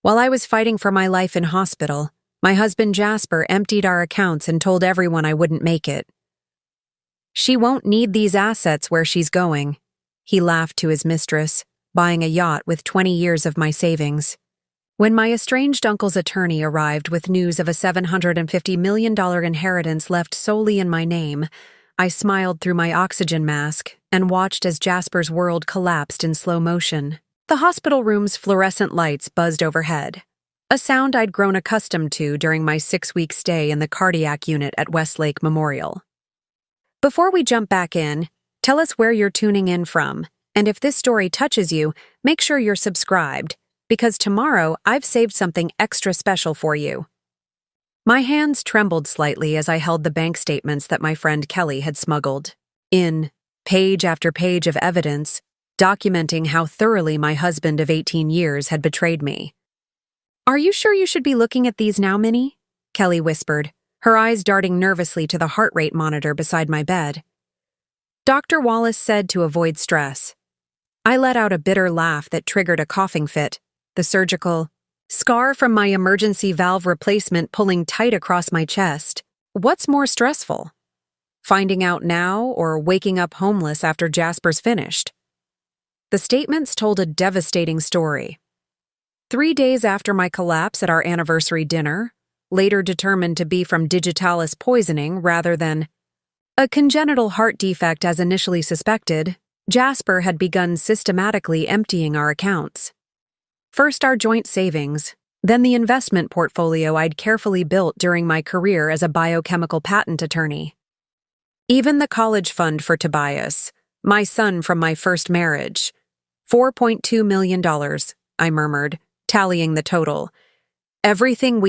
While I was fighting for my life in hospital, my husband Jasper emptied our accounts and told everyone I wouldn't make it. She won't need these assets where she's going, he laughed to his mistress, buying a yacht with 20 years of my savings. When my estranged uncle's attorney arrived with news of a $750 million inheritance left solely in my name, I smiled through my oxygen mask and watched as Jasper's world collapsed in slow motion. The hospital room's fluorescent lights buzzed overhead, a sound I'd grown accustomed to during my 6-week stay in the cardiac unit at Westlake Memorial. Before we jump back in, tell us where you're tuning in from, and if this story touches you, make sure you're subscribed, because tomorrow I've saved something extra special for you. My hands trembled slightly as I held the bank statements that my friend Kelly had smuggled in, page after page of evidence, documenting how thoroughly my husband of 18 years had betrayed me. "Are you sure you should be looking at these now, Minnie?" Kelly whispered, her eyes darting nervously to the heart rate monitor beside my bed. Dr. Wallace said to avoid stress. I let out a bitter laugh that triggered a coughing fit, the surgical scar from my emergency valve replacement pulling tight across my chest. What's more stressful? Finding out now or waking up homeless after Jasper's finished? The statements told a devastating story. 3 days after my collapse at our anniversary dinner, later determined to be from digitalis poisoning rather than a congenital heart defect as initially suspected, Jasper had begun systematically emptying our accounts. First our joint savings, then the investment portfolio I'd carefully built during my career as a biochemical patent attorney. Even the college fund for Tobias, my son from my first marriage. $4.2 million, I murmured, tallying the total. Everything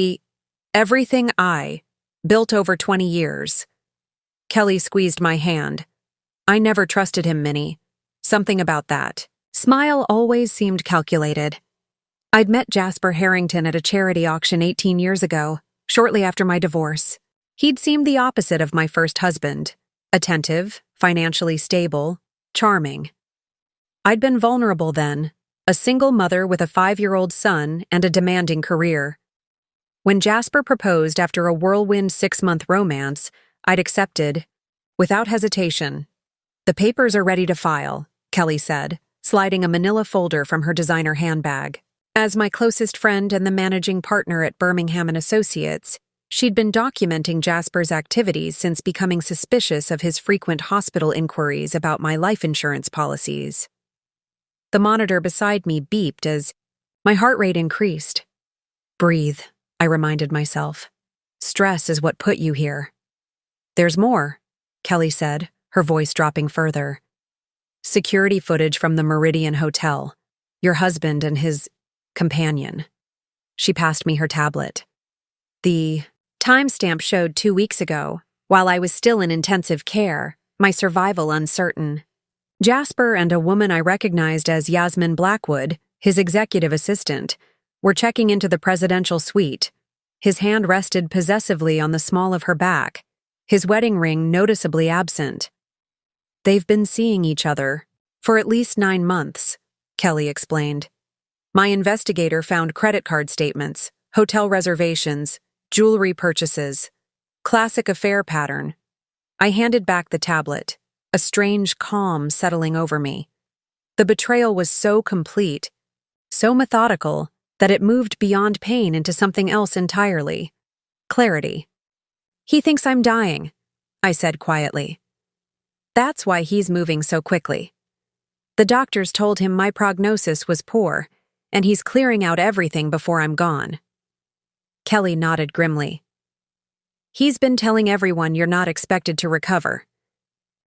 I built over 20 years. Kelly squeezed my hand. I never trusted him, Minnie. Something about that. Smile always seemed calculated. I'd met Jasper Harrington at a charity auction 18 years ago, shortly after my divorce. He'd seemed the opposite of my first husband. Attentive, financially stable, charming. I'd been vulnerable then, a single mother with a 5-year-old son and a demanding career. When Jasper proposed after a whirlwind 6-month romance, I'd accepted, without hesitation. The papers are ready to file, Kelly said, sliding a manila folder from her designer handbag. As my closest friend and the managing partner at Birmingham & Associates, she'd been documenting Jasper's activities since becoming suspicious of his frequent hospital inquiries about my life insurance policies. The monitor beside me beeped as my heart rate increased. Breathe, I reminded myself. Stress is what put you here. There's more, Kelly said, her voice dropping further. Security footage from the Meridian Hotel. Your husband and his companion. She passed me her tablet. The timestamp showed 2 weeks ago, while I was still in intensive care, my survival uncertain. Jasper and a woman I recognized as Yasmin Blackwood, his executive assistant, were checking into the presidential suite. His hand rested possessively on the small of her back, his wedding ring noticeably absent. They've been seeing each other for at least 9 months, Kelly explained. My investigator found credit card statements, hotel reservations, jewelry purchases. Classic affair pattern. I handed back the tablet, a strange calm settling over me. The betrayal was so complete, so methodical, that it moved beyond pain into something else entirely. Clarity. He thinks I'm dying, I said quietly. That's why he's moving so quickly. The doctors told him my prognosis was poor, and he's clearing out everything before I'm gone. Kelly nodded grimly. He's been telling everyone you're not expected to recover.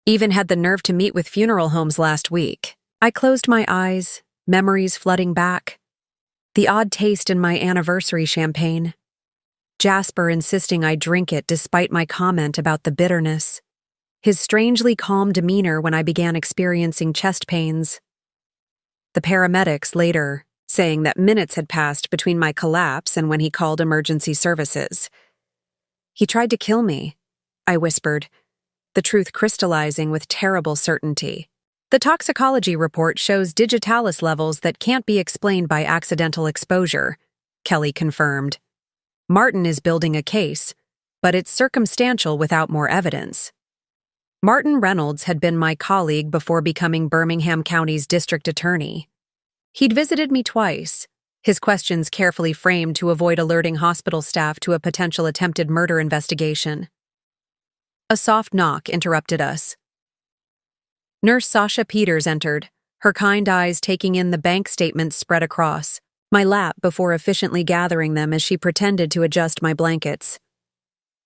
Even had the nerve to meet with funeral homes last week. I closed my eyes, memories flooding back. The odd taste in my anniversary champagne. Jasper insisting I drink it despite my comment about the bitterness. His strangely calm demeanor when I began experiencing chest pains. The paramedics later saying that minutes had passed between my collapse and when he called emergency services. He tried to kill me, I whispered, the truth crystallizing with terrible certainty. The toxicology report shows digitalis levels that can't be explained by accidental exposure, Kelly confirmed. Martin is building a case, but it's circumstantial without more evidence. Martin Reynolds had been my colleague before becoming Birmingham County's district attorney. He'd visited me twice, his questions carefully framed to avoid alerting hospital staff to a potential attempted murder investigation. A soft knock interrupted us. Nurse Sasha Peters entered, her kind eyes taking in the bank statements spread across my lap before efficiently gathering them as she pretended to adjust my blankets.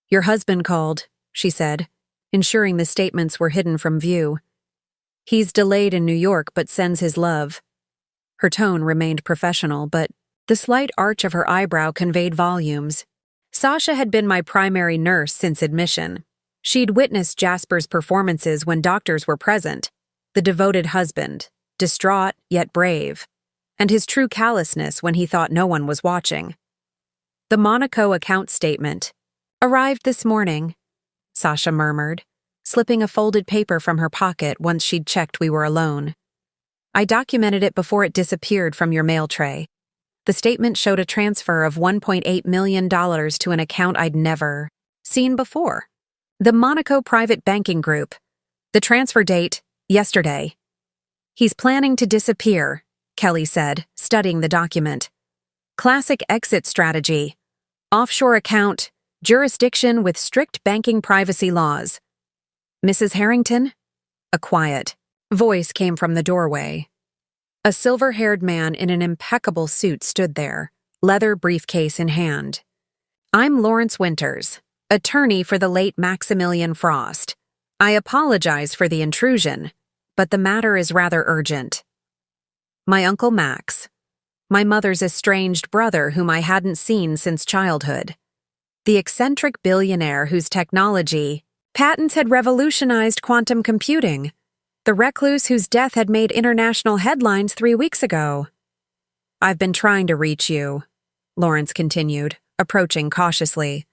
"Your husband called," she said, ensuring the statements were hidden from view. "He's delayed in New York but sends his love." Her tone remained professional, but the slight arch of her eyebrow conveyed volumes. Sasha had been my primary nurse since admission. She'd witnessed Jasper's performances when doctors were present, the devoted husband, distraught yet brave, and his true callousness when he thought no one was watching. "The Monaco account statement arrived this morning," Sasha murmured, slipping a folded paper from her pocket once she'd checked we were alone. "I documented it before it disappeared from your mail tray. The statement showed a transfer of $1.8 million to an account I'd never seen before. The Monaco Private Banking Group. The transfer date, yesterday." "He's planning to disappear," Kelly said, studying the document. "Classic exit strategy. Offshore account, jurisdiction with strict banking privacy laws." "Mrs. Harrington?" A quiet voice came from the doorway. A silver-haired man in an impeccable suit stood there, leather briefcase in hand. "I'm Lawrence Winters, attorney for the late Maximilian Frost. I apologize for the intrusion, but the matter is rather urgent. My Uncle Max, my mother's estranged brother whom I hadn't seen since childhood. The eccentric billionaire whose technology patents had revolutionized quantum computing. The recluse whose death had made international headlines 3 weeks ago." "I've been trying to reach you," Lawrence continued, approaching cautiously.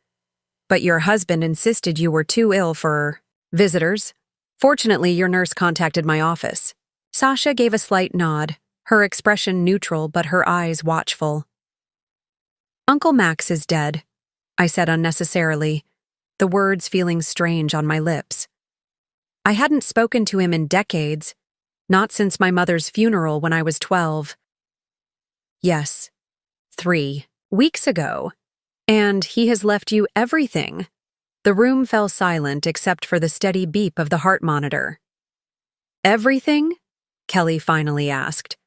"But your husband insisted you were too ill for visitors. Fortunately, your nurse contacted my office." Sasha gave a slight nod, her expression neutral but her eyes watchful. "Uncle Max is dead," I said unnecessarily, the words feeling strange on my lips. I hadn't spoken to him in decades, not since my mother's funeral when I was 12. "Yes, 3 weeks ago. And he has left you everything." The room fell silent except for the steady beep of the heart monitor. "Everything?" Kelly finally asked.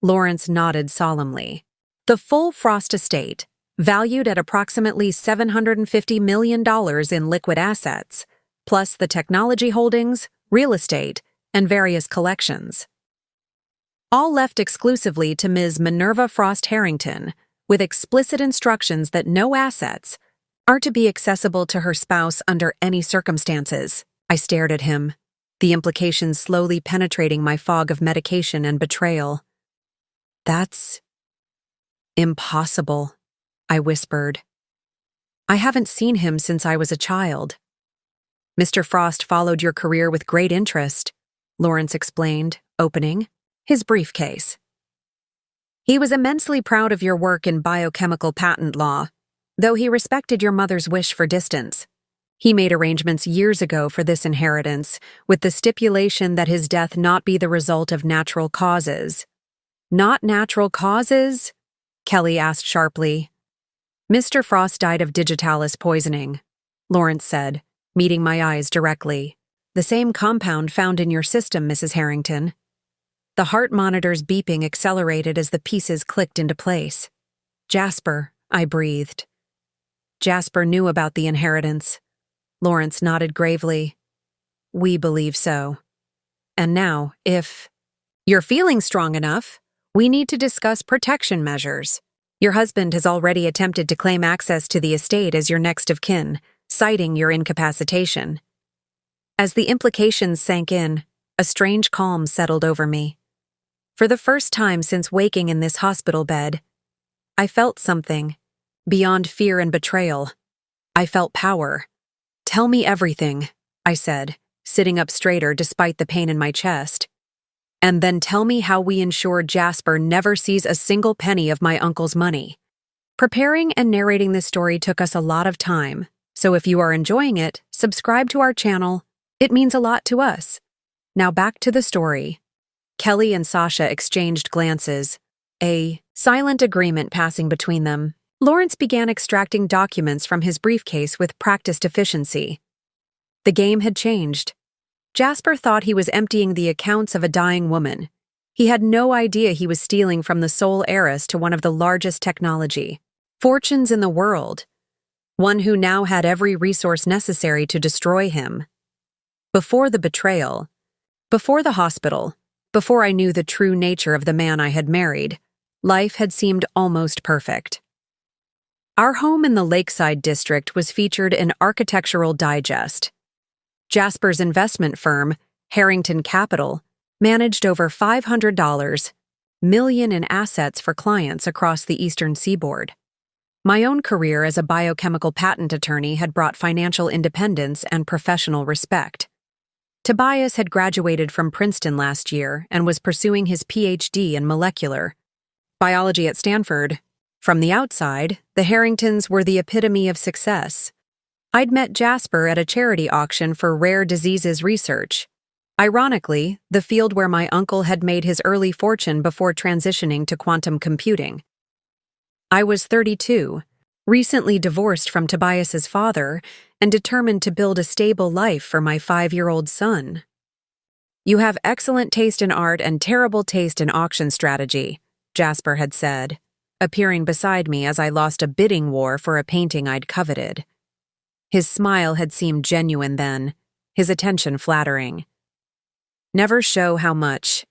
Lawrence nodded solemnly. "The full Frost estate, valued at approximately $750 million in liquid assets, plus the technology holdings, real estate, and various collections. All left exclusively to Ms. Minerva Frost Harrington, with explicit instructions that no assets are to be accessible to her spouse under any circumstances." I stared at him, the implications slowly penetrating my fog of medication and betrayal. "That's impossible," I whispered. "I haven't seen him since I was a child." "Mr. Frost followed your career with great interest," Lawrence explained, opening his briefcase. "He was immensely proud of your work in biochemical patent law, though he respected your mother's wish for distance. He made arrangements years ago for this inheritance, with the stipulation that his death not be the result of natural causes." "Not natural causes?" Kelly asked sharply. "Mr. Frost died of digitalis poisoning," Lawrence said, meeting my eyes directly. "The same compound found in your system, Mrs. Harrington." The heart monitor's beeping accelerated as the pieces clicked into place. "Jasper," I breathed. "Jasper knew about the inheritance." Lawrence nodded gravely. "We believe so. And now, if you're feeling strong enough, we need to discuss protection measures. Your husband has already attempted to claim access to the estate as your next of kin, citing your incapacitation." As the implications sank in, a strange calm settled over me. For the first time since waking in this hospital bed, I felt something, beyond fear and betrayal. I felt power. "Tell me everything," I said, sitting up straighter despite the pain in my chest. "And then tell me how we ensure Jasper never sees a single penny of my uncle's money." Preparing and narrating this story took us a lot of time, so if you are enjoying it, subscribe to our channel. It means a lot to us. Now back to the story. Kelly and Sasha exchanged glances, a silent agreement passing between them. Lawrence began extracting documents from his briefcase with practiced efficiency. The game had changed. Jasper thought he was emptying the accounts of a dying woman. He had no idea he was stealing from the sole heiress to one of the largest technology fortunes in the world, one who now had every resource necessary to destroy him. Before the betrayal, before the hospital, before I knew the true nature of the man I had married, life had seemed almost perfect. Our home in the Lakeside district was featured in Architectural Digest. Jasper's investment firm, Harrington Capital, managed over $500 million in assets for clients across the eastern seaboard. My own career as a biochemical patent attorney had brought financial independence and professional respect. Tobias had graduated from Princeton last year and was pursuing his PhD in molecular biology at Stanford. From the outside, the Harringtons were the epitome of success. I'd met Jasper at a charity auction for rare diseases research. Ironically, the field where my uncle had made his early fortune before transitioning to quantum computing. I was 32, recently divorced from Tobias's father, and determined to build a stable life for my 5-year-old son. "You have excellent taste in art and terrible taste in auction strategy," Jasper had said, appearing beside me as I lost a bidding war for a painting I'd coveted. His smile had seemed genuine then, his attention flattering. "Never show how much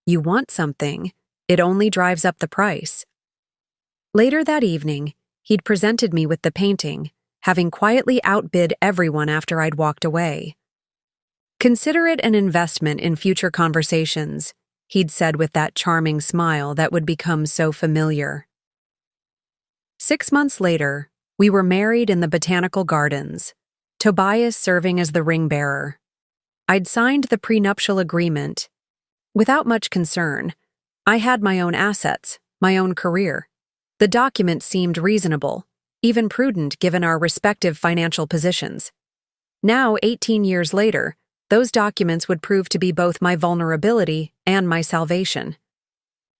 you want something, it only drives up the price." Later that evening, he'd presented me with the painting, having quietly outbid everyone after I'd walked away. "Consider it an investment in future conversations," he'd said with that charming smile that would become so familiar. 6 months later, we were married in the Botanical Gardens, Tobias serving as the ring bearer. I'd signed the prenuptial agreement. Without much concern, I had my own assets, my own career. The document seemed reasonable, even prudent given our respective financial positions. Now, 18 years later, those documents would prove to be both my vulnerability and my salvation.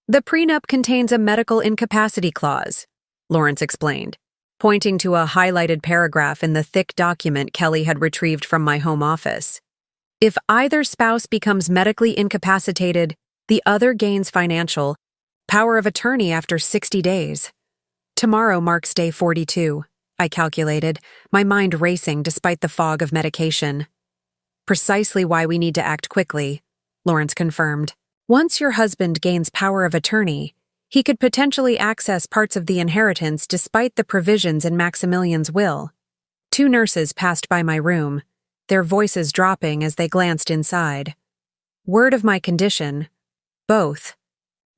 "The prenup contains a medical incapacity clause," Lawrence explained, pointing to a highlighted paragraph in the thick document Kelly had retrieved from my home office. "If either spouse becomes medically incapacitated, the other gains financial power of attorney after 60 days. Tomorrow marks day 42, I calculated, my mind racing despite the fog of medication. "Precisely why we need to act quickly," Lawrence confirmed. "Once your husband gains power of attorney, he could potentially access parts of the inheritance despite the provisions in Maximilian's will." 2 nurses passed by my room, their voices dropping as they glanced inside. Word of my condition, both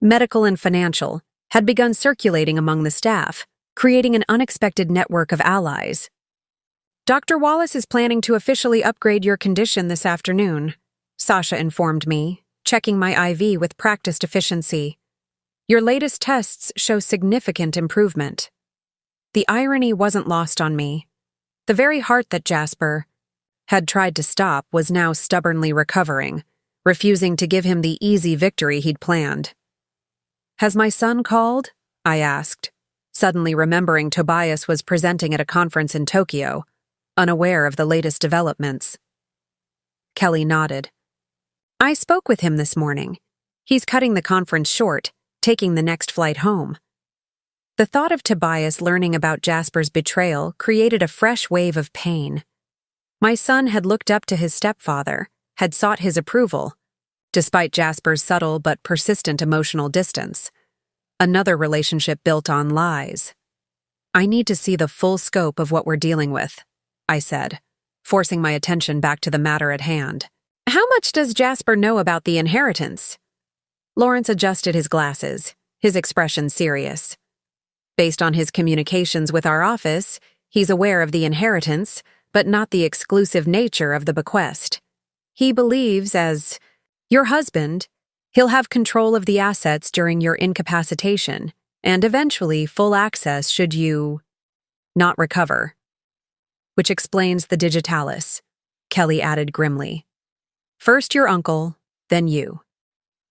medical and financial, had begun circulating among the staff, creating an unexpected network of allies. "Dr. Wallace is planning to officially upgrade your condition this afternoon," Sasha informed me, checking my IV with practiced efficiency. "Your latest tests show significant improvement." The irony wasn't lost on me. The very heart that Jasper had tried to stop was now stubbornly recovering, refusing to give him the easy victory he'd planned. "Has my son called?" I asked, suddenly remembering Tobias was presenting at a conference in Tokyo, unaware of the latest developments. Kelly nodded. "I spoke with him this morning. He's cutting the conference short, taking the next flight home." The thought of Tobias learning about Jasper's betrayal created a fresh wave of pain. My son had looked up to his stepfather, had sought his approval, despite Jasper's subtle but persistent emotional distance. Another relationship built on lies. "I need to see the full scope of what we're dealing with," I said, forcing my attention back to the matter at hand. "How much does Jasper know about the inheritance?" Lawrence adjusted his glasses, his expression serious. "Based on his communications with our office, he's aware of the inheritance, but not the exclusive nature of the bequest. He believes, as your husband, he'll have control of the assets during your incapacitation, and eventually full access should you not recover. Which explains the digitalis, Kelly added grimly. First your uncle, then you.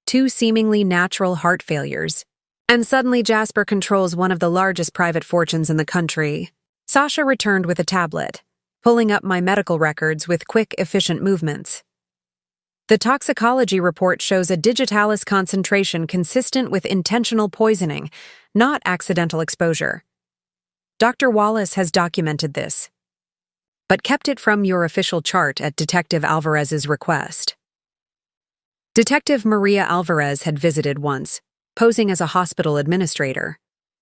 Two seemingly natural heart failures. And suddenly Jasper controls one of the largest private fortunes in the country. Sasha returned with a tablet, pulling up my medical records with quick, efficient movements. The toxicology report shows a digitalis concentration consistent with intentional poisoning, not accidental exposure. Dr. Wallace has documented this, but kept it from your official chart at Detective Alvarez's request. Detective Maria Alvarez had visited once, posing as a hospital administrator.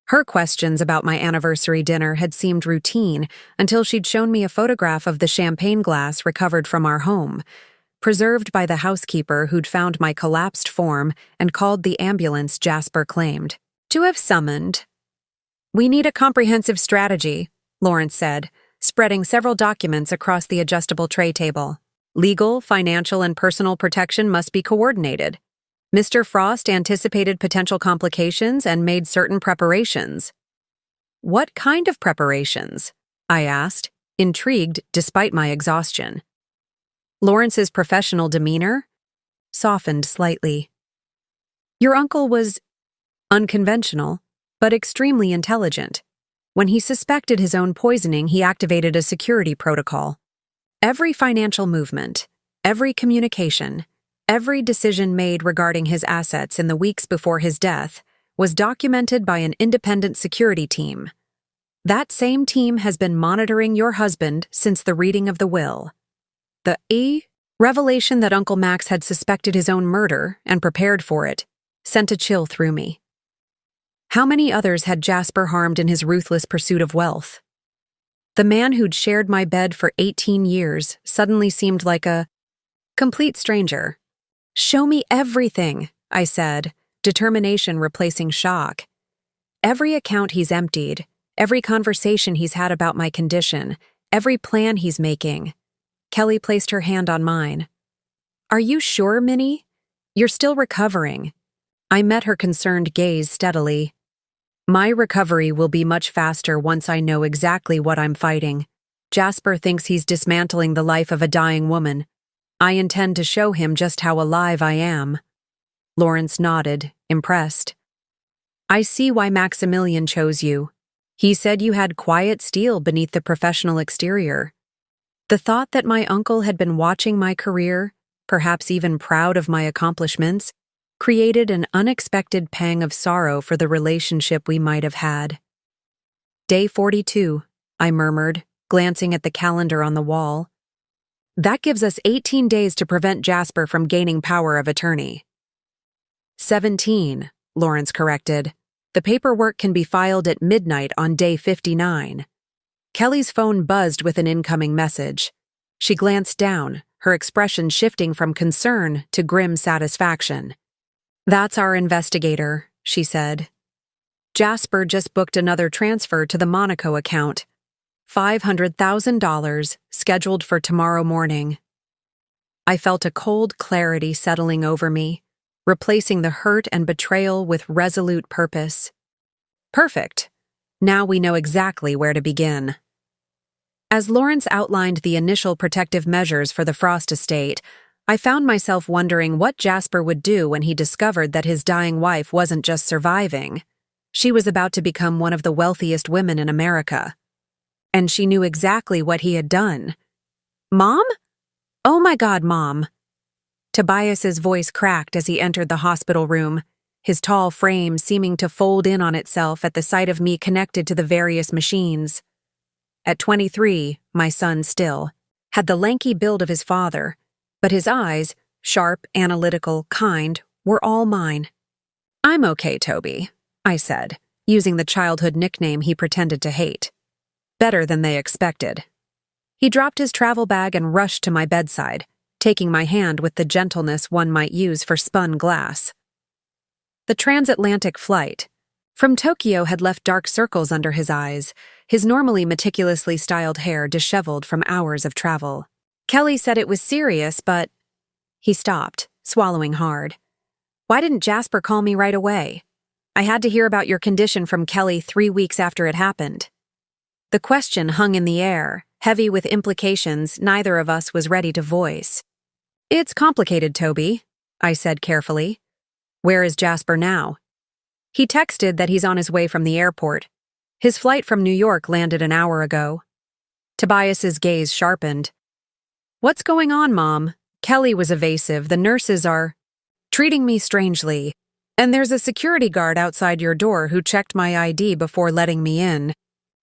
Her questions about my anniversary dinner had seemed routine until she'd shown me a photograph of the champagne glass recovered from our home, preserved by the housekeeper who'd found my collapsed form and called the ambulance Jasper claimed to have summoned. We need a comprehensive strategy, Lawrence said, spreading several documents across the adjustable tray table. Legal, financial, and personal protection must be coordinated. Mr. Frost anticipated potential complications and made certain preparations. What kind of preparations? I asked, intrigued despite my exhaustion. Lawrence's professional demeanor softened slightly. Your uncle was unconventional, but extremely intelligent. When he suspected his own poisoning, he activated a security protocol. Every financial movement, every communication, every decision made regarding his assets in the weeks before his death was documented by an independent security team. That same team has been monitoring your husband since the reading of the will. The revelation that Uncle Max had suspected his own murder and prepared for it sent a chill through me. How many others had Jasper harmed in his ruthless pursuit of wealth? The man who'd shared my bed for 18 years suddenly seemed like a complete stranger. Show me everything, I said, determination replacing shock. Every account he's emptied, every conversation he's had about my condition, every plan he's making. Kelly placed her hand on mine. Are you sure, Minnie? You're still recovering. I met her concerned gaze steadily. My recovery will be much faster once I know exactly what I'm fighting. Jasper thinks he's dismantling the life of a dying woman. I intend to show him just how alive I am. Lawrence nodded, impressed. I see why Maximilian chose you. He said you had quiet steel beneath the professional exterior. The thought that my uncle had been watching my career, perhaps even proud of my accomplishments, created an unexpected pang of sorrow for the relationship we might have had. Day 42, I murmured, glancing at the calendar on the wall. That gives us 18 days to prevent Jasper from gaining power of attorney. 17, Lawrence corrected. The paperwork can be filed at midnight on day 59. Kelly's phone buzzed with an incoming message. She glanced down, her expression shifting from concern to grim satisfaction. That's our investigator, she said. Jasper just booked another transfer to the Monaco account. $500,000, scheduled for tomorrow morning. I felt a cold clarity settling over me, replacing the hurt and betrayal with resolute purpose. Perfect. Now we know exactly where to begin. As Lawrence outlined the initial protective measures for the Frost estate, I found myself wondering what Jasper would do when he discovered that his dying wife wasn't just surviving. She was about to become one of the wealthiest women in America. And she knew exactly what he had done. Mom? Oh my God, Mom. Tobias's voice cracked as he entered the hospital room, his tall frame seeming to fold in on itself at the sight of me connected to the various machines. At 23, my son still had the lanky build of his father, but his eyes, sharp, analytical, kind, were all mine. I'm okay, Toby, I said, using the childhood nickname he pretended to hate. Better than they expected. He dropped his travel bag and rushed to my bedside, taking my hand with the gentleness one might use for spun glass. The transatlantic flight from Tokyo had left dark circles under his eyes, his normally meticulously styled hair disheveled from hours of travel. Kelly said it was serious, but... He stopped, swallowing hard. Why didn't Jasper call me right away? I had to hear about your condition from Kelly 3 weeks after it happened. The question hung in the air, heavy with implications neither of us was ready to voice. It's complicated, Toby, I said carefully. Where is Jasper now? He texted that he's on his way from the airport. His flight from New York landed an hour ago. Tobias's gaze sharpened. What's going on, Mom? Kelly was evasive. The nurses are treating me strangely. And there's a security guard outside your door who checked my ID before letting me in.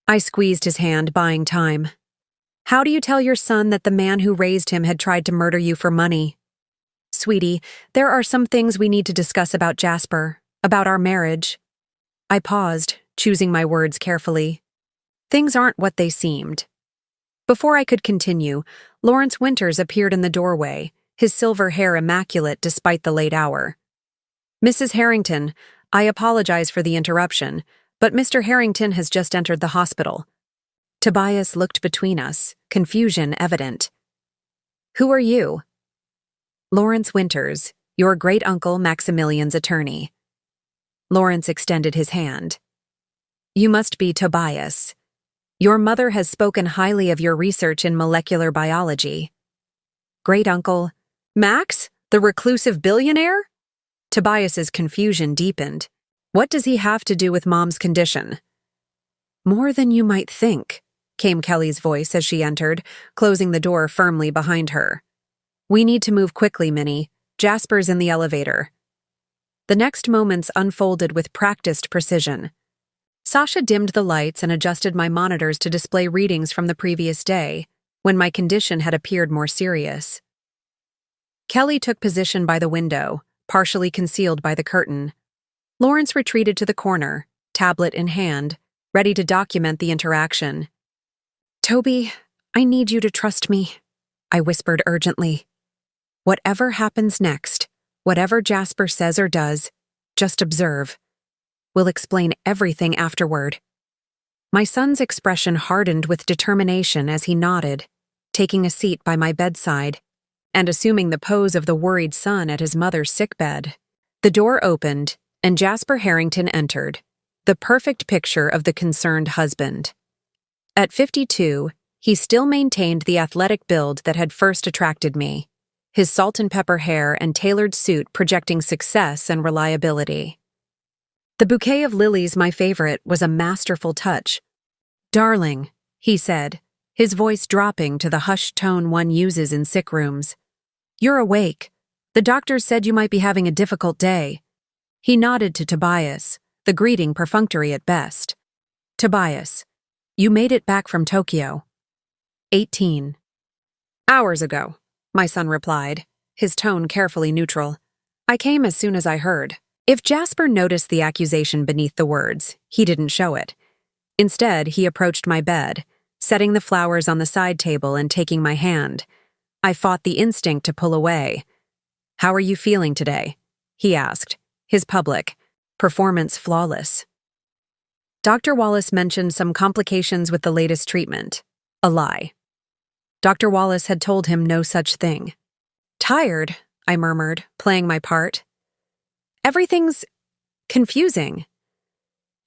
I squeezed his hand, buying time. How do you tell your son that the man who raised him had tried to murder you for money? Sweetie, there are some things we need to discuss about Jasper, about our marriage. I paused, choosing my words carefully. Things aren't what they seemed. Before I could continue, Lawrence Winters appeared in the doorway, his silver hair immaculate despite the late hour. Mrs. Harrington, I apologize for the interruption, but Mr. Harrington has just entered the hospital. Tobias looked between us, confusion evident. Who are you? Lawrence Winters, your great-uncle Maximilian's attorney. Lawrence extended his hand. You must be Tobias. Your mother has spoken highly of your research in molecular biology. Great-uncle, Max, the reclusive billionaire? Tobias's confusion deepened. What does he have to do with Mom's condition? More than you might think, came Kelly's voice as she entered, closing the door firmly behind her. We need to move quickly, Minnie. Jasper's in the elevator. The next moments unfolded with practiced precision. Sasha dimmed the lights and adjusted my monitors to display readings from the previous day, when my condition had appeared more serious. Kelly took position by the window, partially concealed by the curtain. Lawrence retreated to the corner, tablet in hand, ready to document the interaction. Toby, I need you to trust me, I whispered urgently. Whatever happens next, whatever Jasper says or does, just observe. We'll explain everything afterward. My son's expression hardened with determination as he nodded, taking a seat by my bedside, and assuming the pose of the worried son at his mother's sickbed. The door opened, and Jasper Harrington entered, the perfect picture of the concerned husband. At 52, he still maintained the athletic build that had first attracted me, his salt and pepper hair and tailored suit projecting success and reliability. The bouquet of lilies, my favorite, was a masterful touch. Darling, he said, his voice dropping to the hushed tone one uses in sick rooms. You're awake. The doctors said you might be having a difficult day. He nodded to Tobias, the greeting perfunctory at best. Tobias, you made it back from Tokyo. 18 hours ago, my son replied, his tone carefully neutral. I came as soon as I heard. If Jasper noticed the accusation beneath the words, he didn't show it. Instead, he approached my bed, setting the flowers on the side table and taking my hand. I fought the instinct to pull away. How are you feeling today? He asked, his public performance flawless. Dr. Wallace mentioned some complications with the latest treatment. A lie. Dr. Wallace had told him no such thing. Tired, I murmured, playing my part. Everything's confusing.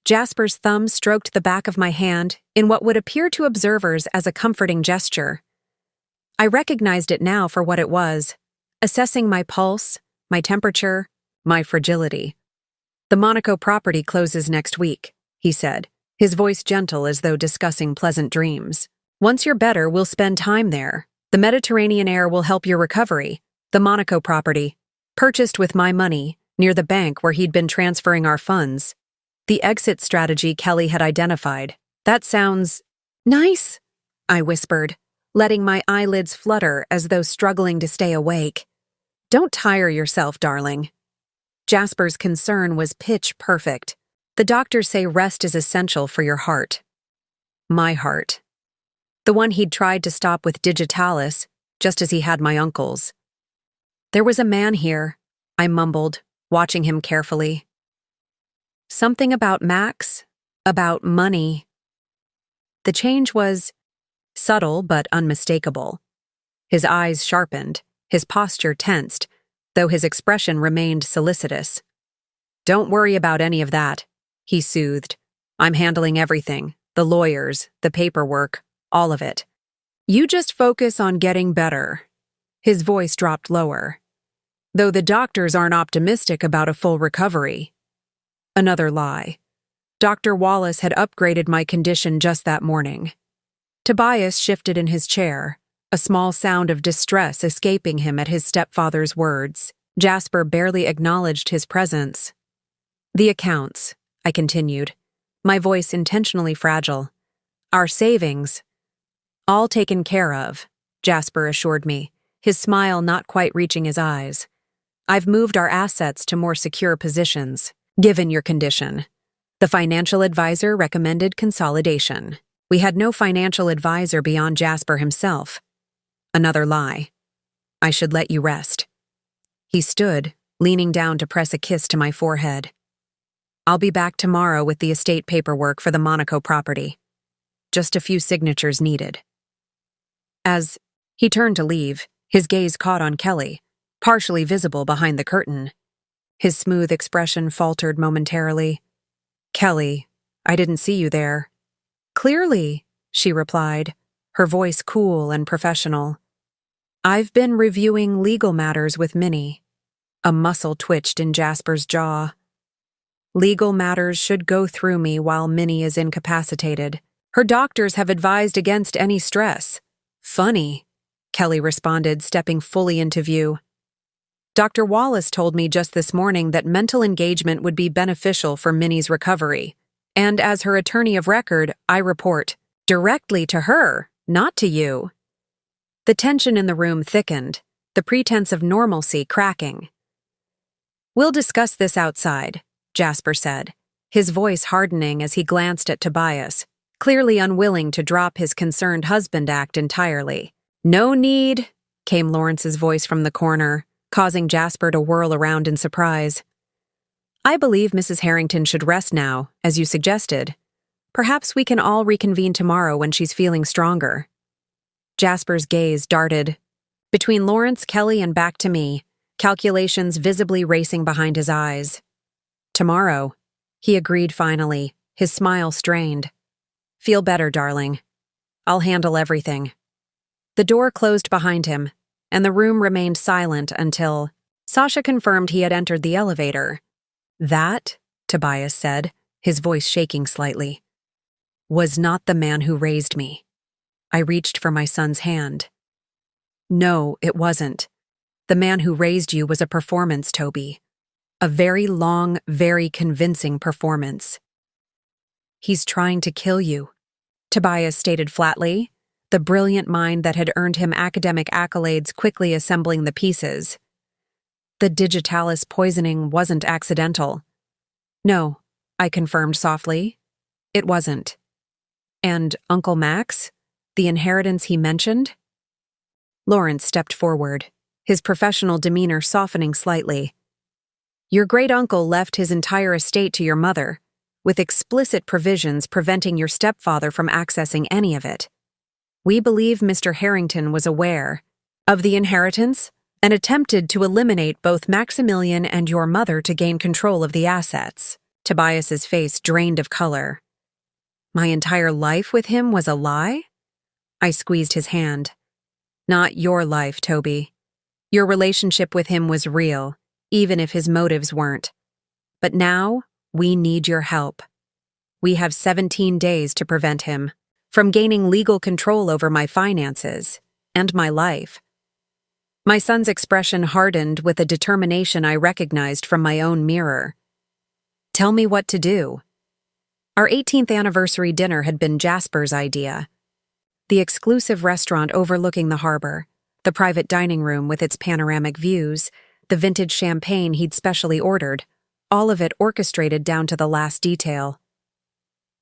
Jasper's thumb stroked the back of my hand in what would appear to observers as a comforting gesture. I recognized it now for what it was, assessing my pulse, my temperature, my fragility. The Monaco property closes next week, he said, his voice gentle as though discussing pleasant dreams. Once you're better, we'll spend time there. The Mediterranean air will help your recovery. The Monaco property, purchased with my money, near the bank where he'd been transferring our funds. The exit strategy Kelly had identified. That sounds nice, I whispered, letting my eyelids flutter as though struggling to stay awake. Don't tire yourself, darling. Jasper's concern was pitch perfect. The doctors say rest is essential for your heart. My heart. The one he'd tried to stop with digitalis, just as he had my uncle's. There was a man here, I mumbled, watching him carefully. Something about Max, about money. The change was subtle but unmistakable. His eyes sharpened, his posture tensed, though his expression remained solicitous. Don't worry about any of that, he soothed. I'm handling everything, the lawyers, the paperwork, all of it. You just focus on getting better. His voice dropped lower. Though the doctors aren't optimistic about a full recovery. Another lie. Dr. Wallace had upgraded my condition just that morning. Tobias shifted in his chair, a small sound of distress escaping him at his stepfather's words. Jasper barely acknowledged his presence. The accounts, I continued, my voice intentionally fragile. Our savings. All taken care of, Jasper assured me, his smile not quite reaching his eyes. I've moved our assets to more secure positions, given your condition. The financial advisor recommended consolidation. We had no financial advisor beyond Jasper himself. Another lie. I should let you rest. He stood, leaning down to press a kiss to my forehead. I'll be back tomorrow with the estate paperwork for the Monaco property. Just a few signatures needed. As he turned to leave, his gaze caught on Kelly, partially visible behind the curtain. His smooth expression faltered momentarily. Kelly, I didn't see you there. Clearly, she replied, her voice cool and professional. I've been reviewing legal matters with Minnie. A muscle twitched in Jasper's jaw. Legal matters should go through me while Minnie is incapacitated. Her doctors have advised against any stress. Funny, Kelly responded, stepping fully into view. Dr. Wallace told me just this morning that mental engagement would be beneficial for Minnie's recovery. And as her attorney of record, I report directly to her, not to you. The tension in the room thickened, the pretense of normalcy cracking. We'll discuss this outside, Jasper said, his voice hardening as he glanced at Tobias, clearly unwilling to drop his concerned husband act entirely. No need, came Lawrence's voice from the corner, causing Jasper to whirl around in surprise. I believe Mrs. Harrington should rest now, as you suggested. Perhaps we can all reconvene tomorrow when she's feeling stronger. Jasper's gaze darted between Lawrence, Kelly, and back to me, calculations visibly racing behind his eyes. Tomorrow, he agreed finally, his smile strained. Feel better, darling. I'll handle everything. The door closed behind him, and the room remained silent until Sasha confirmed he had entered the elevator. That, Tobias said, his voice shaking slightly, was not the man who raised me. I reached for my son's hand. No, it wasn't. The man who raised you was a performance, Toby. A very long, very convincing performance. He's trying to kill you, Tobias stated flatly, the brilliant mind that had earned him academic accolades quickly assembling the pieces. The digitalis poisoning wasn't accidental. No, I confirmed softly. It wasn't. And Uncle Max? The inheritance he mentioned? Lawrence stepped forward, his professional demeanor softening slightly. Your great-uncle left his entire estate to your mother, with explicit provisions preventing your stepfather from accessing any of it. We believe Mr. Harrington was aware of the inheritance and attempted to eliminate both Maximilian and your mother to gain control of the assets. Tobias's face drained of color. My entire life with him was a lie? I squeezed his hand. Not your life, Toby. Your relationship with him was real, even if his motives weren't. But now, we need your help. We have 17 days to prevent him from gaining legal control over my finances and my life. My son's expression hardened with a determination I recognized from my own mirror. Tell me what to do. Our 18th anniversary dinner had been Jasper's idea. The exclusive restaurant overlooking the harbor, the private dining room with its panoramic views, the vintage champagne he'd specially ordered, all of it orchestrated down to the last detail.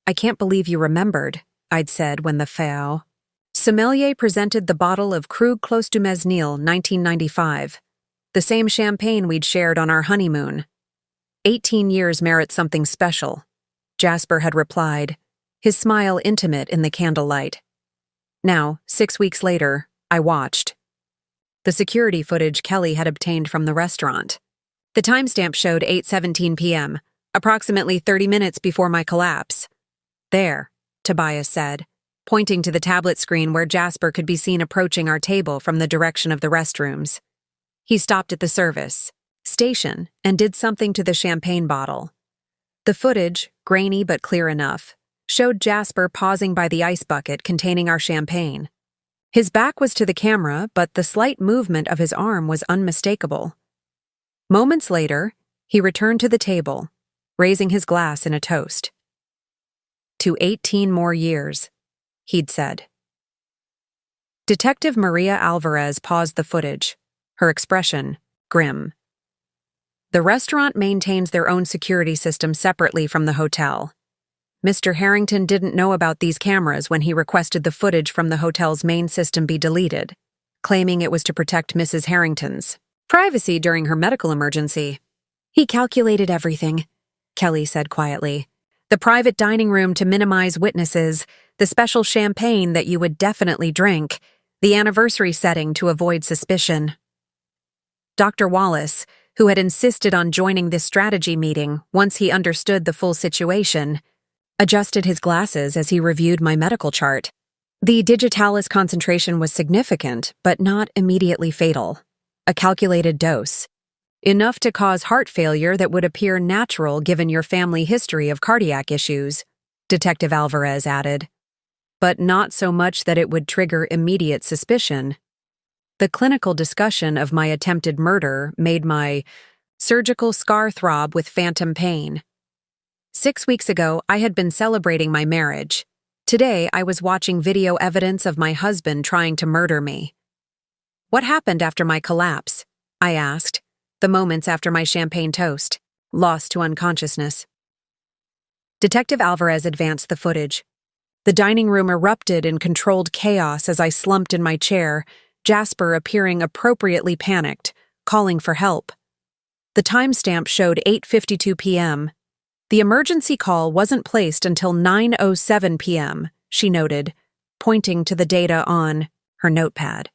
I can't believe you remembered, I'd said when the fao sommelier presented the bottle of Krug Clos du Mesnil 1995, the same champagne we'd shared on our honeymoon. 18 years merit something special, Jasper had replied, his smile intimate in the candlelight. Now, 6 weeks later, I watched. The security footage Kelly had obtained from the restaurant. The timestamp showed 8:17 p.m., approximately 30 minutes before my collapse. There, Tobias said, pointing to the tablet screen where Jasper could be seen approaching our table from the direction of the restrooms. He stopped at the service station and did something to the champagne bottle. The footage, grainy but clear enough, showed Jasper pausing by the ice bucket containing our champagne. His back was to the camera, but the slight movement of his arm was unmistakable. Moments later, he returned to the table, raising his glass in a toast. "To 18 more years," he'd said. Detective Maria Alvarez paused the footage, her expression grim. The restaurant maintains their own security system separately from the hotel. Mr. Harrington didn't know about these cameras when he requested the footage from the hotel's main system be deleted, claiming it was to protect Mrs. Harrington's privacy during her medical emergency. "He calculated everything," Kelly said quietly. "The private dining room to minimize witnesses, the special champagne that you would definitely drink, the anniversary setting to avoid suspicion." Dr. Wallace, who had insisted on joining this strategy meeting once he understood the full situation, adjusted his glasses as he reviewed my medical chart. The digitalis concentration was significant, but not immediately fatal. A calculated dose. Enough to cause heart failure that would appear natural given your family history of cardiac issues, Detective Alvarez added. But not so much that it would trigger immediate suspicion. The clinical discussion of my attempted murder made my surgical scar throb with phantom pain. 6 weeks ago, I had been celebrating my marriage. Today, I was watching video evidence of my husband trying to murder me. "What happened after my collapse?" I asked, the moments after my champagne toast, lost to unconsciousness. Detective Alvarez advanced the footage. The dining room erupted in controlled chaos as I slumped in my chair, Jasper appearing appropriately panicked, calling for help. The timestamp showed 8:52 p.m. The emergency call wasn't placed until 9:07 p.m., she noted, pointing to the data on her notepad.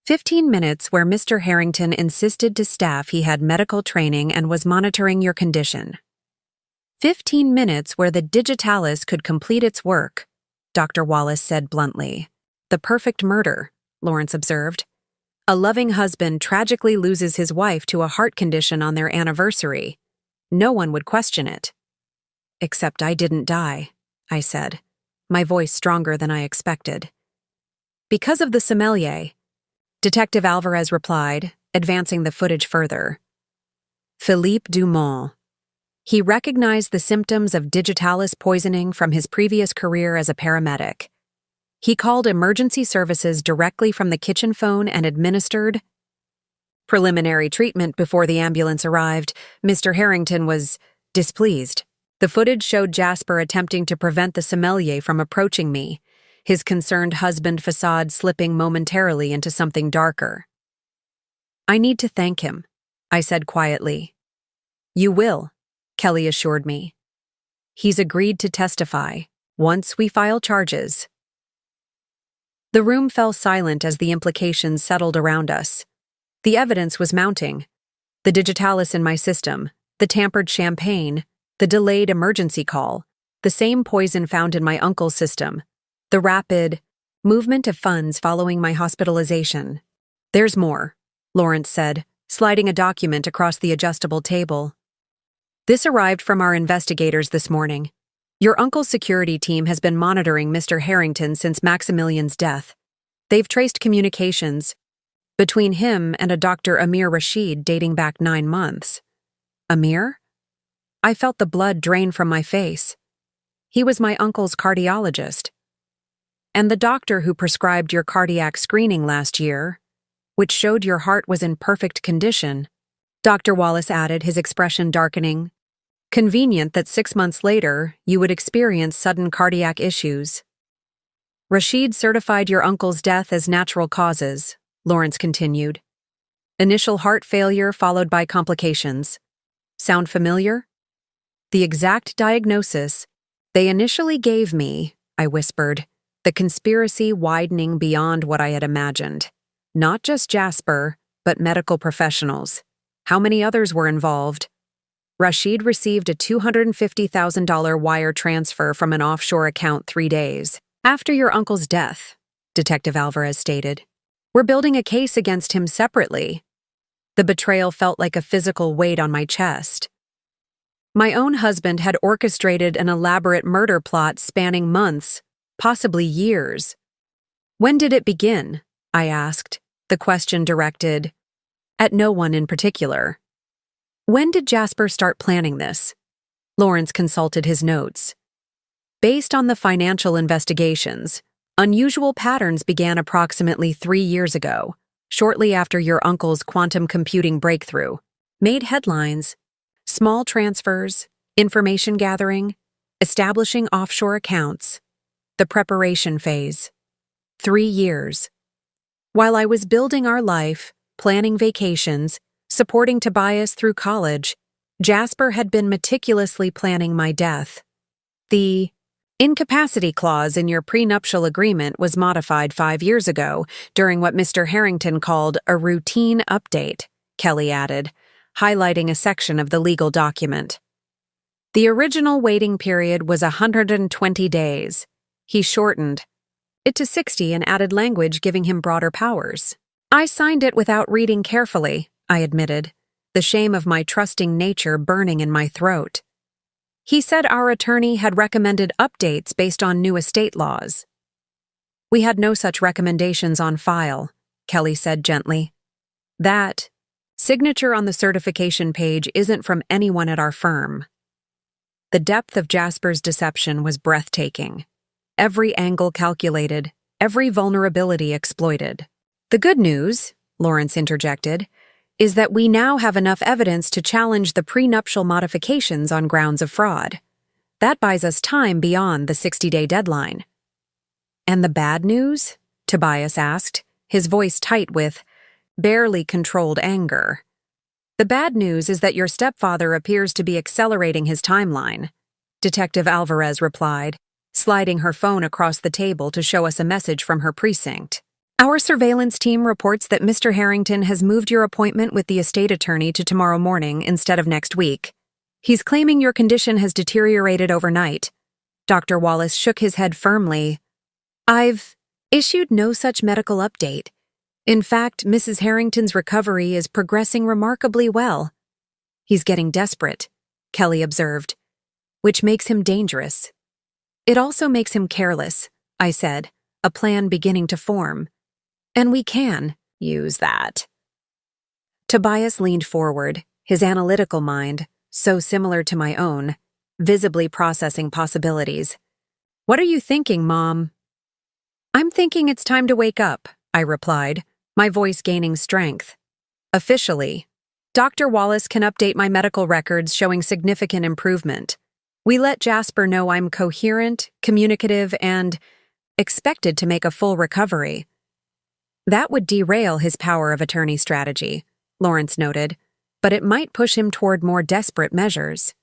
15 minutes where Mr. Harrington insisted to staff he had medical training and was monitoring your condition. 15 minutes where the digitalis could complete its work, Dr. Wallace said bluntly. "The perfect murder," Lawrence observed. "A loving husband tragically loses his wife to a heart condition on their anniversary. No one would question it." "Except I didn't die," I said, my voice stronger than I expected. "Because of the sommelier," Detective Alvarez replied, advancing the footage further. "Philippe Dumont. He recognized the symptoms of digitalis poisoning from his previous career as a paramedic. He called emergency services directly from the kitchen phone and administered preliminary treatment before the ambulance arrived. Mr. Harrington was displeased. The footage showed Jasper attempting to prevent the sommelier from approaching me, his concerned husband facade slipping momentarily into something darker. "I need to thank him," I said quietly. "You will," Kelly assured me. "He's agreed to testify once we file charges." The room fell silent as the implications settled around us. The evidence was mounting. The digitalis in my system, the tampered champagne, the delayed emergency call, the same poison found in my uncle's system, the rapid movement of funds following my hospitalization. "There's more," Lawrence said, sliding a document across the adjustable table. "This arrived from our investigators this morning. Your uncle's security team has been monitoring Mr. Harrington since Maximilian's death. They've traced communications between him and a Dr. Amir Rashid dating back 9 months. Amir? I felt the blood drain from my face. He was my uncle's cardiologist. And the doctor who prescribed your cardiac screening last year, which showed your heart was in perfect condition," Dr. Wallace added, his expression darkening. "Convenient that 6 months later, you would experience sudden cardiac issues." "Rashid certified your uncle's death as natural causes," Lawrence continued. "Initial heart failure followed by complications. Sound familiar?" "The exact diagnosis they initially gave me," I whispered, the conspiracy widening beyond what I had imagined. Not just Jasper, but medical professionals. How many others were involved? Rashid received a $250,000 wire transfer from an offshore account 3 days after your uncle's death, Detective Alvarez stated. We're building a case against him separately. The betrayal felt like a physical weight on my chest. My own husband had orchestrated an elaborate murder plot spanning months, possibly years. When did it begin? I asked, the question directed at no one in particular. When did Jasper start planning this? Lawrence consulted his notes. Based on the financial investigations, unusual patterns began approximately 3 years ago, shortly after your uncle's quantum computing breakthrough. Made headlines. Small transfers, information gathering, establishing offshore accounts. The preparation phase. 3 years. While I was building our life, planning vacations, supporting Tobias through college, Jasper had been meticulously planning my death. The incapacity clause in your prenuptial agreement was modified 5 years ago during what Mr. Harrington called a routine update, Kelly added, highlighting a section of the legal document. The original waiting period was 120 days. He shortened it to 60 and added language giving him broader powers. I signed it without reading carefully, I admitted, the shame of my trusting nature burning in my throat. He said our attorney had recommended updates based on new estate laws. We had no such recommendations on file, Kelly said gently. That signature on the certification page isn't from anyone at our firm. The depth of Jasper's deception was breathtaking. Every angle calculated, every vulnerability exploited. The good news, Lawrence interjected, is that we now have enough evidence to challenge the prenuptial modifications on grounds of fraud. That buys us time beyond the 60-day deadline. And the bad news? Tobias asked, his voice tight with barely controlled anger. The bad news is that your stepfather appears to be accelerating his timeline, Detective Alvarez replied, sliding her phone across the table to show us a message from her precinct. Our surveillance team reports that Mr. Harrington has moved your appointment with the estate attorney to tomorrow morning instead of next week. He's claiming your condition has deteriorated overnight. Dr. Wallace shook his head firmly. I've issued no such medical update. In fact, Mrs. Harrington's recovery is progressing remarkably well. He's getting desperate, Kelly observed, which makes him dangerous. It also makes him careless, I said, a plan beginning to form. And we can use that. Tobias leaned forward, his analytical mind, so similar to my own, visibly processing possibilities. What are you thinking, Mom? I'm thinking it's time to wake up, I replied, my voice gaining strength. Officially, Dr. Wallace can update my medical records showing significant improvement. We let Jasper know I'm coherent, communicative, and expected to make a full recovery. That would derail his power of attorney strategy, Lawrence noted, but it might push him toward more desperate measures.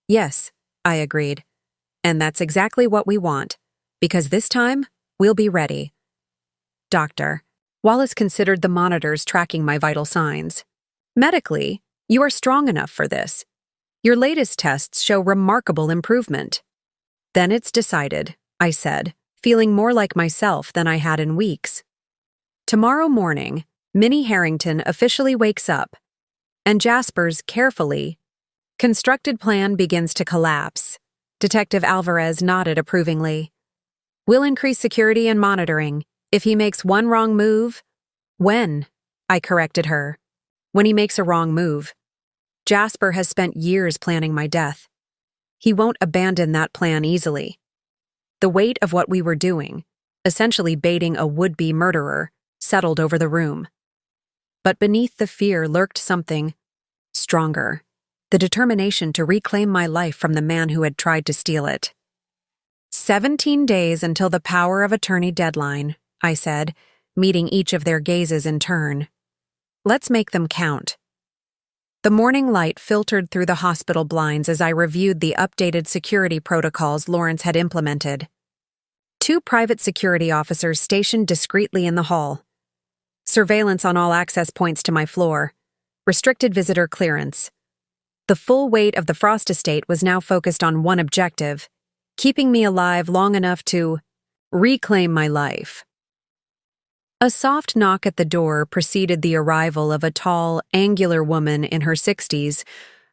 Yes, I agreed. And that's exactly what we want, because this time, we'll be ready. Doctor, Wallace considered the monitors tracking my vital signs. Medically, you are strong enough for this. Your latest tests show remarkable improvement. Then it's decided, I said, feeling more like myself than I had in weeks. Tomorrow morning, Minnie Harrington officially wakes up, and Jasper's carefully constructed plan begins to collapse. Detective Alvarez nodded approvingly. We'll increase security and monitoring. If he makes one wrong move— When? I corrected her. When he makes a wrong move. Jasper has spent years planning my death. He won't abandon that plan easily. The weight of what we were doing, essentially baiting a would-be murderer, settled over the room. But beneath the fear lurked something stronger, the determination to reclaim my life from the man who had tried to steal it. 17 days until the power of attorney deadline, I said, meeting each of their gazes in turn. Let's make them count. The morning light filtered through the hospital blinds as I reviewed the updated security protocols Lawrence had implemented. 2 private security officers stationed discreetly in the hall. Surveillance on all access points to my floor. restricted visitor clearance. The full weight of the Frost estate was now focused on one objective: keeping me alive long enough to reclaim my life. A soft knock at the door preceded the arrival of a tall, angular woman in her 60s,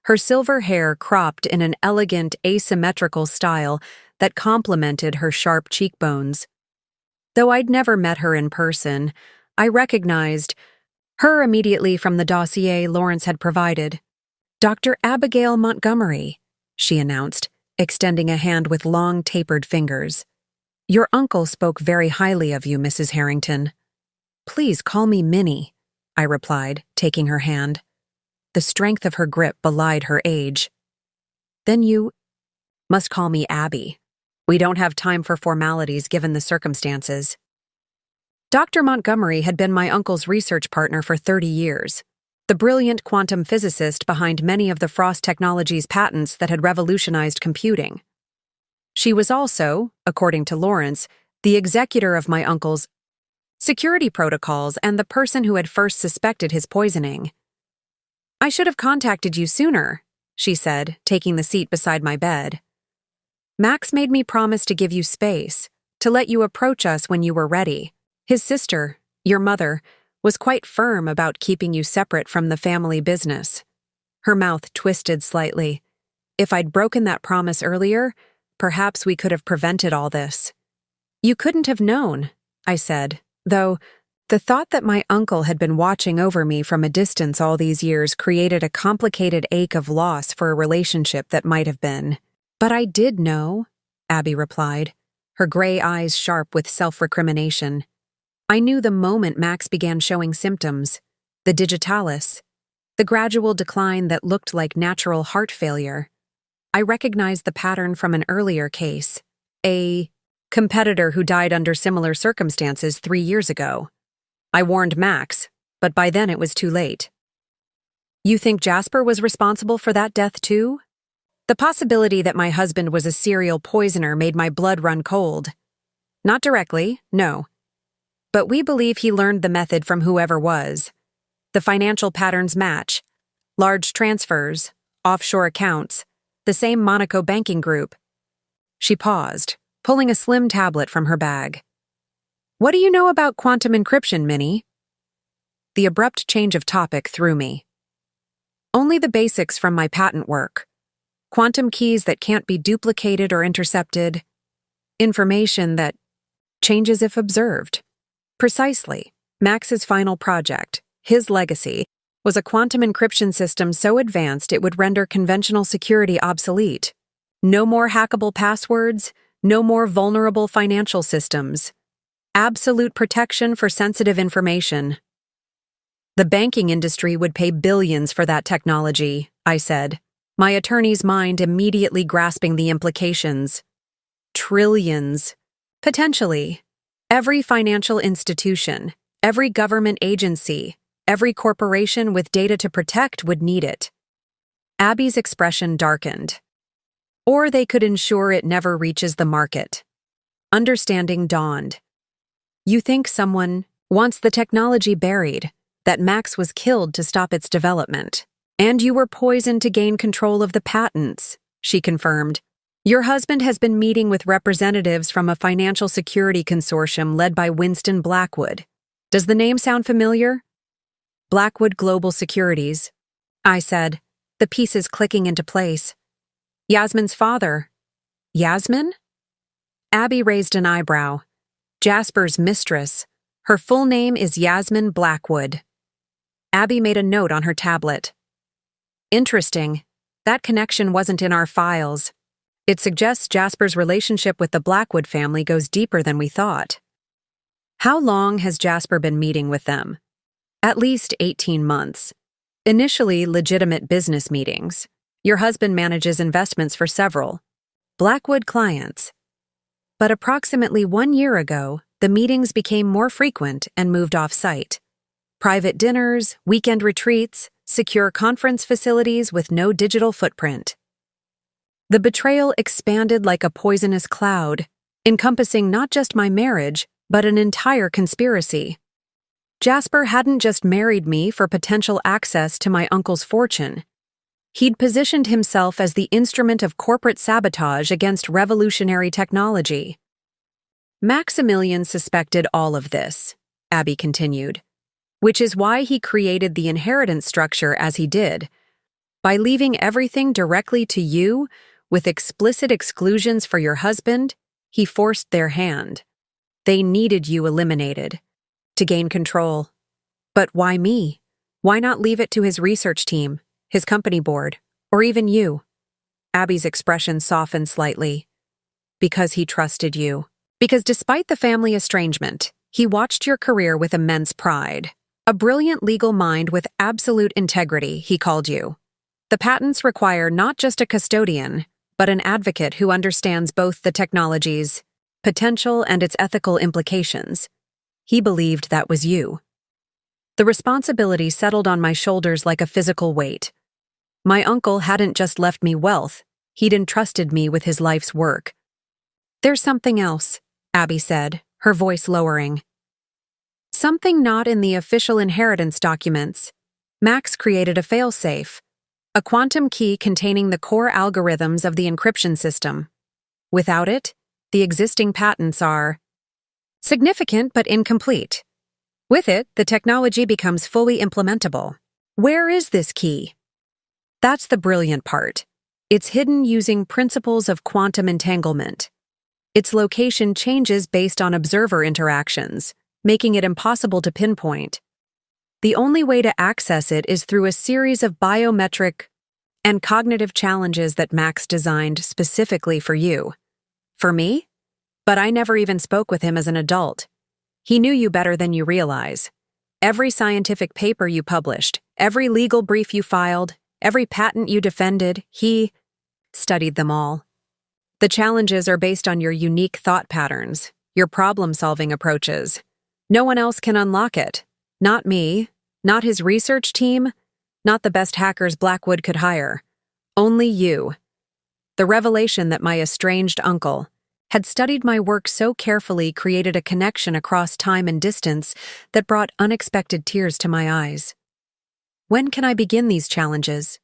her silver hair cropped in an elegant, asymmetrical style that complemented her sharp cheekbones. Though I'd never met her in person, I recognized her immediately from the dossier Lawrence had provided. "Dr. Abigail Montgomery," she announced, extending a hand with long, tapered fingers. "Your uncle spoke very highly of you, Mrs. Harrington." "Please call me Minnie," I replied, taking her hand. The strength of her grip belied her age. "Then you must call me Abby. We don't have time for formalities given the circumstances." Dr. Montgomery had been my uncle's research partner for 30 years, the brilliant quantum physicist behind many of the Frost Technologies patents that had revolutionized computing. She was also, according to Lawrence, the executor of my uncle's security protocols and the person who had first suspected his poisoning. "I should have contacted you sooner," she said, taking the seat beside my bed. "Max made me promise to give you space, to let you approach us when you were ready. His sister, your mother, was quite firm about keeping you separate from the family business." Her mouth twisted slightly. "If I'd broken that promise earlier, perhaps we could have prevented all this." "You couldn't have known," I said, though the thought that my uncle had been watching over me from a distance all these years created a complicated ache of loss for a relationship that might have been. "But I did know," Abby replied, her gray eyes sharp with self-recrimination. "I knew the moment Max began showing symptoms, the digitalis, the gradual decline that looked like natural heart failure. I recognized the pattern from an earlier case, a competitor who died under similar circumstances 3 years ago. I warned Max, but by then it was too late." "You think Jasper was responsible for that death too?" The possibility that my husband was a serial poisoner made my blood run cold. "Not directly, no. But we believe he learned the method from whoever was. The financial patterns match. Large transfers, offshore accounts, the same Monaco banking group." She paused, pulling a slim tablet from her bag. "What do you know about quantum encryption, Minnie?" The abrupt change of topic threw me. "Only the basics from my patent work. Quantum keys that can't be duplicated or intercepted. Information that changes if observed." Precisely. Max's final project, his legacy, was a quantum encryption system so advanced it would render conventional security obsolete. No more hackable passwords, no more vulnerable financial systems. Absolute protection for sensitive information. "The banking industry would pay billions for that technology," I said, my attorney's mind immediately grasping the implications. "Trillions. Potentially. Every financial institution, every government agency, every corporation with data to protect would need it." Abby's expression darkened. "Or they could ensure it never reaches the market." Understanding dawned. "You think someone wants the technology buried, that Max was killed to stop its development, and you were poisoned to gain control of the patents," she confirmed. "Your husband has been meeting with representatives from a financial security consortium led by Winston Blackwood. Does the name sound familiar?" "Blackwood Global Securities," I said, the pieces clicking into place. "Yasmin's father." "Yasmin?" Abby raised an eyebrow. "Jasper's mistress. Her full name is Yasmin Blackwood." Abby made a note on her tablet. "Interesting. That connection wasn't in our files. It suggests Jasper's relationship with the Blackwood family goes deeper than we thought." "How long has Jasper been meeting with them?" "At least 18 months. Initially legitimate business meetings. Your husband manages investments for several Blackwood clients. But approximately 1 year ago, the meetings became more frequent and moved off-site. Private dinners, weekend retreats, secure conference facilities with no digital footprint. The betrayal expanded like a poisonous cloud, encompassing not just my marriage, but an entire conspiracy. Jasper hadn't just married me for potential access to my uncle's fortune. He'd positioned himself as the instrument of corporate sabotage against revolutionary technology. Maximilian suspected all of this, Abby continued, which is why he created the inheritance structure as he did. By leaving everything directly to you, with explicit exclusions for your husband, he forced their hand. They needed you eliminated, to gain control. But why me? Why not leave it to his research team, his company board, or even you? Abby's expression softened slightly. Because he trusted you. Because despite the family estrangement, he watched your career with immense pride. A brilliant legal mind with absolute integrity, he called you. The patents require not just a custodian, but an advocate who understands both the technology's potential and its ethical implications. He believed that was you. The responsibility settled on my shoulders like a physical weight. My uncle hadn't just left me wealth, he'd entrusted me with his life's work. There's something else, Abby said, her voice lowering. Something not in the official inheritance documents. Max created a failsafe, a quantum key containing the core algorithms of the encryption system. Without it, the existing patents are significant but incomplete. With it, the technology becomes fully implementable. Where is this key? That's the brilliant part. It's hidden using principles of quantum entanglement. Its location changes based on observer interactions, making it impossible to pinpoint. The only way to access it is through a series of biometric and cognitive challenges that Max designed specifically for you. For me? But I never even spoke with him as an adult. He knew you better than you realize. Every scientific paper you published, every legal brief you filed, every patent you defended, he studied them all. The challenges are based on your unique thought patterns, your problem-solving approaches. No one else can unlock it. Not me, not his research team, not the best hackers Blackwood could hire. Only you. The revelation that my estranged uncle had studied my work so carefully created a connection across time and distance that brought unexpected tears to my eyes. When can I begin these challenges?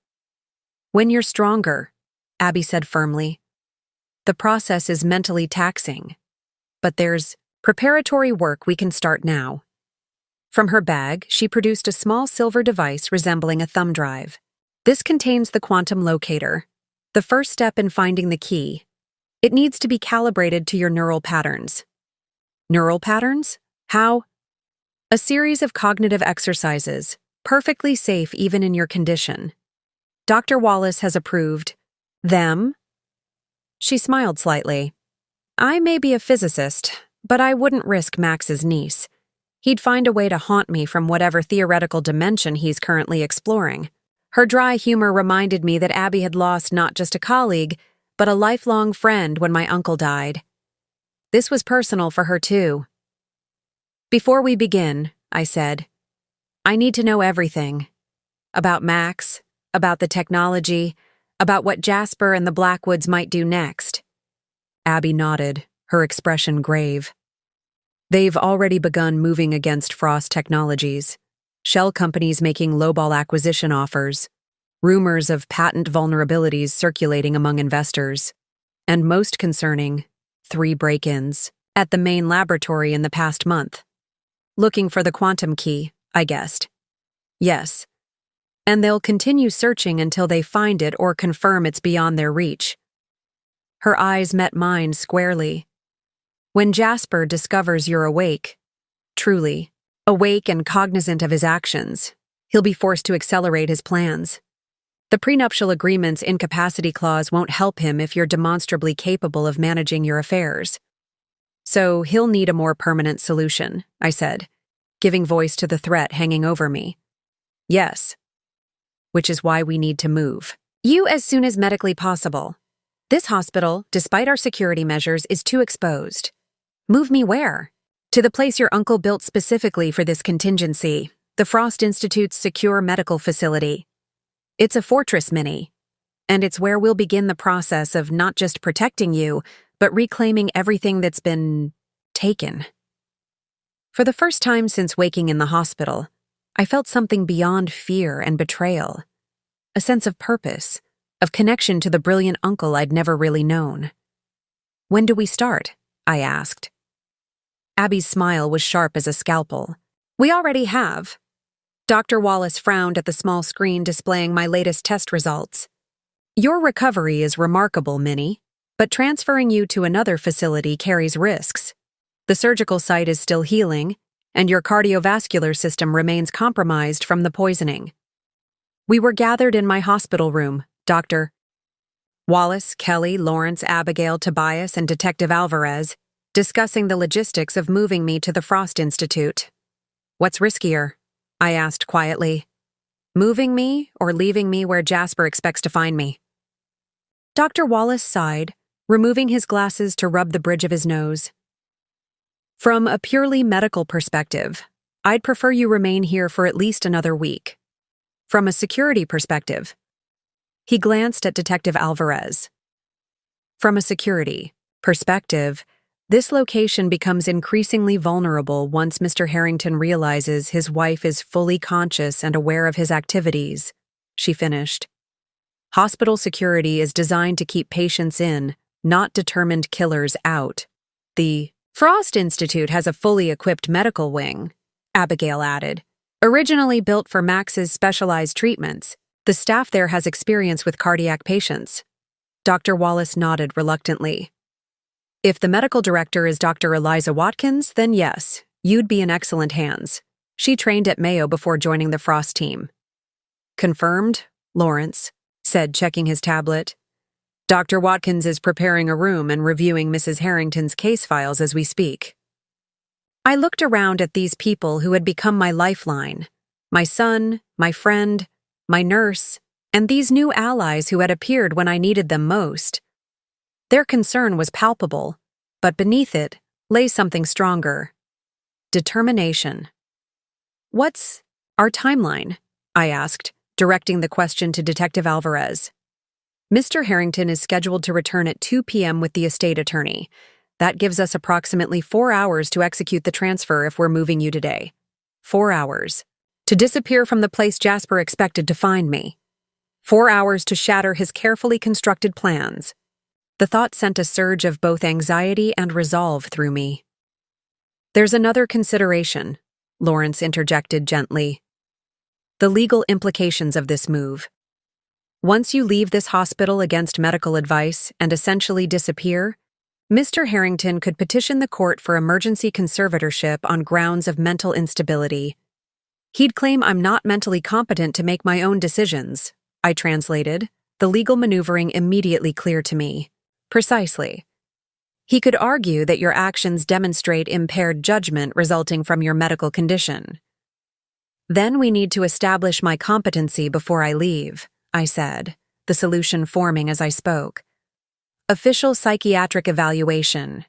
When you're stronger, Abby said firmly. The process is mentally taxing, but there's preparatory work we can start now. From her bag, she produced a small silver device resembling a thumb drive. This contains the quantum locator, the first step in finding the key. It needs to be calibrated to your neural patterns. Neural patterns? How? A series of cognitive exercises, perfectly safe even in your condition. Dr. Wallace has approved them. She smiled slightly. I may be a physicist, but I wouldn't risk Max's niece. He'd find a way to haunt me from whatever theoretical dimension he's currently exploring. Her dry humor reminded me that Abby had lost not just a colleague, but a lifelong friend when my uncle died. This was personal for her too. Before we begin, I said, I need to know everything. About Max, about the technology, about what Jasper and the Blackwoods might do next. Abby nodded, her expression grave. They've already begun moving against Frost Technologies, shell companies making lowball acquisition offers, rumors of patent vulnerabilities circulating among investors, and most concerning, 3 break-ins at the main laboratory in the past month. Looking for the quantum key, I guessed. Yes. And they'll continue searching until they find it or confirm it's beyond their reach. Her eyes met mine squarely. When Jasper discovers you're awake, truly, awake and cognizant of his actions, he'll be forced to accelerate his plans. The prenuptial agreement's incapacity clause won't help him if you're demonstrably capable of managing your affairs. So he'll need a more permanent solution, I said, giving voice to the threat hanging over me. Yes. Which is why we need to move. You as soon as medically possible. This hospital, despite our security measures, is too exposed. Move me where? To the place your uncle built specifically for this contingency, the Frost Institute's secure medical facility. It's a fortress mini, and it's where we'll begin the process of not just protecting you, but reclaiming everything that's been taken. For the first time since waking in the hospital, I felt something beyond fear and betrayal. A sense of purpose, of connection to the brilliant uncle I'd never really known. "When do we start?" I asked. Abby's smile was sharp as a scalpel. "We already have." Dr. Wallace frowned at the small screen displaying my latest test results. "Your recovery is remarkable, Minnie, but transferring you to another facility carries risks. The surgical site is still healing, and your cardiovascular system remains compromised from the poisoning." We were gathered in my hospital room, Dr. Wallace, Kelly, Lawrence, Abigail, Tobias, and Detective Alvarez, discussing the logistics of moving me to the Frost Institute. "What's riskier?" I asked quietly. "Moving me or leaving me where Jasper expects to find me?" Dr. Wallace sighed, removing his glasses to rub the bridge of his nose. "From a purely medical perspective, I'd prefer you remain here for at least another week. From a security perspective," he glanced at Detective Alvarez. "From a security perspective, this location becomes increasingly vulnerable once Mr. Harrington realizes his wife is fully conscious and aware of his activities," she finished. "Hospital security is designed to keep patients in, not determined killers out. The Frost Institute has a fully equipped medical wing," Abigail added. "Originally built for Max's specialized treatments, the staff there has experience with cardiac patients." Dr. Wallace nodded reluctantly. "If the medical director is Dr. Eliza Watkins, then yes, you'd be in excellent hands. She trained at Mayo before joining the Frost team." "Confirmed," Lawrence said, checking his tablet. "Dr. Watkins is preparing a room and reviewing Mrs. Harrington's case files as we speak." I looked around at these people who had become my lifeline, my son, my friend, my nurse, and these new allies who had appeared when I needed them most. Their concern was palpable, but beneath it lay something stronger. Determination. "What's our timeline?" I asked, directing the question to Detective Alvarez. "Mr. Harrington is scheduled to return at 2 p.m. with the estate attorney. That gives us approximately 4 hours to execute the transfer if we're moving you today. 4 hours. To disappear from the place Jasper expected to find me. 4 hours to shatter his carefully constructed plans." The thought sent a surge of both anxiety and resolve through me. "There's another consideration," Lawrence interjected gently. "The legal implications of this move. Once you leave this hospital against medical advice and essentially disappear, Mr. Harrington could petition the court for emergency conservatorship on grounds of mental instability. He'd claim I'm not mentally competent to make my own decisions," I translated, the legal maneuvering immediately clear to me. "Precisely. He could argue that your actions demonstrate impaired judgment resulting from your medical condition. Then we need to establish my competency before I leave," I said, the solution forming as I spoke. "Official psychiatric evaluation,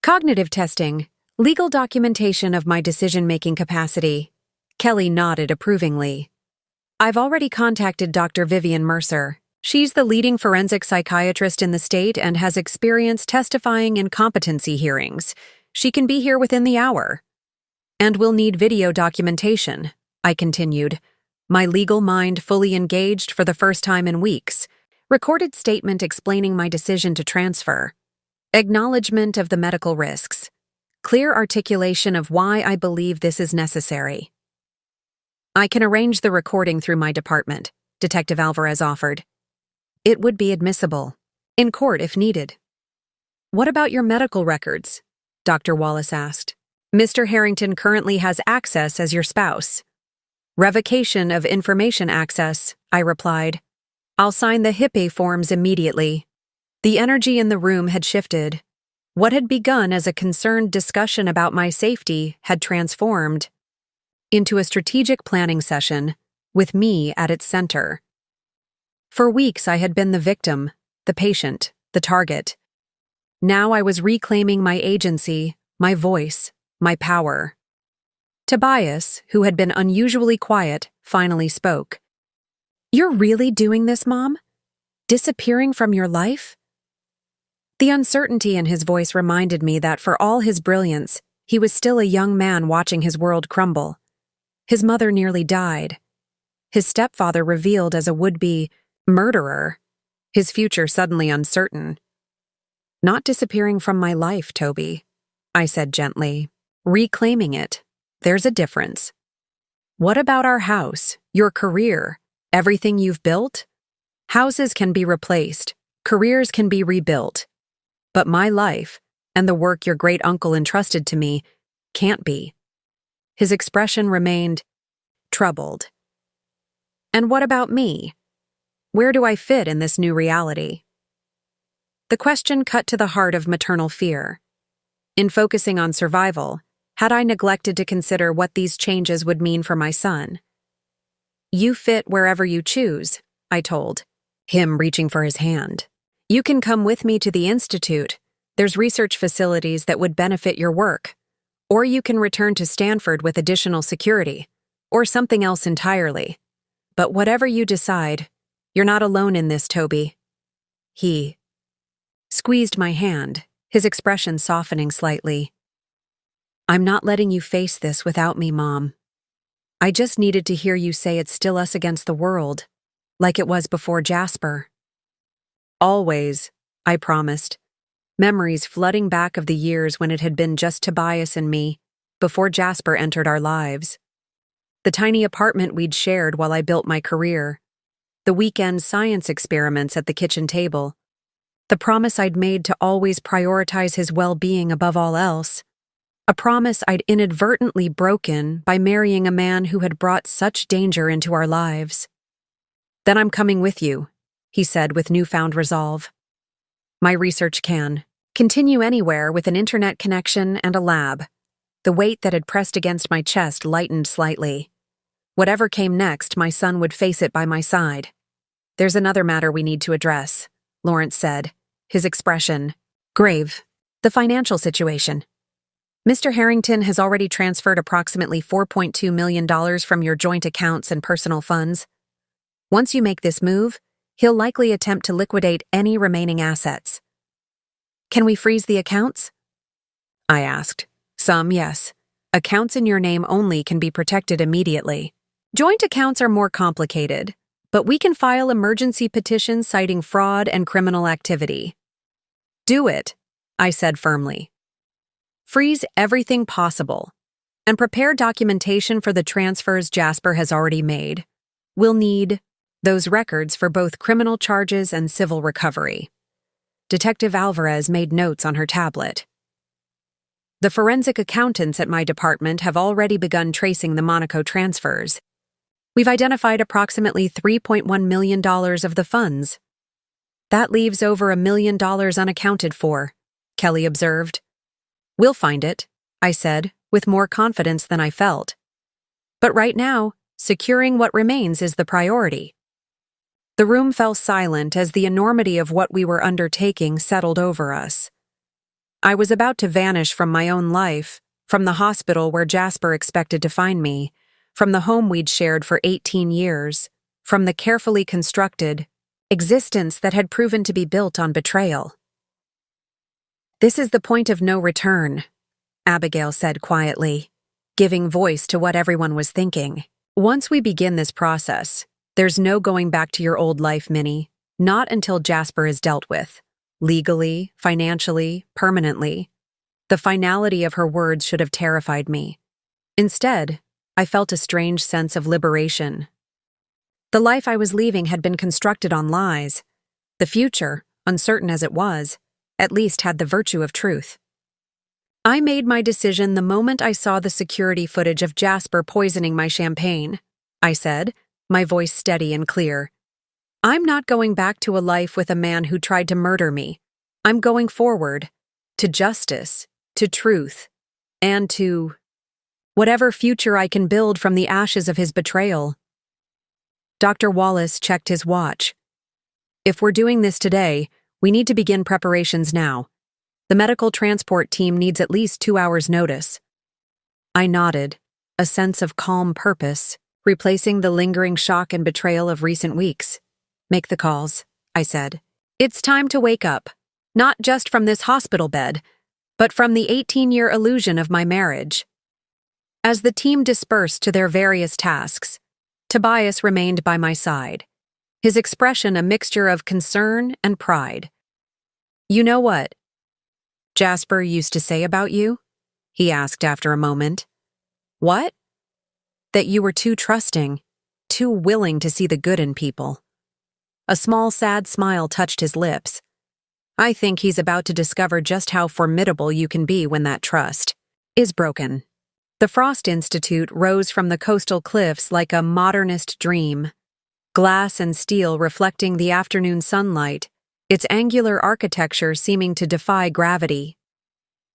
cognitive testing, legal documentation of my decision-making capacity." Kelly nodded approvingly. "I've already contacted Dr. Vivian Mercer. She's the leading forensic psychiatrist in the state and has experience testifying in competency hearings. She can be here within the hour." "And we'll need video documentation," I continued, my legal mind fully engaged for the first time in weeks. Recorded statement explaining my decision to transfer. Acknowledgement of the medical risks. Clear articulation of why I believe this is necessary. "I can arrange the recording through my department," Detective Alvarez offered. "It would be admissible. In court if needed." "What about your medical records?" Dr. Wallace asked. "Mr. Harrington currently has access as your spouse." "Revocation of information access," I replied. "I'll sign the HIPAA forms immediately." The energy in the room had shifted. What had begun as a concerned discussion about my safety had transformed into a strategic planning session, with me at its center. For weeks I had been the victim, the patient, the target. Now I was reclaiming my agency, my voice, my power. Tobias, who had been unusually quiet, finally spoke. "You're really doing this, Mom? Disappearing from your life?" The uncertainty in his voice reminded me that for all his brilliance, He was still a young man watching his world crumble. His mother nearly died. His stepfather revealed as a would-be murderer. His future suddenly uncertain. "Not disappearing from my life, Toby," I said gently. "Reclaiming it. There's a difference. What about our house, your career, everything you've built? Houses can be replaced, careers can be rebuilt. But my life, and the work your great-uncle entrusted to me, can't be." His expression remained troubled. "And what about me? Where do I fit in this new reality?" The question cut to the heart of maternal fear. In focusing on survival, had I neglected to consider what these changes would mean for my son? "You fit wherever you choose," I told, him reaching for his hand. "You can come with me to the institute. There's research facilities that would benefit your work. Or you can return to Stanford with additional security, or something else entirely. But whatever you decide, you're not alone in this, Toby." He squeezed my hand, his expression softening slightly. "I'm not letting you face this without me, Mom. I just needed to hear you say it's still us against the world, like it was before Jasper." "Always," I promised, memories flooding back of the years when it had been just Tobias and me, before Jasper entered our lives. The tiny apartment we'd shared while I built my career, the weekend science experiments at the kitchen table, the promise I'd made to always prioritize his well-being above all else, a promise I'd inadvertently broken by marrying a man who had brought such danger into our lives. "Then I'm coming with you," he said with newfound resolve. "My research can continue anywhere with an internet connection and a lab." The weight that had pressed against my chest lightened slightly. Whatever came next, my son would face it by my side. "There's another matter we need to address," Lawrence said, his expression grave. "The financial situation. Mr. Harrington has already transferred approximately $4.2 million from your joint accounts and personal funds. Once you make this move, he'll likely attempt to liquidate any remaining assets." "Can we freeze the accounts?" I asked. "Some, yes. Accounts in your name only can be protected immediately. Joint accounts are more complicated, but we can file emergency petitions citing fraud and criminal activity." "Do it," I said firmly. "Freeze everything possible, and prepare documentation for the transfers Jasper has already made. We'll need those records for both criminal charges and civil recovery." Detective Alvarez made notes on her tablet. "The forensic accountants at my department have already begun tracing the Monaco transfers. We've identified approximately $3.1 million of the funds. That leaves over $1 million unaccounted for," Kelly observed. "We'll find it," I said, with more confidence than I felt. "But right now, securing what remains is the priority." The room fell silent as the enormity of what we were undertaking settled over us. I was about to vanish from my own life, from the hospital where Jasper expected to find me, from the home we'd shared for 18 years, from the carefully constructed existence that had proven to be built on betrayal. "This is the point of no return," Abigail said quietly, giving voice to what everyone was thinking. "Once we begin this process, there's no going back to your old life, Minnie, not until Jasper is dealt with. Legally, financially, permanently." The finality of her words should have terrified me. Instead, I felt a strange sense of liberation. The life I was leaving had been constructed on lies. The future, uncertain as it was, at least had the virtue of truth. I made my decision the moment I saw the security footage of Jasper poisoning my champagne, I said, my voice steady and clear. "I'm not going back to a life with a man who tried to murder me. I'm going forward, to justice, to truth, and to whatever future I can build from the ashes of his betrayal." Dr. Wallace checked his watch. "If we're doing this today, we need to begin preparations now. The medical transport team needs at least 2 hours' notice." I nodded, a sense of calm purpose, replacing the lingering shock and betrayal of recent weeks. "Make the calls," I said. "It's time to wake up. Not just from this hospital bed, but from the 18-year illusion of my marriage. As the team dispersed to their various tasks, Tobias remained by my side, his expression a mixture of concern and pride. "You know what Jasper used to say about you?" he asked after a moment. "What?" "That you were too trusting, too willing to see the good in people." A small, sad smile touched his lips. "I think he's about to discover just how formidable you can be when that trust is broken." The Frost Institute rose from the coastal cliffs like a modernist dream, glass and steel reflecting the afternoon sunlight, its angular architecture seeming to defy gravity.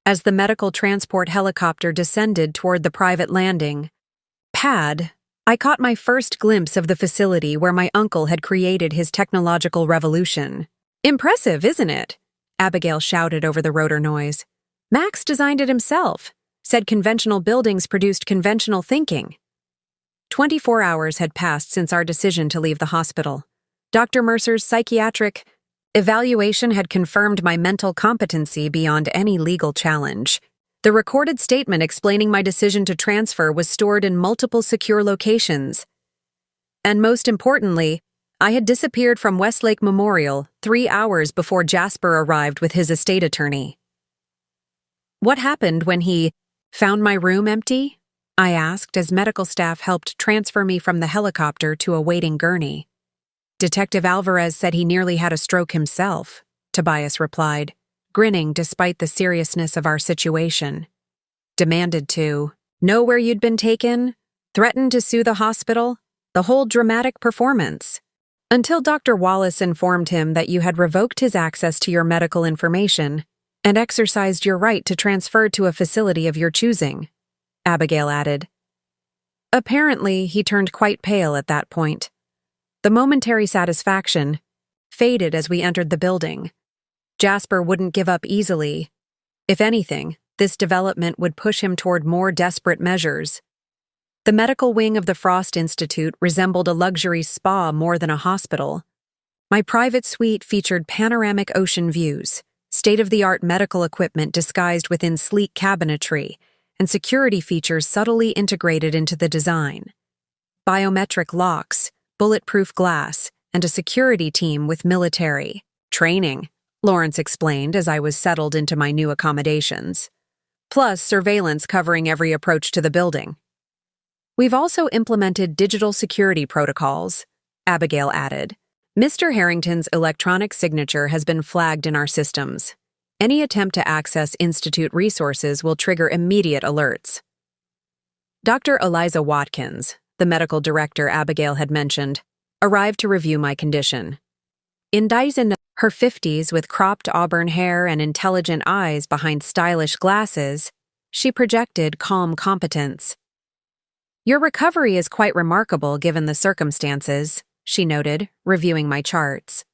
As the medical transport helicopter descended toward the private landing pad, I caught my first glimpse of the facility where my uncle had created his technological revolution. "Impressive, isn't it?" Abigail shouted over the rotor noise. "Max designed it himself, said conventional buildings produced conventional thinking." 24 hours had passed since our decision to leave the hospital. Dr. Mercer's psychiatric evaluation had confirmed my mental competency beyond any legal challenge. The recorded statement explaining my decision to transfer was stored in multiple secure locations. And most importantly, I had disappeared from Westlake Memorial 3 hours before Jasper arrived with his estate attorney. "What happened when he found my room empty?" I asked as medical staff helped transfer me from the helicopter to a waiting gurney. "Detective Alvarez said he nearly had a stroke himself," Tobias replied, grinning despite the seriousness of our situation. "Demanded to know where you'd been taken, threatened to sue the hospital, the whole dramatic performance. Until Dr. Wallace informed him that you had revoked his access to your medical information and exercised your right to transfer to a facility of your choosing," Abigail added. Apparently, he turned quite pale at that point. The momentary satisfaction faded as we entered the building. Jasper wouldn't give up easily. If anything, this development would push him toward more desperate measures. The medical wing of the Frost Institute resembled a luxury spa more than a hospital. My private suite featured panoramic ocean views, state-of-the-art medical equipment disguised within sleek cabinetry, and security features subtly integrated into the design. Biometric locks, bulletproof glass, and a security team with military training, Lawrence explained as I was settled into my new accommodations. Plus surveillance covering every approach to the building. "We've also implemented digital security protocols," Abigail added. "Mr. Harrington's electronic signature has been flagged in our systems. Any attempt to access Institute resources will trigger immediate alerts." Dr. Eliza Watkins, the medical director Abigail had mentioned, arrived to review my condition. In her 50s with cropped auburn hair and intelligent eyes behind stylish glasses, she projected calm competence. "Your recovery is quite remarkable given the circumstances," she noted, reviewing my charts.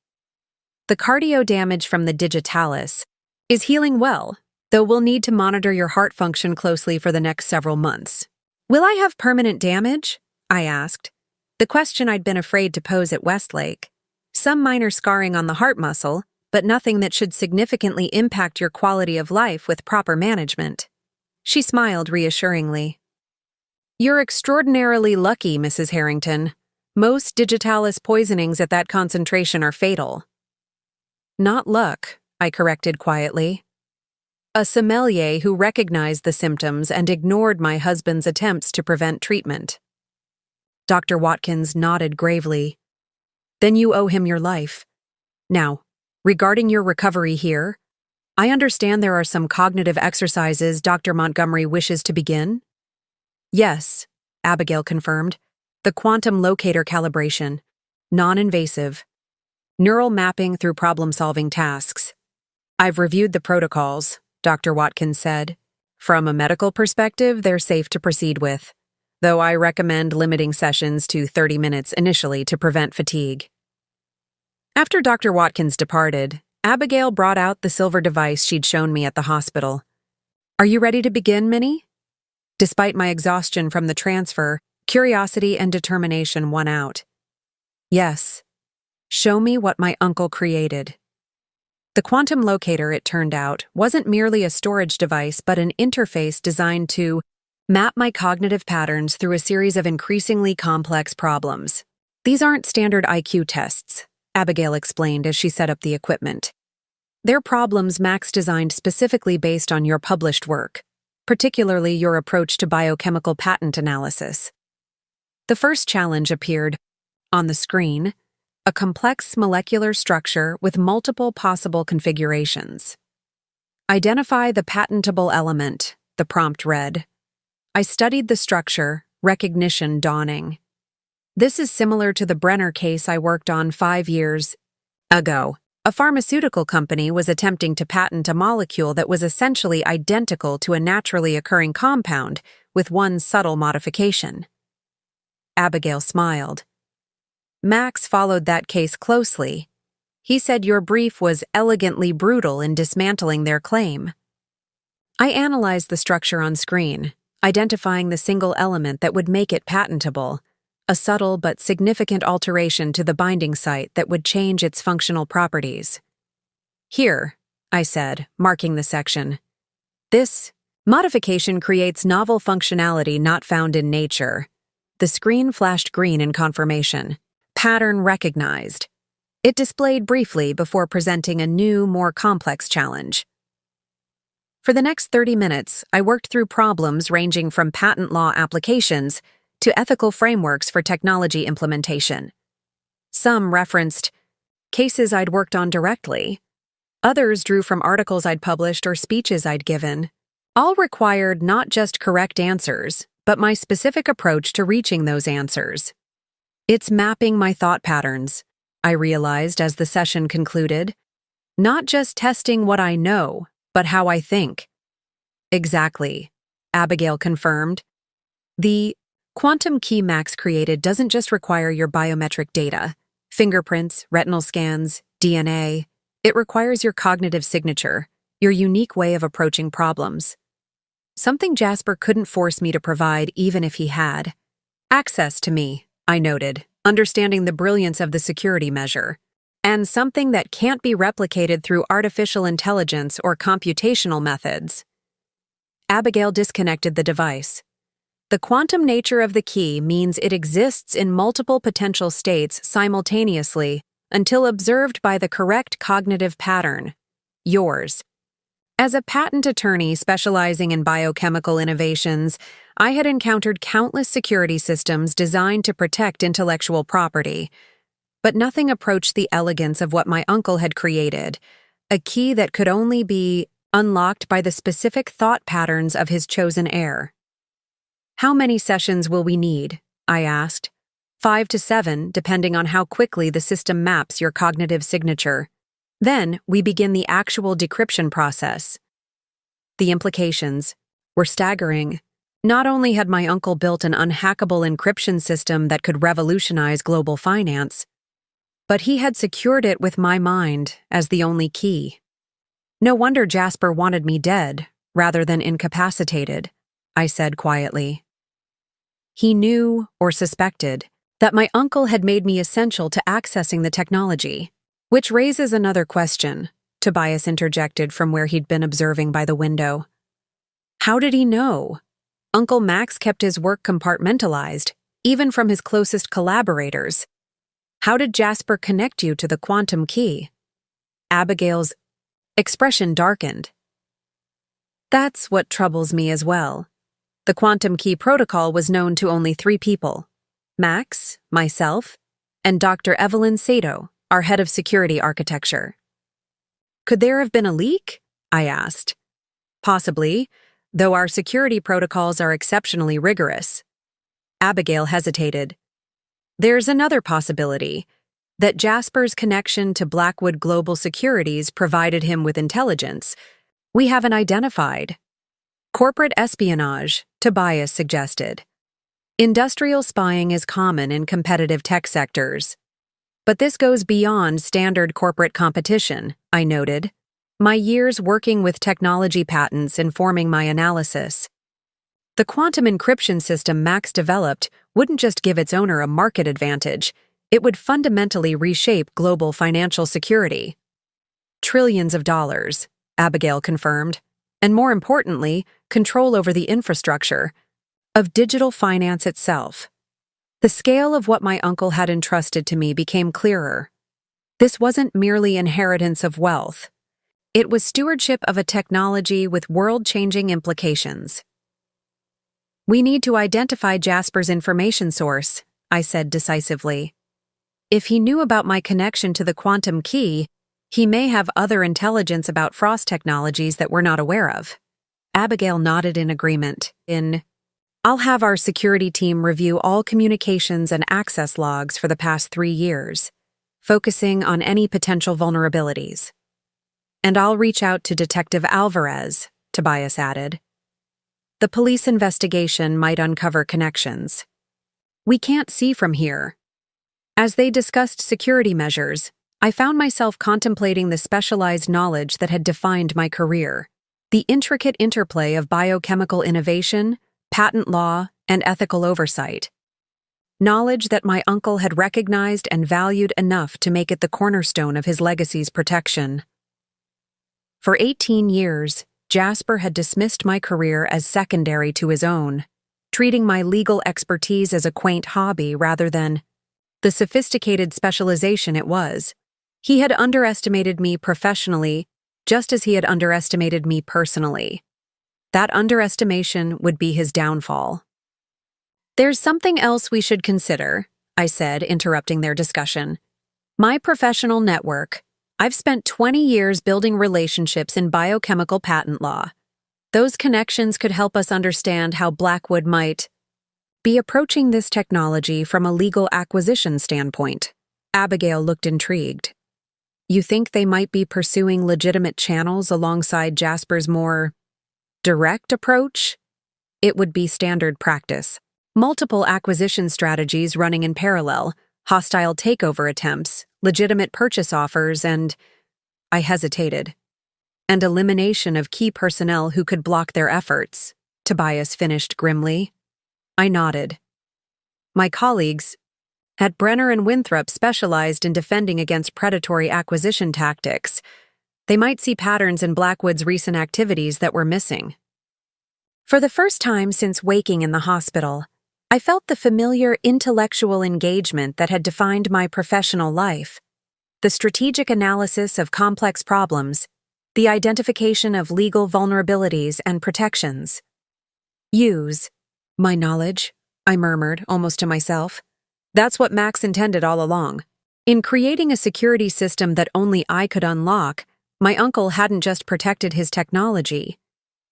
"The cardio damage from the digitalis is healing well, though we'll need to monitor your heart function closely for the next several months." "Will I have permanent damage?" I asked, the question I'd been afraid to pose at Westlake. "Some minor scarring on the heart muscle, but nothing that should significantly impact your quality of life with proper management." She smiled reassuringly. "You're extraordinarily lucky, Mrs. Harrington. Most digitalis poisonings at that concentration are fatal." "Not luck," I corrected quietly. "A sommelier who recognized the symptoms and ignored my husband's attempts to prevent treatment." Dr. Watkins nodded gravely. "Then you owe him your life. Now, regarding your recovery here, I understand there are some cognitive exercises Dr. Montgomery wishes to begin?" "Yes," Abigail confirmed. "The quantum locator calibration. Non-invasive. Neural mapping through problem-solving tasks." "I've reviewed the protocols," Dr. Watkins said. "From a medical perspective, they're safe to proceed with, though I recommend limiting sessions to 30 minutes initially to prevent fatigue." After Dr. Watkins departed, Abigail brought out the silver device she'd shown me at the hospital. "Are you ready to begin, Minnie?" Despite my exhaustion from the transfer, curiosity and determination won out. "Yes. Show me what my uncle created." The quantum locator, it turned out, wasn't merely a storage device but an interface designed to map my cognitive patterns through a series of increasingly complex problems. These aren't standard IQ tests, Abigail explained as she set up the equipment. They're problems Max designed specifically based on your published work, particularly your approach to biochemical patent analysis. The first challenge appeared on the screen, a complex molecular structure with multiple possible configurations. Identify the patentable element, the prompt read. I studied the structure, recognition dawning. This is similar to the Brenner case I worked on 5 years ago. A pharmaceutical company was attempting to patent a molecule that was essentially identical to a naturally occurring compound with one subtle modification. Abigail smiled. Max followed that case closely. He said your brief was elegantly brutal in dismantling their claim. I analyzed the structure on screen, identifying the single element that would make it patentable, a subtle but significant alteration to the binding site that would change its functional properties. Here, I said, marking the section. This modification creates novel functionality not found in nature. The screen flashed green in confirmation. Pattern recognized. It displayed briefly before presenting a new, more complex challenge. For the next 30 minutes, I worked through problems ranging from patent law applications to ethical frameworks for technology implementation. Some referenced cases I'd worked on directly. Others drew from articles I'd published or speeches I'd given. All required not just correct answers, but my specific approach to reaching those answers. It's mapping my thought patterns, I realized as the session concluded. Not just testing what I know, but how I think. Exactly, Abigail confirmed. The quantum key Max created doesn't just require your biometric data, fingerprints, retinal scans, DNA. It requires your cognitive signature, your unique way of approaching problems. Something Jasper couldn't force me to provide even if he had. Access to me, I noted, understanding the brilliance of the security measure. And something that can't be replicated through artificial intelligence or computational methods. Abigail disconnected the device. The quantum nature of the key means it exists in multiple potential states simultaneously until observed by the correct cognitive pattern, yours. As a patent attorney specializing in biochemical innovations, I had encountered countless security systems designed to protect intellectual property, but nothing approached the elegance of what my uncle had created, a key that could only be unlocked by the specific thought patterns of his chosen heir. How many sessions will we need? I asked. 5 to 7, depending on how quickly the system maps your cognitive signature. Then we begin the actual decryption process. The implications were staggering. Not only had my uncle built an unhackable encryption system that could revolutionize global finance, but he had secured it with my mind as the only key. No wonder Jasper wanted me dead, rather than incapacitated, I said quietly. He knew, or suspected, that my uncle had made me essential to accessing the technology. Which raises another question, Tobias interjected from where he'd been observing by the window. How did he know? Uncle Max kept his work compartmentalized, even from his closest collaborators. How did Jasper connect you to the quantum key? Abigail's expression darkened. That's what troubles me as well. The quantum key protocol was known to only 3 people: Max, myself, and Dr. Evelyn Sato, our head of security architecture. Could there have been a leak? I asked. Possibly, though our security protocols are exceptionally rigorous. Abigail hesitated. There's another possibility, that Jasper's connection to Blackwood Global Securities provided him with intelligence we haven't identified. Corporate espionage, Tobias suggested. Industrial spying is common in competitive tech sectors. But this goes beyond standard corporate competition, I noted. My years working with technology patents informing my analysis. The quantum encryption system Max developed wouldn't just give its owner a market advantage, it would fundamentally reshape global financial security. Trillions of dollars, Abigail confirmed, and more importantly, control over the infrastructure of digital finance itself. The scale of what my uncle had entrusted to me became clearer. This wasn't merely inheritance of wealth. It was stewardship of a technology with world-changing implications. "We need to identify Jasper's information source," I said decisively. "If he knew about my connection to the quantum key, he may have other intelligence about Frost technologies that we're not aware of." Abigail nodded in agreement. "I'll have our security team review all communications and access logs for the past 3 years, focusing on any potential vulnerabilities. And I'll reach out to Detective Alvarez," Tobias added. "The police investigation might uncover connections we can't see from here." As they discussed security measures, I found myself contemplating the specialized knowledge that had defined my career, the intricate interplay of biochemical innovation, patent law, and ethical oversight. Knowledge that my uncle had recognized and valued enough to make it the cornerstone of his legacy's protection. For 18 years, Jasper had dismissed my career as secondary to his own, treating my legal expertise as a quaint hobby rather than the sophisticated specialization it was. He had underestimated me professionally, just as he had underestimated me personally. That underestimation would be his downfall. "There's something else we should consider," I said, interrupting their discussion. "My professional network. I've spent 20 years building relationships in biochemical patent law. Those connections could help us understand how Blackwood might be approaching this technology from a legal acquisition standpoint." Abigail looked intrigued. "You think they might be pursuing legitimate channels alongside Jasper's more direct approach?" "It would be standard practice. Multiple acquisition strategies running in parallel, hostile takeover attempts, legitimate purchase offers, and—" I hesitated. "And elimination of key personnel who could block their efforts," Tobias finished grimly. I nodded. My colleagues at Brenner and Winthrop specialized in defending against predatory acquisition tactics. They might see patterns in Blackwood's recent activities that were missing. For the first time since waking in the hospital, I felt the familiar intellectual engagement that had defined my professional life. The strategic analysis of complex problems, the identification of legal vulnerabilities and protections. "Use my knowledge," I murmured, almost to myself. "That's what Max intended all along." In creating a security system that only I could unlock, my uncle hadn't just protected his technology.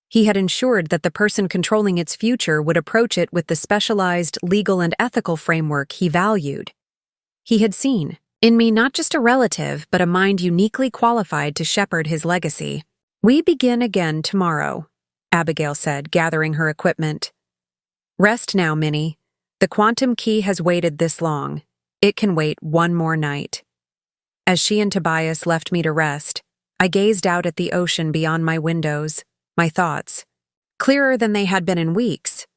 He had ensured that the person controlling its future would approach it with the specialized legal and ethical framework he valued. He had seen in me not just a relative, but a mind uniquely qualified to shepherd his legacy. "We begin again tomorrow," Abigail said, gathering her equipment. "Rest now, Minnie. The quantum key has waited this long. It can wait one more night." As she and Tobias left me to rest, I gazed out at the ocean beyond my windows, my thoughts clearer than they had been in weeks.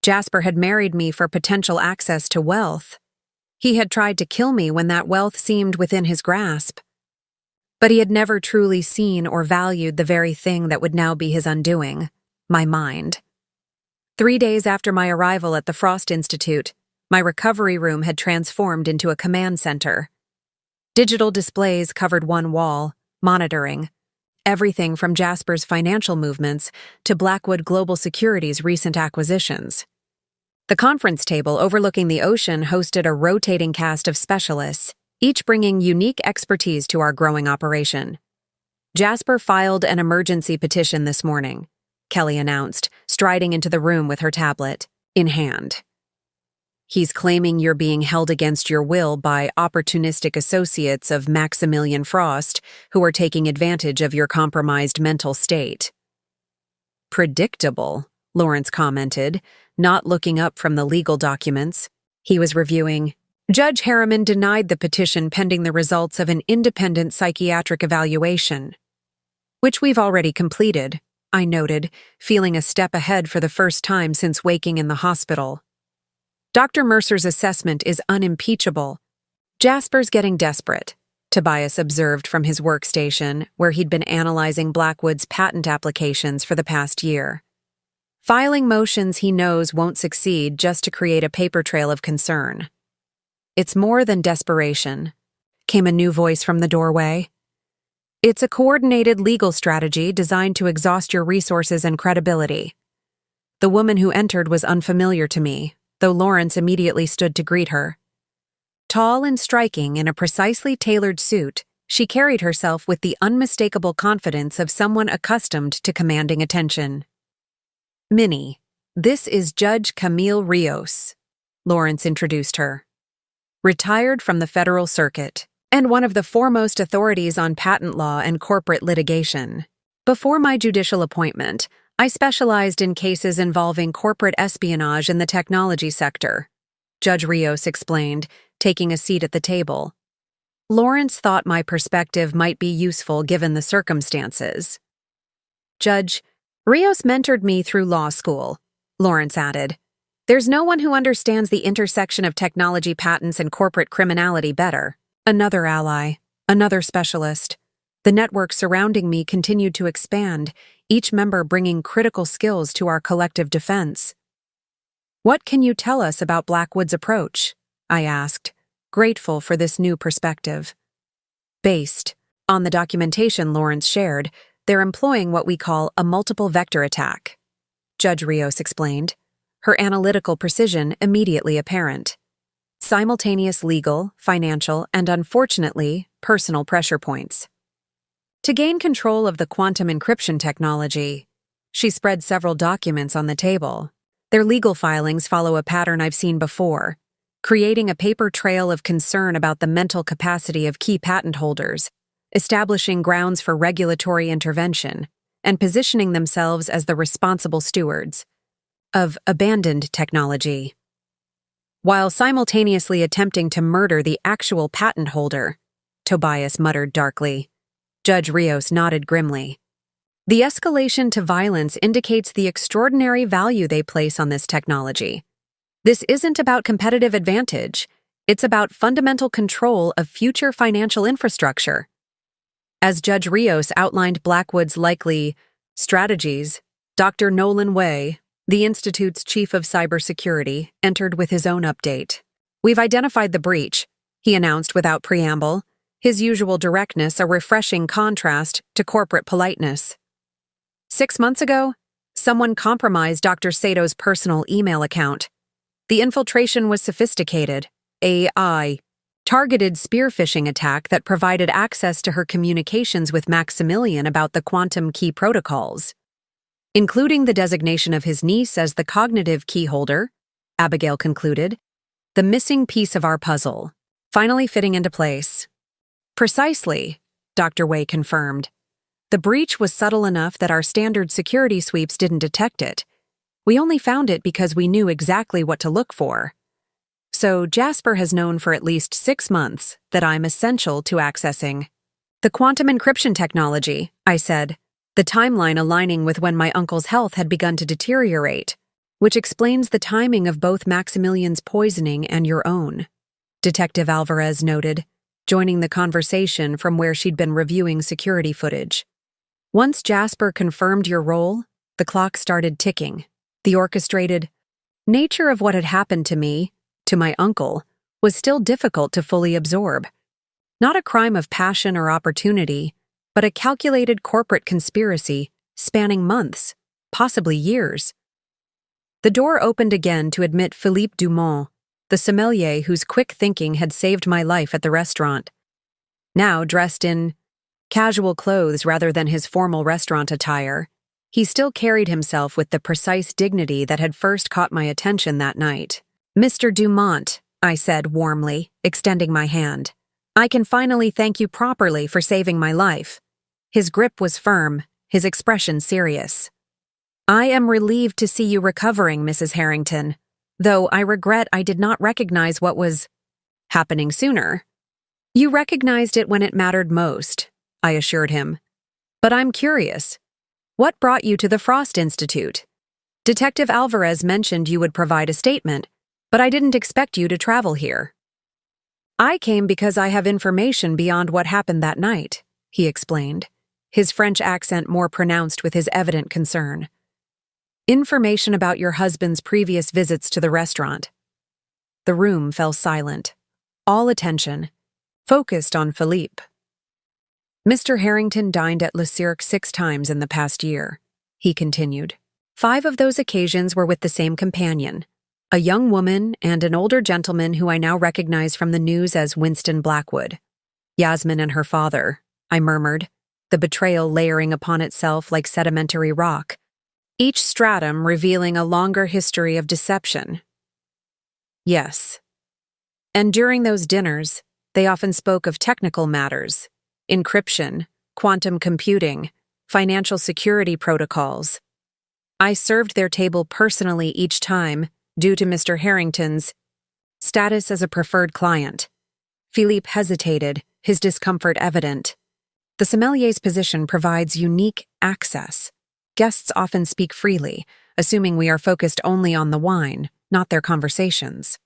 Jasper had married me for potential access to wealth. He had tried to kill me when that wealth seemed within his grasp. But he had never truly seen or valued the very thing that would now be his undoing, my mind. 3 days after my arrival at the Frost Institute, my recovery room had transformed into a command center. Digital displays covered one wall, monitoring everything from Jasper's financial movements to Blackwood Global Security's recent acquisitions. The conference table overlooking the ocean hosted a rotating cast of specialists, each bringing unique expertise to our growing operation. "Jasper filed an emergency petition this morning," Kelly announced, striding into the room with her tablet in hand. "He's claiming you're being held against your will by opportunistic associates of Maximilian Frost who are taking advantage of your compromised mental state." "Predictable," Lawrence commented, not looking up from the legal documents he was reviewing. "Judge Harriman denied the petition pending the results of an independent psychiatric evaluation, which we've already completed," I noted, feeling a step ahead for the first time since waking in the hospital. "Dr. Mercer's assessment is unimpeachable. Jasper's getting desperate. Tobias observed from his workstation, where he'd been analyzing Blackwood's patent applications for the past year. Filing motions he knows won't succeed just to create a paper trail of concern. It's more than desperation, came a new voice from the doorway. It's a coordinated legal strategy designed to exhaust your resources and credibility. The woman who entered was unfamiliar to me, though Lawrence immediately stood to greet her. Tall and striking in a precisely tailored suit, she carried herself with the unmistakable confidence of someone accustomed to commanding attention. "Minnie, this is Judge Camille Rios," Lawrence introduced her. "Retired from the federal circuit, and one of the foremost authorities on patent law and corporate litigation. Before my judicial appointment, I specialized in cases involving corporate espionage in the technology sector," Judge Rios explained, taking a seat at the table. Lawrence thought my perspective might be useful given the circumstances. "Judge, Rios mentored me through law school," Lawrence added. "There's no one who understands the intersection of technology patents and corporate criminality better." Another ally, another specialist. The network surrounding me continued to expand, each member bringing critical skills to our collective defense. "What can you tell us about Blackwood's approach?" I asked, grateful for this new perspective. "Based on the documentation Lawrence shared, they're employing what we call a multiple vector attack," Judge Rios explained, her analytical precision immediately apparent. "Simultaneous legal, financial, and unfortunately, personal pressure points. To gain control of the quantum encryption technology," she spread several documents on the table. "Their legal filings follow a pattern I've seen before, creating a paper trail of concern about the mental capacity of key patent holders, establishing grounds for regulatory intervention, and positioning themselves as the responsible stewards of abandoned technology, while simultaneously attempting to murder the actual patent holder," Tobias muttered darkly. Judge Rios nodded grimly. "The escalation to violence indicates the extraordinary value they place on this technology. This isn't about competitive advantage, it's about fundamental control of future financial infrastructure." As Judge Rios outlined Blackwood's likely strategies, Dr. Nolan Way, the Institute's chief of cybersecurity, entered with his own update. "We've identified the breach," he announced without preamble, his usual directness a refreshing contrast to corporate politeness. 6 months ago, someone compromised Dr. Sato's personal email account. The infiltration was sophisticated, AI-targeted spear phishing attack that provided access to her communications with Maximilian about the quantum key protocols, including the designation of his niece as the cognitive key holder, Abigail concluded, the missing piece of our puzzle, finally fitting into place. "Precisely," Dr. Way confirmed. "The breach was subtle enough that our standard security sweeps didn't detect it. We only found it because we knew exactly what to look for. So Jasper has known for at least 6 months that I'm essential to accessing the quantum encryption technology," I said, the timeline aligning with when my uncle's health had begun to deteriorate, which explains the timing of both Maximilian's poisoning and your own, Detective Alvarez noted, joining the conversation from where she'd been reviewing security footage. "Once Jasper confirmed your role, the clock started ticking. The orchestrated nature of what had happened to me, to my uncle, was still difficult to fully absorb. Not a crime of passion or opportunity, but a calculated corporate conspiracy spanning months, possibly years." The door opened again to admit Philippe Dumont, the sommelier whose quick thinking had saved my life at the restaurant. Now dressed in casual clothes rather than his formal restaurant attire, he still carried himself with the precise dignity that had first caught my attention that night. "Mr. Dumont," I said warmly, extending my hand. "I can finally thank you properly for saving my life." His grip was firm, his expression serious. "I am relieved to see you recovering, Mrs. Harrington, though I regret I did not recognize what was happening sooner." "You recognized it when it mattered most," I assured him. "But I'm curious. What brought you to the Frost Institute? Detective Alvarez mentioned you would provide a statement, but I didn't expect you to travel here." I came because I have information beyond what happened that night, he explained, his French accent more pronounced with his evident concern. Information about your husband's previous visits to the restaurant. The room fell silent. All attention focused on Philippe. Mr. Harrington dined at Le Cirque 6 times in the past year, he continued. 5 of those occasions were with the same companion, a young woman and an older gentleman who I now recognize from the news as Winston Blackwood. Yasmin and her father, I murmured, the betrayal layering upon itself like sedimentary rock, each stratum revealing a longer history of deception. Yes. And during those dinners, they often spoke of technical matters, encryption, quantum computing, financial security protocols. I served their table personally each time, due to Mr. Harrington's status as a preferred client. Philippe hesitated, his discomfort evident. The sommelier's position provides unique access. Guests often speak freely, assuming we are focused only on the wine, not their conversations.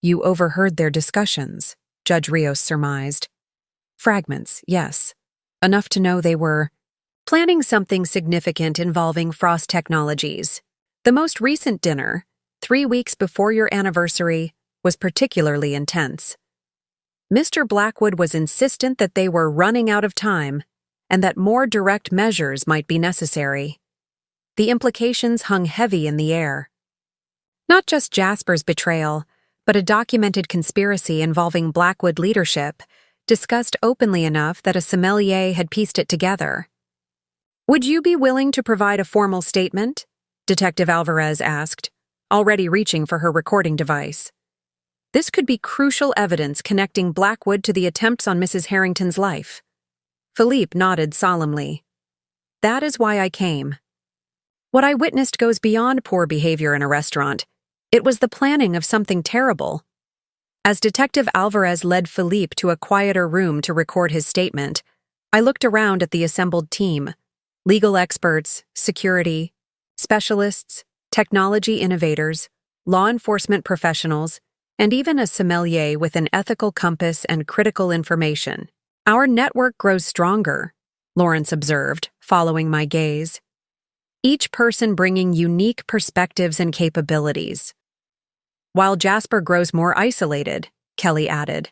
You overheard their discussions, Judge Rios surmised. Fragments, yes. Enough to know they were planning something significant involving Frost Technologies. The most recent dinner, 3 weeks before your anniversary, was particularly intense. Mr. Blackwood was insistent that they were running out of time and that more direct measures might be necessary. The implications hung heavy in the air. Not just Jasper's betrayal, but a documented conspiracy involving Blackwood leadership, discussed openly enough that a sommelier had pieced it together. Would you be willing to provide a formal statement? Detective Alvarez asked, already reaching for her recording device. This could be crucial evidence connecting Blackwood to the attempts on Mrs. Harrington's life. Philippe nodded solemnly. That is why I came. What I witnessed goes beyond poor behavior in a restaurant. It was the planning of something terrible. As Detective Alvarez led Philippe to a quieter room to record his statement, I looked around at the assembled team: legal experts, security, specialists, technology innovators, law enforcement professionals, and even a sommelier with an ethical compass and critical information. Our network grows stronger, Lawrence observed, following my gaze. Each person bringing unique perspectives and capabilities. While Jasper grows more isolated, Kelly added.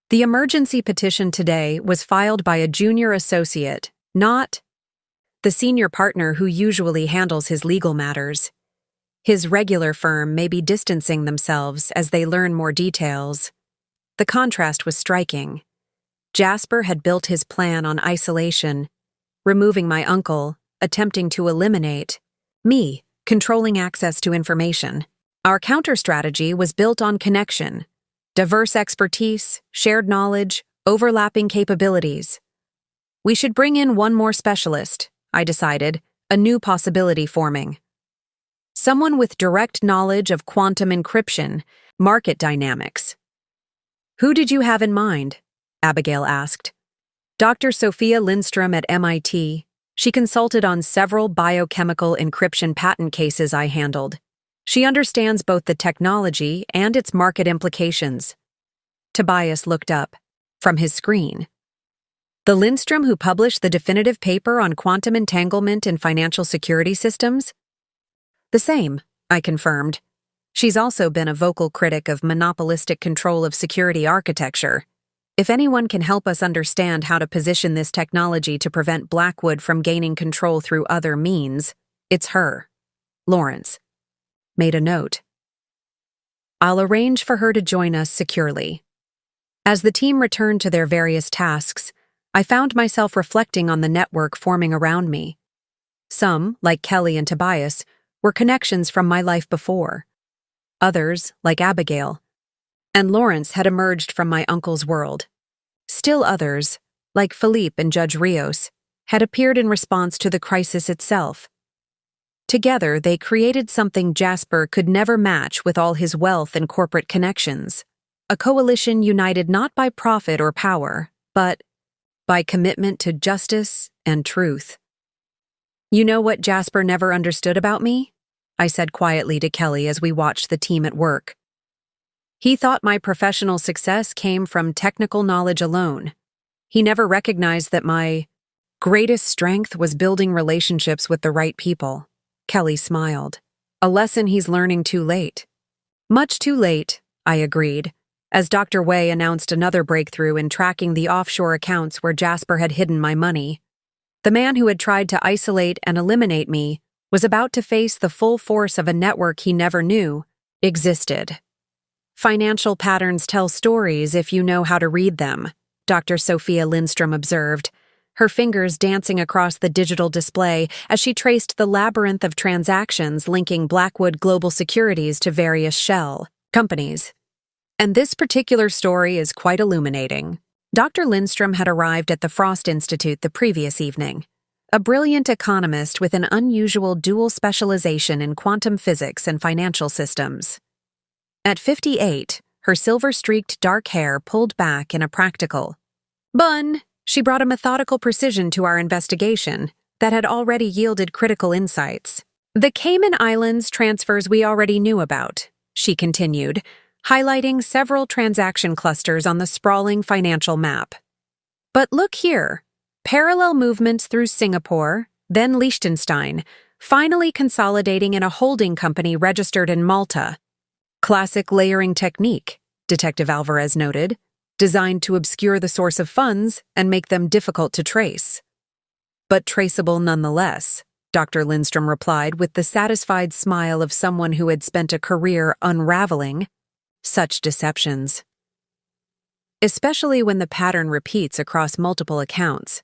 The emergency petition today was filed by a junior associate, not the senior partner who usually handles his legal matters. His regular firm may be distancing themselves as they learn more details. The contrast was striking. Jasper had built his plan on isolation, removing my uncle, attempting to eliminate me, controlling access to information. Our counter-strategy was built on connection, diverse expertise, shared knowledge, overlapping capabilities. We should bring in one more specialist, I decided, a new possibility forming. Someone with direct knowledge of quantum encryption, market dynamics. Who did you have in mind? Abigail asked. Dr. Sophia Lindstrom at MIT. She consulted on several biochemical encryption patent cases I handled. She understands both the technology and its market implications. Tobias looked up from his screen. The Lindstrom who published the definitive paper on quantum entanglement in financial security systems? The same, I confirmed. She's also been a vocal critic of monopolistic control of security architecture. If anyone can help us understand how to position this technology to prevent Blackwood from gaining control through other means, it's her. Lawrence made a note. I'll arrange for her to join us securely. As the team returned to their various tasks, I found myself reflecting on the network forming around me. Some, like Kelly and Tobias, were connections from my life before. Others, like Abigail and Lawrence, had emerged from my uncle's world. Still others, like Philippe and Judge Rios, had appeared in response to the crisis itself. Together, they created something Jasper could never match with all his wealth and corporate connections. A coalition united not by profit or power, but by commitment to justice and truth. You know what Jasper never understood about me? I said quietly to Kelly as we watched the team at work. He thought my professional success came from technical knowledge alone. He never recognized that my greatest strength was building relationships with the right people. Kelly smiled. A lesson he's learning too late. Much too late, I agreed, as Dr. Wei announced another breakthrough in tracking the offshore accounts where Jasper had hidden my money. The man who had tried to isolate and eliminate me was about to face the full force of a network he never knew existed. Financial patterns tell stories if you know how to read them, Dr. Sophia Lindstrom observed, her fingers dancing across the digital display as she traced the labyrinth of transactions linking Blackwood Global Securities to various shell companies. And this particular story is quite illuminating. Dr. Lindstrom had arrived at the Frost Institute the previous evening, a brilliant economist with an unusual dual specialization in quantum physics and financial systems. At 58, her silver-streaked dark hair pulled back in a practical bun, she brought a methodical precision to our investigation that had already yielded critical insights. The Cayman Islands transfers we already knew about, she continued, highlighting several transaction clusters on the sprawling financial map. But look here, parallel movements through Singapore, then Liechtenstein, finally consolidating in a holding company registered in Malta. Classic layering technique, Detective Alvarez noted, designed to obscure the source of funds and make them difficult to trace. But traceable nonetheless, Dr. Lindstrom replied with the satisfied smile of someone who had spent a career unraveling such deceptions. Especially when the pattern repeats across multiple accounts.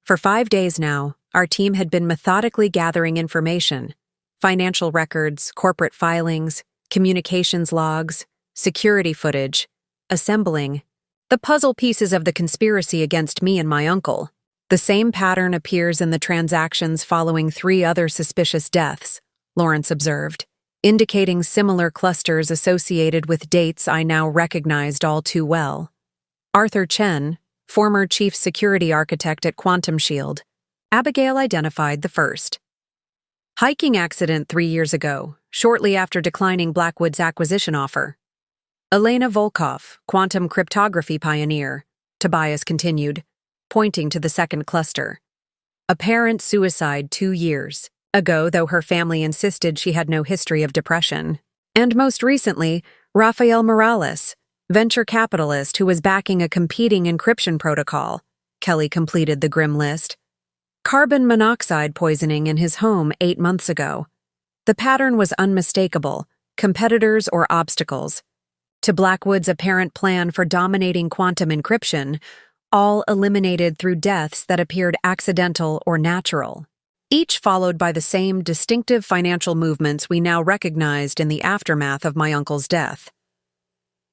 For 5 days now, our team had been methodically gathering information, financial records, corporate filings, communications logs, security footage, assembling the puzzle pieces of the conspiracy against me and my uncle. The same pattern appears in the transactions following 3 other suspicious deaths, Lawrence observed, indicating similar clusters associated with dates I now recognized all too well. Arthur Chen, former chief security architect at Quantum Shield, Abigail identified the first. Hiking accident 3 years ago, shortly after declining Blackwood's acquisition offer. Elena Volkov, quantum cryptography pioneer, Tobias continued, pointing to the second cluster. Apparent suicide 2 years ago, though her family insisted she had no history of depression. And most recently, Rafael Morales, venture capitalist who was backing a competing encryption protocol. Kelly completed the grim list. Carbon monoxide poisoning in his home 8 months ago. The pattern was unmistakable, competitors or obstacles. To Blackwood's apparent plan for dominating quantum encryption, all eliminated through deaths that appeared accidental or natural, each followed by the same distinctive financial movements we now recognized in the aftermath of my uncle's death.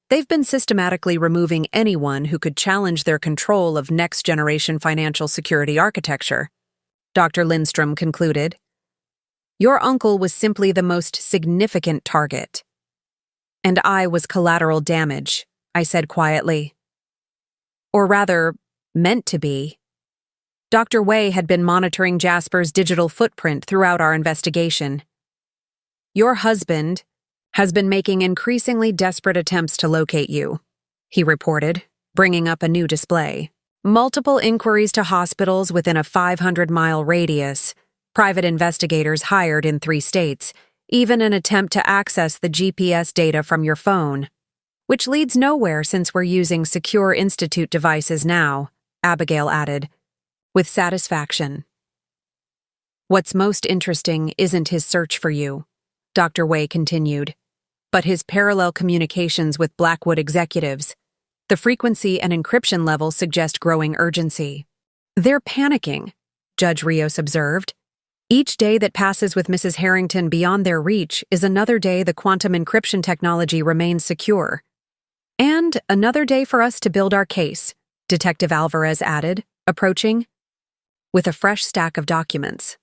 They've been systematically removing anyone who could challenge their control of next-generation financial security architecture, Dr. Lindstrom concluded. Your uncle was simply the most significant target. And I was collateral damage, I said quietly. Or rather, meant to be. Dr. Wei had been monitoring Jasper's digital footprint throughout our investigation. Your husband has been making increasingly desperate attempts to locate you, he reported, bringing up a new display. Multiple inquiries to hospitals within a 500-mile radius, private investigators hired in 3 states, even an attempt to access the GPS data from your phone, which leads nowhere since we're using secure Institute devices now, Abigail added, with satisfaction. What's most interesting isn't his search for you, Dr. Wei continued, but his parallel communications with Blackwood executives. The frequency and encryption levels suggest growing urgency. They're panicking, Judge Rios observed. Each day that passes with Mrs. Harrington beyond their reach is another day the quantum encryption technology remains secure. And another day for us to build our case, Detective Alvarez added, approaching with a fresh stack of documents.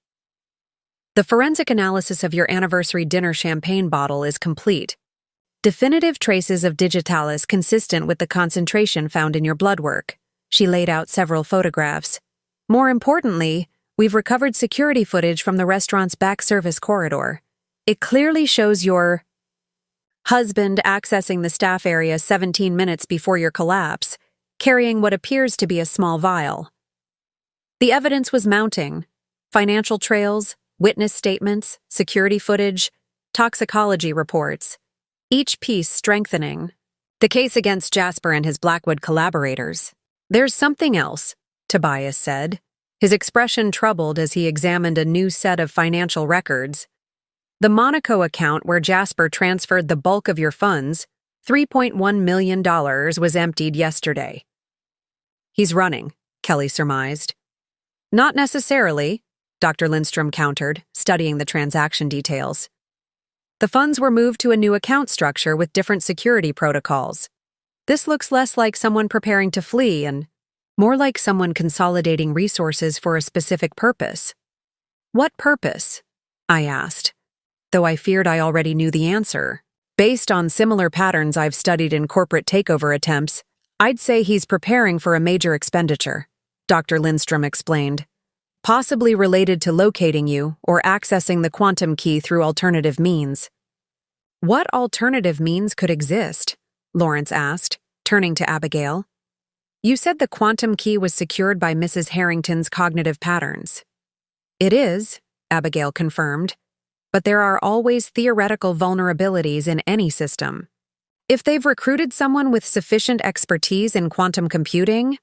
The forensic analysis of your anniversary dinner champagne bottle is complete. Definitive traces of digitalis consistent with the concentration found in your blood work. She laid out several photographs. More importantly, we've recovered security footage from the restaurant's back service corridor. It clearly shows your Husband accessing the staff area 17 minutes before your collapse, carrying what appears to be a small vial. The evidence was mounting. Financial trails, witness statements, security footage, toxicology reports, each piece strengthening the case against Jasper and his Blackwood collaborators. There's something else, Tobias said, his expression troubled as he examined a new set of financial records. The Monaco account where Jasper transferred the bulk of your funds, $3.1 million, was emptied yesterday. He's running, Kelly surmised. Not necessarily, Dr. Lindstrom countered, studying the transaction details. The funds were moved to a new account structure with different security protocols. This looks less like someone preparing to flee and more like someone consolidating resources for a specific purpose. What purpose? I asked, though I feared I already knew the answer. Based on similar patterns I've studied in corporate takeover attempts, I'd say he's preparing for a major expenditure, Dr. Lindstrom explained. Possibly related to locating you or accessing the quantum key through alternative means. What alternative means could exist? Lawrence asked, turning to Abigail. You said the quantum key was secured by Mrs. Harrington's cognitive patterns. It is, Abigail confirmed, but there are always theoretical vulnerabilities in any system. If they've recruited someone with sufficient expertise in quantum computing,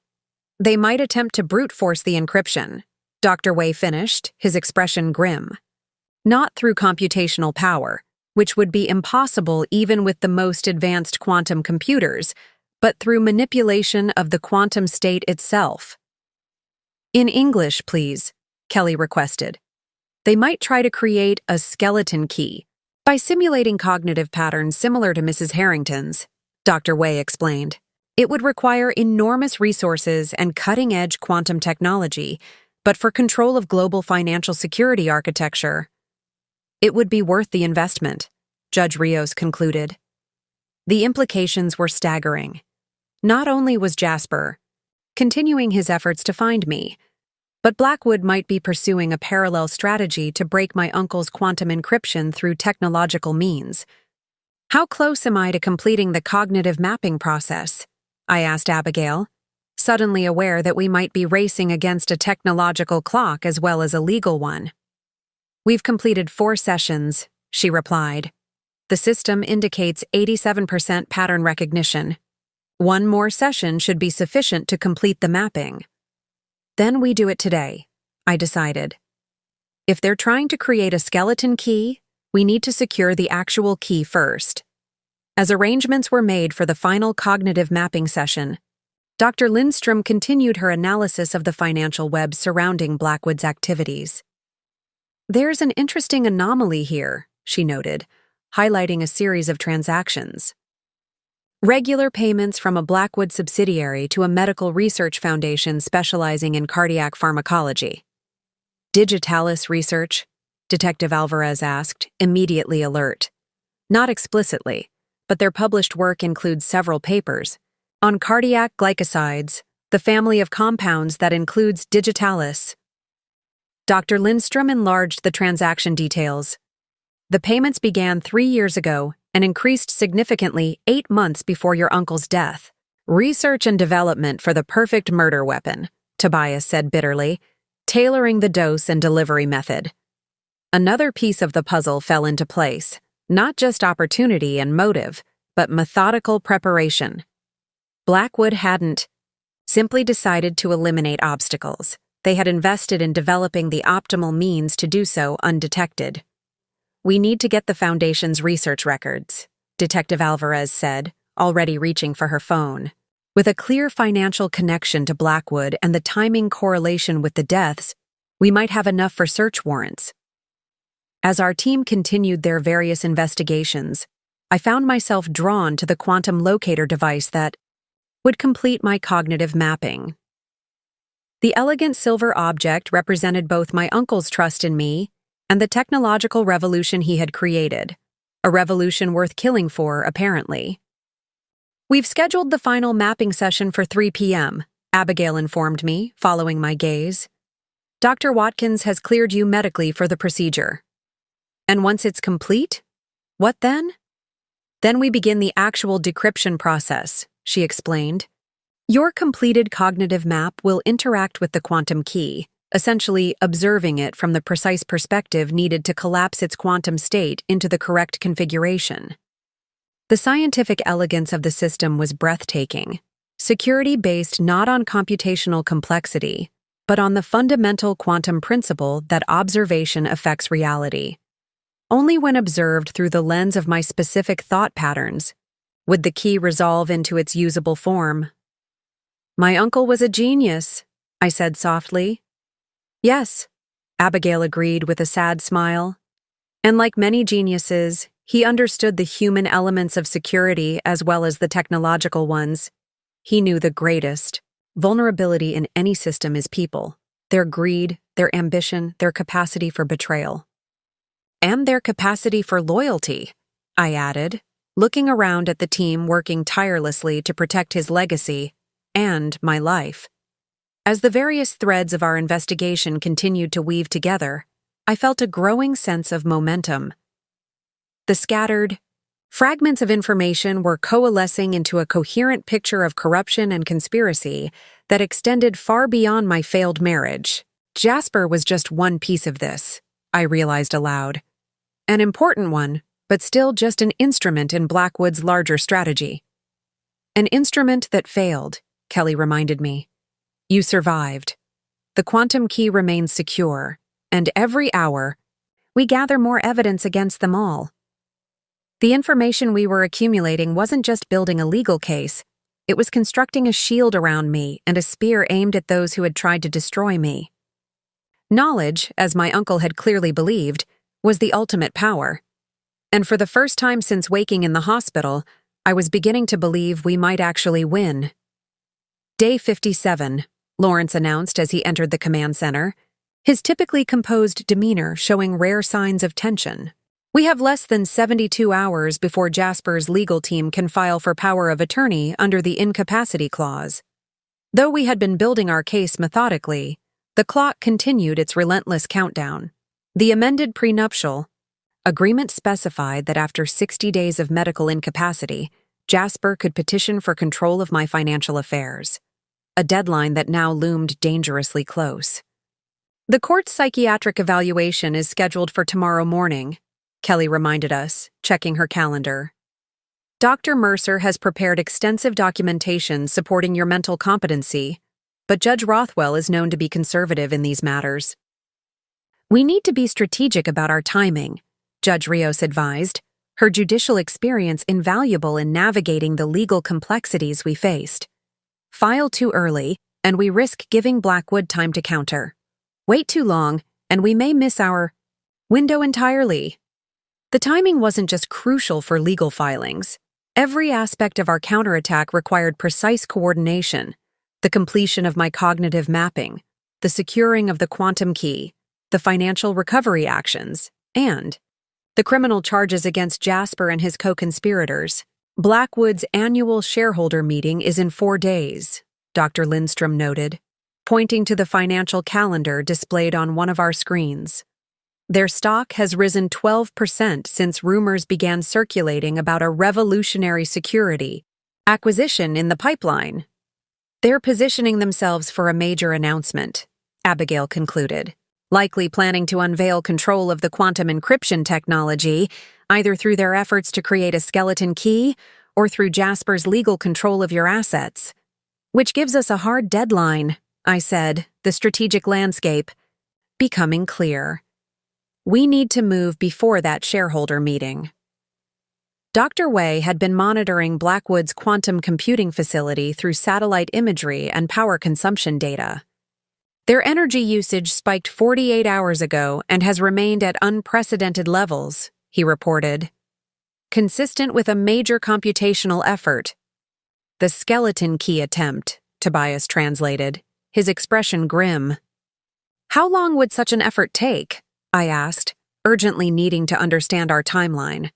they might attempt to brute force the encryption. Dr. Wei finished, his expression grim. Not through computational power, which would be impossible even with the most advanced quantum computers, but through manipulation of the quantum state itself. In English, please, Kelly requested. They might try to create a skeleton key by simulating cognitive patterns similar to Mrs. Harrington's, Dr. Wei explained. It would require enormous resources and cutting-edge quantum technology, but for control of global financial security architecture, it would be worth the investment, Judge Rios concluded. The implications were staggering. Not only was Jasper continuing his efforts to find me, but Blackwood might be pursuing a parallel strategy to break my uncle's quantum encryption through technological means. How close am I to completing the cognitive mapping process? I asked Abigail, suddenly aware that we might be racing against a technological clock as well as a legal one. We've completed 4 sessions, she replied. The system indicates 87% pattern recognition. 1 more session should be sufficient to complete the mapping. Then we do it today, I decided. If they're trying to create a skeleton key, we need to secure the actual key first. As arrangements were made for the final cognitive mapping session, Dr. Lindstrom continued her analysis of the financial web surrounding Blackwood's activities. There's an interesting anomaly here, she noted, highlighting a series of transactions. Regular payments from a Blackwood subsidiary to a medical research foundation specializing in cardiac pharmacology. Digitalis research? Detective Alvarez asked, immediately alert. Not explicitly, but their published work includes several papers on cardiac glycosides, the family of compounds that includes digitalis. Dr. Lindstrom enlarged the transaction details. The payments began 3 years ago and increased significantly 8 months before your uncle's death. Research and development for the perfect murder weapon, Tobias said bitterly, tailoring the dose and delivery method. Another piece of the puzzle fell into place, not just opportunity and motive, but methodical preparation. Blackwood hadn't simply decided to eliminate obstacles. They had invested in developing the optimal means to do so undetected. We need to get the Foundation's research records, Detective Alvarez said, already reaching for her phone. With a clear financial connection to Blackwood and the timing correlation with the deaths, we might have enough for search warrants. As our team continued their various investigations, I found myself drawn to the quantum locator device that would complete my cognitive mapping. The elegant silver object represented both my uncle's trust in me and the technological revolution he had created, a revolution worth killing for, apparently. We've scheduled the final mapping session for 3 p.m., Abigail informed me, following my gaze. Dr. Watkins has cleared you medically for the procedure. And once it's complete, what then? Then we begin the actual decryption process, she explained. Your completed cognitive map will interact with the quantum key, essentially observing it from the precise perspective needed to collapse its quantum state into the correct configuration. The scientific elegance of the system was breathtaking. Security based not on computational complexity, but on the fundamental quantum principle that observation affects reality. Only when observed through the lens of my specific thought patterns would the key resolve into its usable form. My uncle was a genius, I said softly. Yes, Abigail agreed with a sad smile. And like many geniuses, he understood the human elements of security as well as the technological ones. He knew the greatest vulnerability in any system is people, their greed, their ambition, their capacity for betrayal. And their capacity for loyalty, I added, looking around at the team working tirelessly to protect his legacy and my life. As the various threads of our investigation continued to weave together, I felt a growing sense of momentum. The scattered fragments of information were coalescing into a coherent picture of corruption and conspiracy that extended far beyond my failed marriage. Jasper was just one piece of this, I realized aloud. An important one, but still just an instrument in Blackwood's larger strategy. An instrument that failed, Kelly reminded me. You survived. The quantum key remains secure, and every hour, we gather more evidence against them all. The information we were accumulating wasn't just building a legal case, it was constructing a shield around me and a spear aimed at those who had tried to destroy me. Knowledge, as my uncle had clearly believed, was the ultimate power. And for the first time since waking in the hospital, I was beginning to believe we might actually win. Day 57, Lawrence announced as he entered the command center, his typically composed demeanor showing rare signs of tension. We have less than 72 hours before Jasper's legal team can file for power of attorney under the incapacity clause. Though we had been building our case methodically, the clock continued its relentless countdown. The amended prenuptial agreement specified that after 60 days of medical incapacity, Jasper could petition for control of my financial affairs, a deadline that now loomed dangerously close. The court's psychiatric evaluation is scheduled for tomorrow morning, Kelly reminded us, checking her calendar. Dr. Mercer has prepared extensive documentation supporting your mental competency, but Judge Rothwell is known to be conservative in these matters. We need to be strategic about our timing, Judge Rios advised, her judicial experience invaluable in navigating the legal complexities we faced. File too early, and we risk giving Blackwood time to counter. Wait too long, and we may miss our window entirely. The timing wasn't just crucial for legal filings. Every aspect of our counterattack required precise coordination, the completion of my cognitive mapping, the securing of the quantum key, the financial recovery actions, and the criminal charges against Jasper and his co-conspirators. Blackwood's annual shareholder meeting is in 4 days, Dr. Lindstrom noted, pointing to the financial calendar displayed on one of our screens. Their stock has risen 12% since rumors began circulating about a revolutionary security acquisition in the pipeline. They're positioning themselves for a major announcement, Abigail concluded, likely planning to unveil control of the quantum encryption technology, either through their efforts to create a skeleton key or through Jasper's legal control of your assets. Which gives us a hard deadline, I said, the strategic landscape becoming clear. We need to move before that shareholder meeting. Dr. Wei had been monitoring Blackwood's quantum computing facility through satellite imagery and power consumption data. Their energy usage spiked 48 hours ago and has remained at unprecedented levels, he reported. Consistent with a major computational effort. The skeleton key attempt, Tobias translated, his expression grim. How long would such an effort take? I asked, urgently needing to understand our timeline.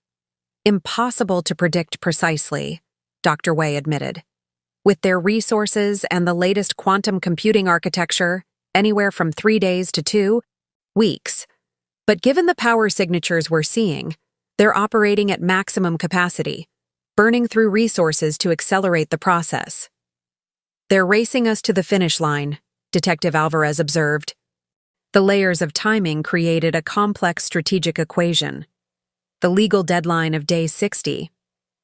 Impossible to predict precisely, Dr. Wei admitted. With their resources and the latest quantum computing architecture, anywhere from 3 days to 2 weeks. But given the power signatures we're seeing, they're operating at maximum capacity, burning through resources to accelerate the process. "They're racing us to the finish line," Detective Alvarez observed. The layers of timing created a complex strategic equation. The legal deadline of day 60,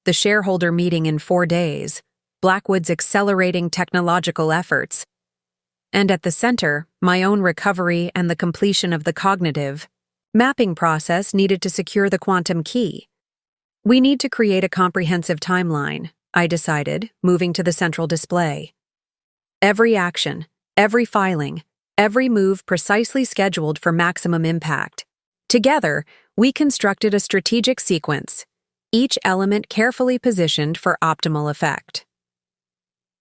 the shareholder meeting in 4 days, Blackwood's accelerating technological efforts, and at the center, my own recovery and the completion of the cognitive mapping process needed to secure the quantum key. "We need to create a comprehensive timeline," I decided, moving to the central display. Every action, every filing, every move precisely scheduled for maximum impact. Together, we constructed a strategic sequence, each element carefully positioned for optimal effect.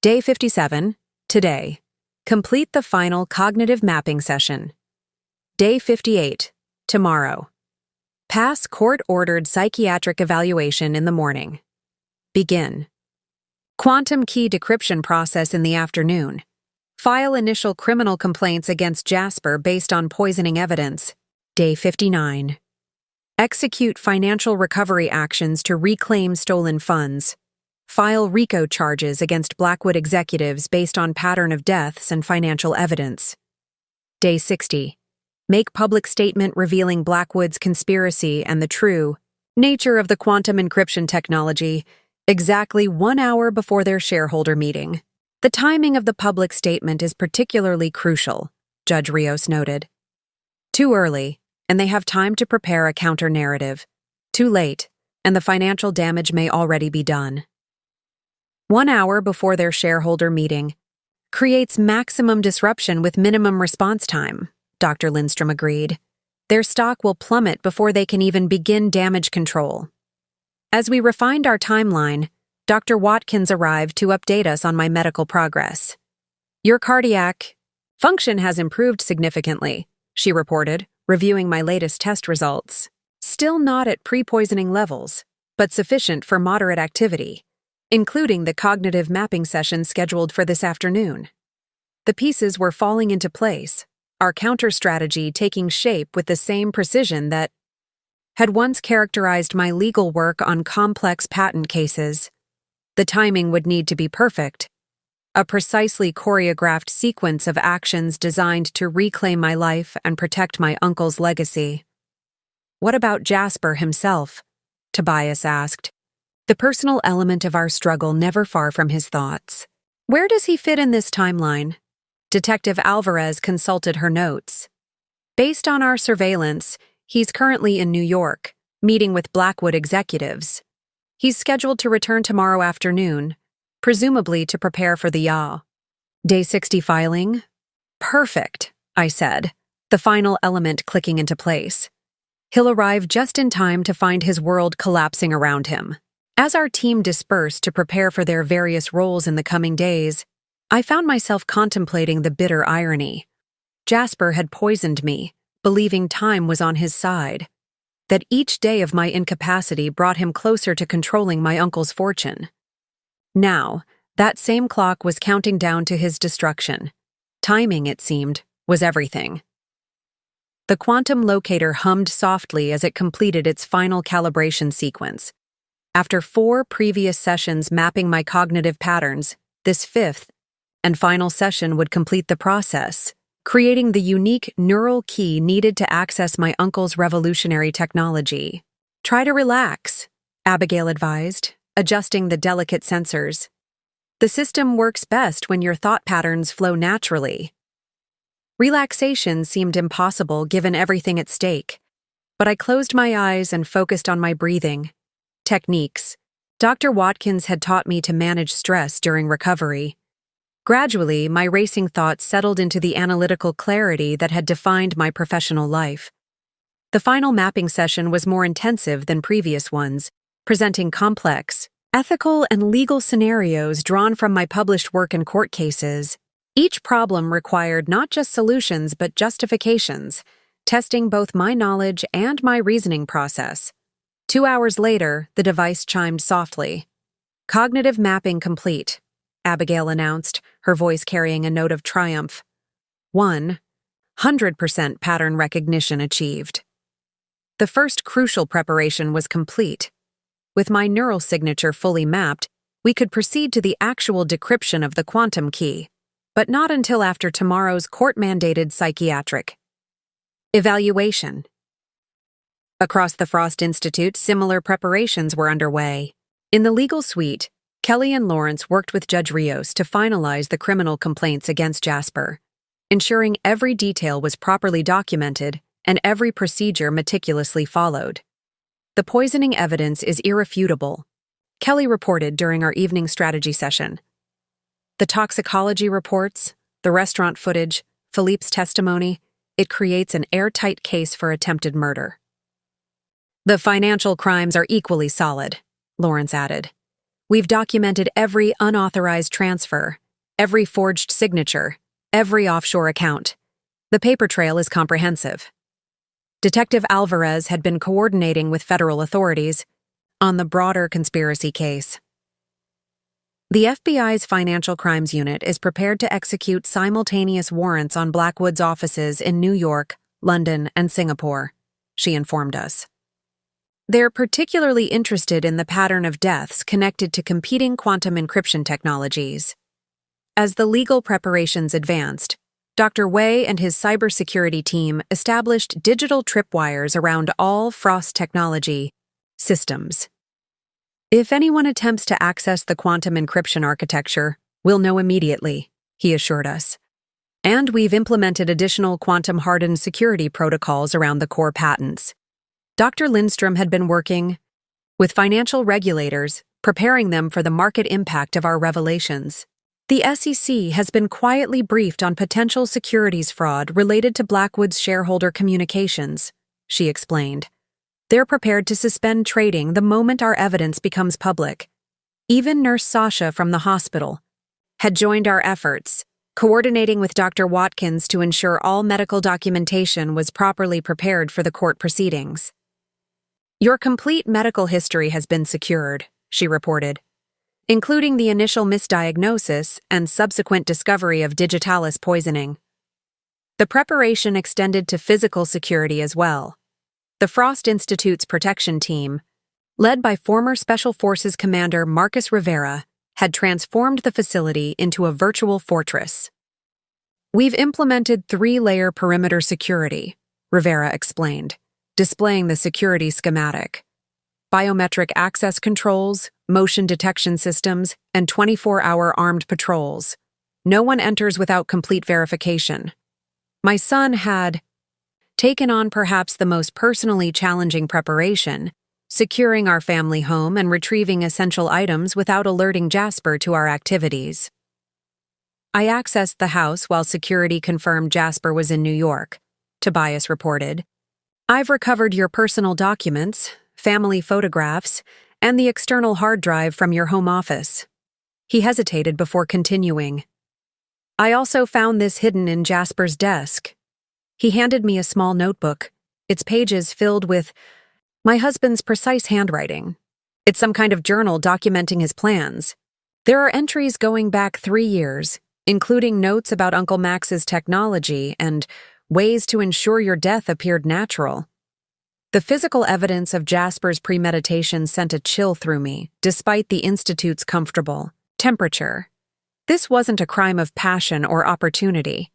Day 57, today. Complete the final cognitive mapping session. Day 58, tomorrow. Pass court-ordered psychiatric evaluation in the morning. Begin. Quantum key decryption process in the afternoon. File initial criminal complaints against Jasper based on poisoning evidence. Day 59. Execute financial recovery actions to reclaim stolen funds. File RICO charges against Blackwood executives based on pattern of deaths and financial evidence. Day 60. Make public statement revealing Blackwood's conspiracy and the true nature of the quantum encryption technology exactly 1 hour before their shareholder meeting. The timing of the public statement is particularly crucial, Judge Rios noted. Too early, and they have time to prepare a counter-narrative. Too late, and the financial damage may already be done. 1 hour before their shareholder meeting creates maximum disruption with minimum response time, Dr. Lindstrom agreed. Their stock will plummet before they can even begin damage control. As we refined our timeline, Dr. Watkins arrived to update us on my medical progress. "Your cardiac function has improved significantly," she reported, reviewing my latest test results. "Still not at pre-poisoning levels, but sufficient for moderate activity, including the cognitive mapping session scheduled for this afternoon." The pieces were falling into place, our counter-strategy taking shape with the same precision that had once characterized my legal work on complex patent cases. The timing would need to be perfect, a precisely choreographed sequence of actions designed to reclaim my life and protect my uncle's legacy. "What about Jasper himself?" Tobias asked, the personal element of our struggle never far from his thoughts. "Where does he fit in this timeline?" Detective Alvarez consulted her notes. "Based on our surveillance, he's currently in New York, meeting with Blackwood executives. He's scheduled to return tomorrow afternoon, presumably to prepare for the yaw." Day 60 filing? "Perfect," I said, the final element clicking into place. "He'll arrive just in time to find his world collapsing around him." As our team dispersed to prepare for their various roles in the coming days, I found myself contemplating the bitter irony. Jasper had poisoned me, believing time was on his side, that each day of my incapacity brought him closer to controlling my uncle's fortune. Now, that same clock was counting down to his destruction. Timing, it seemed, was everything. The quantum locator hummed softly as it completed its final calibration sequence. After 4 previous sessions mapping my cognitive patterns, this 5th and final session would complete the process, creating the unique neural key needed to access my uncle's revolutionary technology. "Try to relax," Abigail advised, adjusting the delicate sensors. "The system works best when your thought patterns flow naturally." Relaxation seemed impossible given everything at stake, but I closed my eyes and focused on my breathing. Techniques. Dr. Watkins had taught me to manage stress during recovery. Gradually, my racing thoughts settled into the analytical clarity that had defined my professional life. The final mapping session was more intensive than previous ones, presenting complex, ethical and legal scenarios drawn from my published work in court cases. Each problem required not just solutions but justifications, testing both my knowledge and my reasoning process. 2 hours later, the device chimed softly. "Cognitive mapping complete," Abigail announced, her voice carrying a note of triumph. 100% pattern recognition achieved. The first crucial preparation was complete. With my neural signature fully mapped, we could proceed to the actual decryption of the quantum key, but not until after tomorrow's court-mandated psychiatric evaluation. Across the Frost Institute, similar preparations were underway. In the legal suite, Kelly and Lawrence worked with Judge Rios to finalize the criminal complaints against Jasper, ensuring every detail was properly documented and every procedure meticulously followed. The poisoning evidence is irrefutable, Kelly reported during our evening strategy session. The toxicology reports, the restaurant footage, Philippe's testimony, it creates an airtight case for attempted murder. The financial crimes are equally solid, Lawrence added. We've documented every unauthorized transfer, every forged signature, every offshore account. The paper trail is comprehensive. Detective Alvarez had been coordinating with federal authorities on the broader conspiracy case. The FBI's Financial Crimes Unit is prepared to execute simultaneous warrants on Blackwood's offices in New York, London, and Singapore, she informed us. They're particularly interested in the pattern of deaths connected to competing quantum encryption technologies. As the legal preparations advanced, Dr. Wei and his cybersecurity team established digital tripwires around all Frost technology systems. If anyone attempts to access the quantum encryption architecture, we'll know immediately, he assured us. And we've implemented additional quantum-hardened security protocols around the core patents. Dr. Lindstrom had been working with financial regulators, preparing them for the market impact of our revelations. The SEC has been quietly briefed on potential securities fraud related to Blackwood's shareholder communications, she explained. They're prepared to suspend trading the moment our evidence becomes public. Even Nurse Sasha from the hospital had joined our efforts, coordinating with Dr. Watkins to ensure all medical documentation was properly prepared for the court proceedings. Your complete medical history has been secured, she reported, including the initial misdiagnosis and subsequent discovery of digitalis poisoning. The preparation extended to physical security as well. The Frost Institute's protection team, led by former Special Forces Commander Marcus Rivera, had transformed the facility into a virtual fortress. We've implemented 3-layer perimeter security, Rivera explained, displaying the security schematic. Biometric access controls, motion detection systems, and 24-hour armed patrols. No one enters without complete verification. My son had taken on perhaps the most personally challenging preparation, securing our family home and retrieving essential items without alerting Jasper to our activities. I accessed the house while security confirmed Jasper was in New York, Tobias reported. I've recovered your personal documents, family photographs, and the external hard drive from your home office. He hesitated before continuing. I also found this hidden in Jasper's desk. He handed me a small notebook, its pages filled with my husband's precise handwriting. It's some kind of journal documenting his plans. There are entries going back 3 years, including notes about Uncle Max's technology and ways to ensure your death appeared natural. The physical evidence of Jasper's premeditation sent a chill through me, despite the Institute's comfortable temperature. This wasn't a crime of passion or opportunity.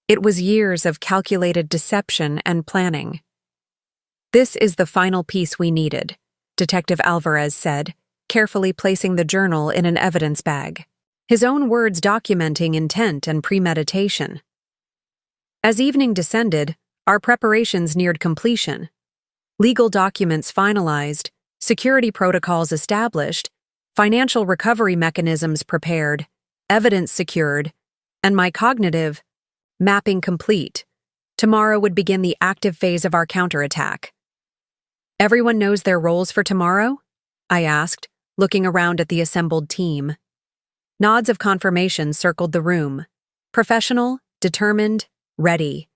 It was years of calculated deception and planning. This is the final piece we needed, Detective Alvarez said, carefully placing the journal in an evidence bag, his own words documenting intent and premeditation. As evening descended, our preparations neared completion. Legal documents finalized, security protocols established, financial recovery mechanisms prepared, evidence secured, and my cognitive mapping complete. Tomorrow would begin the active phase of our counterattack. Everyone knows their roles for tomorrow? I asked, looking around at the assembled team. Nods of confirmation circled the room. Professional, determined, ready.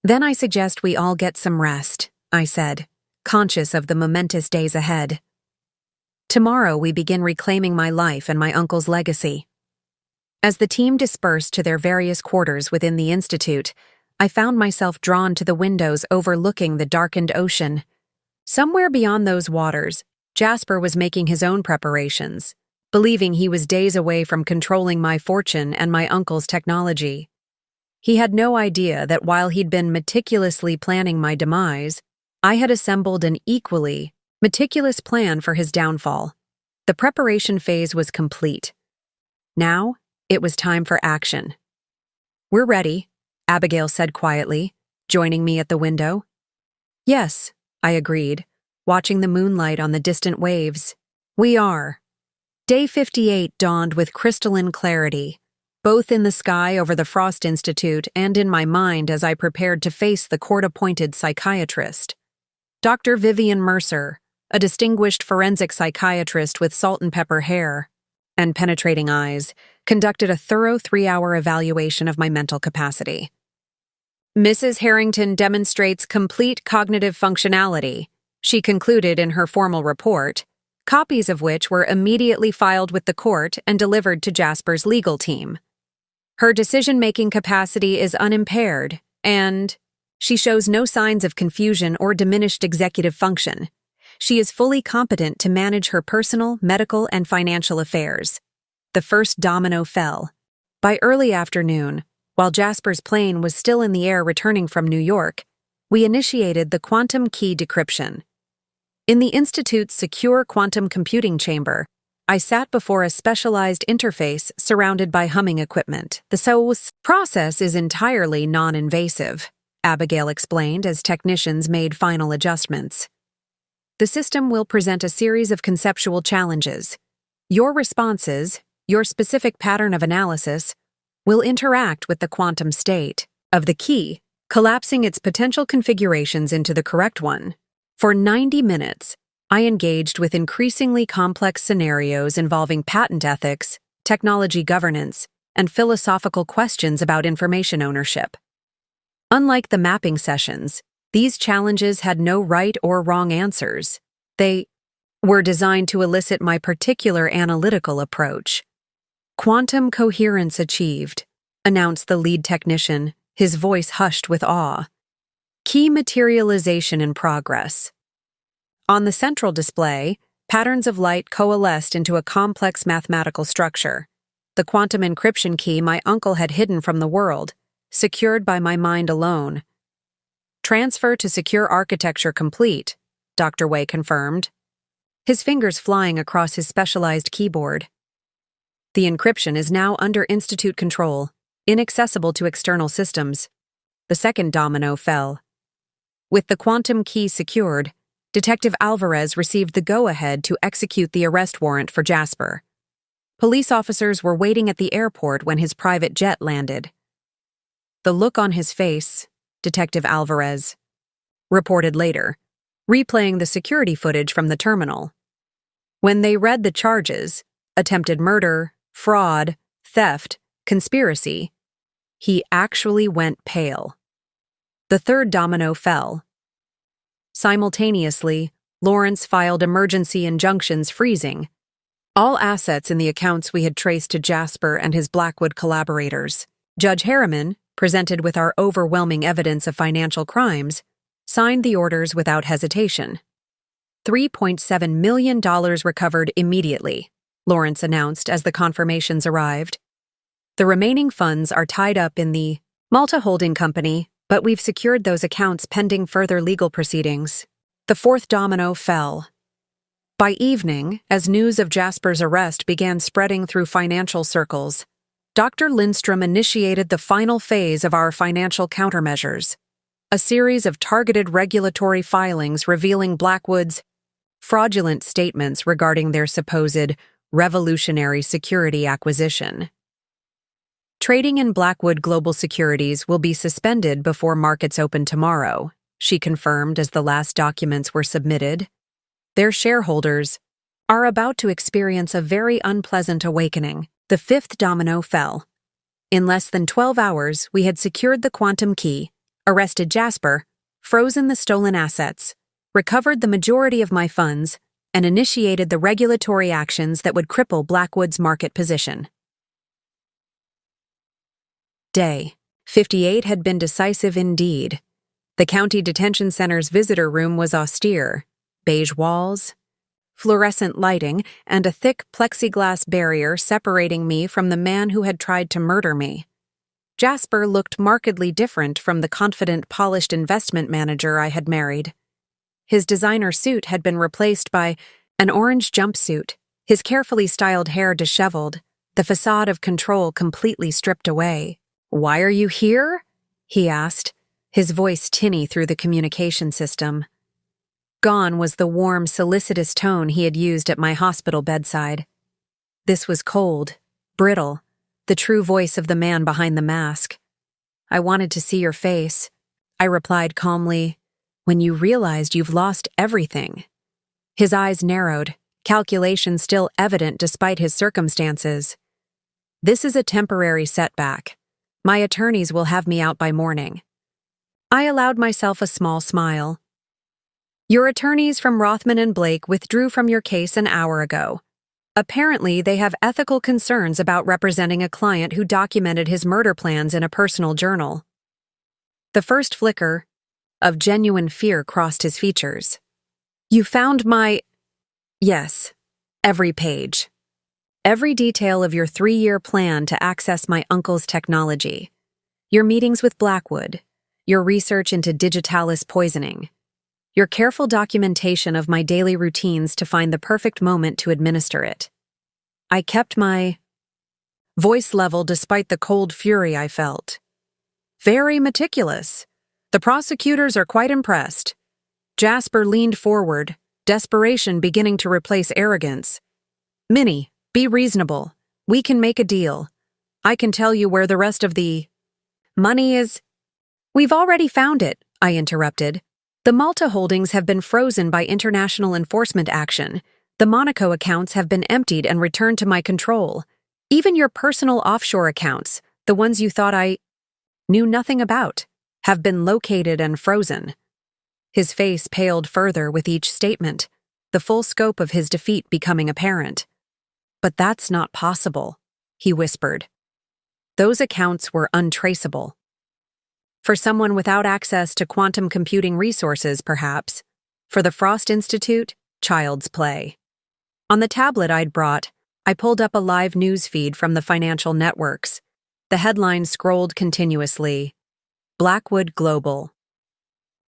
Then I suggest we all get some rest, I said, conscious of the momentous days ahead. Tomorrow we begin reclaiming my life and my uncle's legacy. As the team dispersed to their various quarters within the Institute, I found myself drawn to the windows overlooking the darkened ocean. Somewhere beyond those waters, Jasper was making his own preparations, believing he was days away from controlling my fortune and my uncle's technology. He had no idea that while he'd been meticulously planning my demise, I had assembled an equally meticulous plan for his downfall. The preparation phase was complete. Now, it was time for action. "We're ready," Abigail said quietly, joining me at the window. "Yes," I agreed, watching the moonlight on the distant waves. "We are." Day 58 dawned with crystalline clarity, both in the sky over the Frost Institute and in my mind as I prepared to face the court-appointed psychiatrist. Dr. Vivian Mercer, a distinguished forensic psychiatrist with salt-and-pepper hair and penetrating eyes, conducted a thorough 3-hour evaluation of my mental capacity. "Mrs. Harrington demonstrates complete cognitive functionality," she concluded in her formal report, copies of which were immediately filed with the court and delivered to Jasper's legal team. "Her decision-making capacity is unimpaired, and she shows no signs of confusion or diminished executive function. She is fully competent to manage her personal, medical, and financial affairs." The first domino fell. By early afternoon, while Jasper's plane was still in the air returning from New York, we initiated the quantum key decryption. In the Institute's secure quantum computing chamber, I sat before a specialized interface surrounded by humming equipment. The process is entirely non-invasive, Abigail explained as technicians made final adjustments. "The system will present a series of conceptual challenges. Your responses, your specific pattern of analysis, will interact with the quantum state of the key, collapsing its potential configurations into the correct one. For 90 minutes, I engaged with increasingly complex scenarios involving patent ethics, technology governance, and philosophical questions about information ownership. Unlike the mapping sessions, these challenges had no right or wrong answers. They were designed to elicit my particular analytical approach. "Quantum coherence achieved," announced the lead technician, his voice hushed with awe. "Key materialization in progress." On the central display, patterns of light coalesced into a complex mathematical structure. The quantum encryption key my uncle had hidden from the world, secured by my mind alone. "Transfer to secure architecture complete," Dr. Wei confirmed, his fingers flying across his specialized keyboard. "The encryption is now under Institute control, inaccessible to external systems." The second domino fell. With the quantum key secured, Detective Alvarez received the go-ahead to execute the arrest warrant for Jasper. Police officers were waiting at the airport when his private jet landed. The look on his face, Detective Alvarez reported later, replaying the security footage from the terminal. When they read the charges, attempted murder, fraud, theft, conspiracy, he actually went pale. The third domino fell. Simultaneously, Lawrence filed emergency injunctions freezing all assets in the accounts we had traced to Jasper and his Blackwood collaborators. Judge Harriman, presented with our overwhelming evidence of financial crimes, signed the orders without hesitation. $3.7 million recovered immediately, Lawrence announced as the confirmations arrived. "The remaining funds are tied up in the Malta Holding Company, but we've secured those accounts pending further legal proceedings." The fourth domino fell. By evening, as news of Jasper's arrest began spreading through financial circles, Dr. Lindstrom initiated the final phase of our financial countermeasures, a series of targeted regulatory filings revealing Blackwood's fraudulent statements regarding their supposed revolutionary security acquisition. "Trading in Blackwood Global Securities will be suspended before markets open tomorrow," she confirmed as the last documents were submitted. "Their shareholders are about to experience a very unpleasant awakening." The fifth domino fell. In less than 12 hours, we had secured the quantum key, arrested Jasper, frozen the stolen assets, recovered the majority of my funds, and initiated the regulatory actions that would cripple Blackwood's market position. Day 58 had been decisive indeed. The county detention center's visitor room was austere, beige walls, fluorescent lighting, and a thick plexiglass barrier separating me from the man who had tried to murder me. Jasper looked markedly different from the confident, polished investment manager I had married. His designer suit had been replaced by an orange jumpsuit, his carefully styled hair disheveled, the facade of control completely stripped away. "Why are you here?" he asked, his voice tinny through the communication system. Gone was the warm, solicitous tone he had used at my hospital bedside. This was cold, brittle, the true voice of the man behind the mask. "I wanted to see your face," I replied calmly, "when you realized you've lost everything." His eyes narrowed, calculation still evident despite his circumstances. "This is a temporary setback. My attorneys will have me out by morning." I allowed myself a small smile. "Your attorneys from Rothman and Blake withdrew from your case an hour ago. Apparently, they have ethical concerns about representing a client who documented his murder plans in a personal journal." The first flicker of genuine fear crossed his features. "You found my—" "Yes, every page. Every detail of your 3-year plan to access my uncle's technology. Your meetings with Blackwood. Your research into digitalis poisoning. Your careful documentation of my daily routines to find the perfect moment to administer it." I kept my voice level despite the cold fury I felt. "Very meticulous. The prosecutors are quite impressed." Jasper leaned forward, desperation beginning to replace arrogance. "Minnie, be reasonable. We can make a deal. I can tell you where the rest of the money is." "We've already found it," I interrupted. "The Malta holdings have been frozen by international enforcement action. The Monaco accounts have been emptied and returned to my control. Even your personal offshore accounts, the ones you thought I knew nothing about, have been located and frozen." His face paled further with each statement, the full scope of his defeat becoming apparent. "But that's not possible," he whispered. "Those accounts were untraceable. For someone without access to quantum computing resources, perhaps. For the Frost Institute, child's play." On the tablet I'd brought, I pulled up a live news feed from the financial networks. The headline scrolled continuously. Blackwood Global.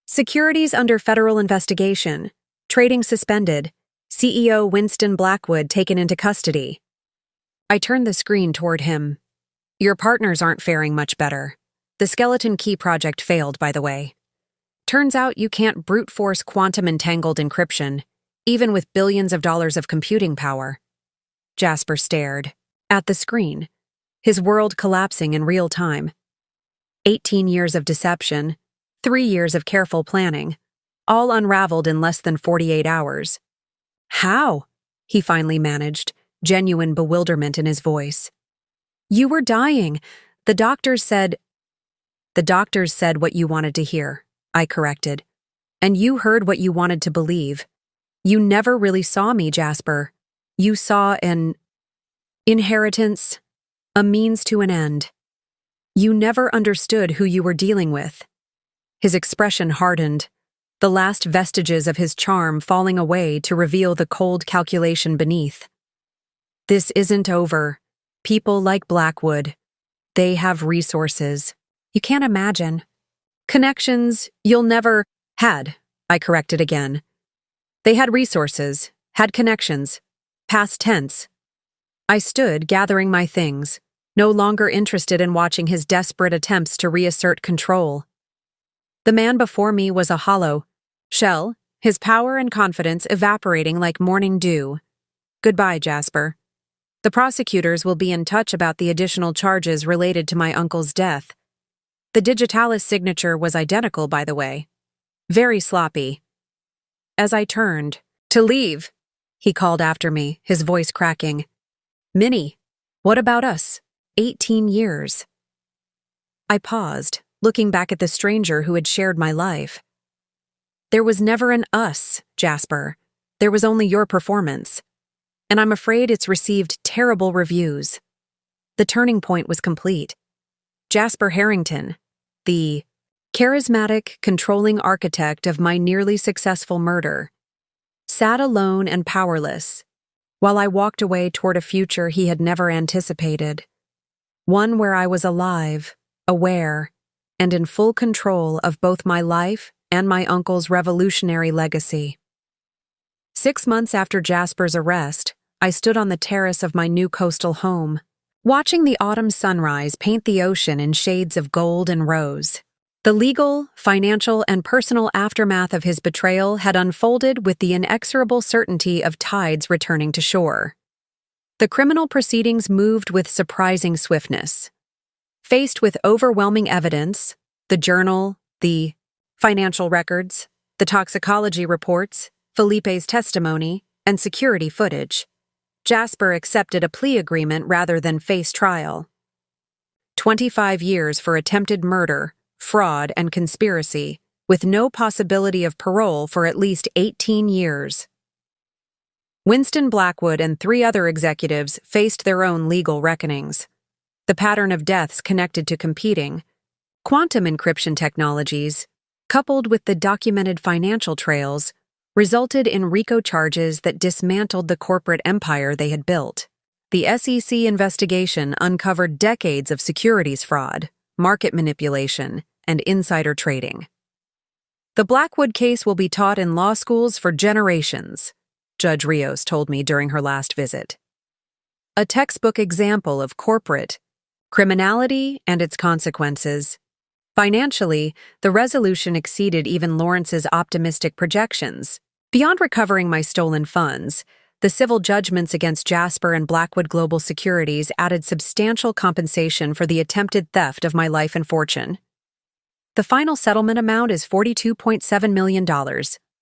"Securities under federal investigation. Trading suspended. CEO Winston Blackwood taken into custody." I turned the screen toward him. "Your partners aren't faring much better. The Skeleton Key project failed, by the way. Turns out you can't brute force quantum entangled encryption, even with billions of dollars of computing power." Jasper stared at the screen, his world collapsing in real time. 18 years of deception, 3 years of careful planning, all unraveled in less than 48 hours. "How?" he finally managed, genuine bewilderment in his voice. "You were dying. The doctors said—" "The doctors said what you wanted to hear," I corrected. "And you heard what you wanted to believe. You never really saw me, Jasper. You saw an inheritance, a means to an end. You never understood who you were dealing with." His expression hardened, the last vestiges of his charm falling away to reveal the cold calculation beneath. "This isn't over. People like Blackwood. They have resources. You can't imagine. Connections you'll never had," I corrected again. "They had resources, had connections. Past tense." I stood, gathering my things, no longer interested in watching his desperate attempts to reassert control. The man before me was a hollow shell, his power and confidence evaporating like morning dew. "Goodbye, Jasper. The prosecutors will be in touch about the additional charges related to my uncle's death." The digitalis signature was identical, by the way. Very sloppy. As I turned to leave, he called after me, his voice cracking. "Minnie, what about us? 18 years. I paused, looking back at the stranger who had shared my life. "There was never an us, Jasper. There was only your performance. And I'm afraid it's received terrible reviews." The turning point was complete. Jasper Harrington, the charismatic, controlling architect of my nearly successful murder, sat alone and powerless, while I walked away toward a future he had never anticipated. One where I was alive, aware, and in full control of both my life and my uncle's revolutionary legacy. 6 months after Jasper's arrest, I stood on the terrace of my new coastal home, watching the autumn sunrise paint the ocean in shades of gold and rose. The legal, financial, and personal aftermath of his betrayal had unfolded with the inexorable certainty of tides returning to shore. The criminal proceedings moved with surprising swiftness. Faced with overwhelming evidence, the journal, the financial records, the toxicology reports, Felipe's testimony, and security footage, Jasper accepted a plea agreement rather than face trial. 25 years for attempted murder, fraud, and conspiracy, with no possibility of parole for at least 18 years. Winston Blackwood and 3 other executives faced their own legal reckonings. The pattern of deaths connected to competing quantum encryption technologies, coupled with the documented financial trails, resulted in RICO charges that dismantled the corporate empire they had built. The SEC investigation uncovered decades of securities fraud, market manipulation, and insider trading. The Blackwood case will be taught in law schools for generations, Judge Rios told me during her last visit. A textbook example of corporate criminality and its consequences. Financially, the resolution exceeded even Lawrence's optimistic projections. Beyond recovering my stolen funds, the civil judgments against Jasper and Blackwood Global Securities added substantial compensation for the attempted theft of my life and fortune. The final settlement amount is $42.7 million,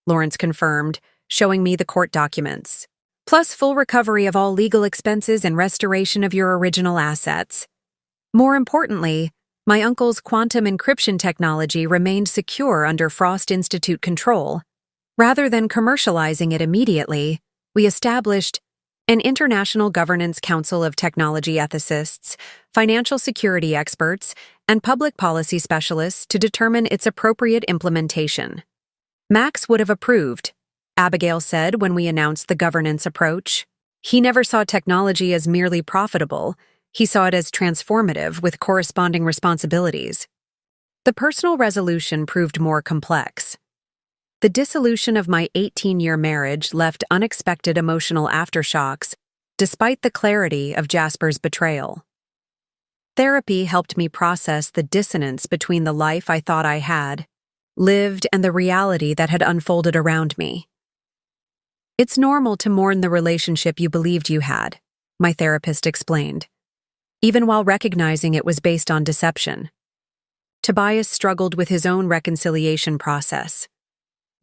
Lawrence confirmed, showing me the court documents, plus full recovery of all legal expenses and restoration of your original assets. More importantly, my uncle's quantum encryption technology remained secure under Frost Institute control. Rather than commercializing it immediately, we established an International Governance Council of technology ethicists, financial security experts, and public policy specialists to determine its appropriate implementation. Max would have approved, Abigail said when we announced the governance approach. He never saw technology as merely profitable. He saw it as transformative with corresponding responsibilities. The personal resolution proved more complex. The dissolution of my 18-year marriage left unexpected emotional aftershocks, despite the clarity of Jasper's betrayal. Therapy helped me process the dissonance between the life I thought I had lived and the reality that had unfolded around me. It's normal to mourn the relationship you believed you had, my therapist explained, even while recognizing it was based on deception. Tobias struggled with his own reconciliation process.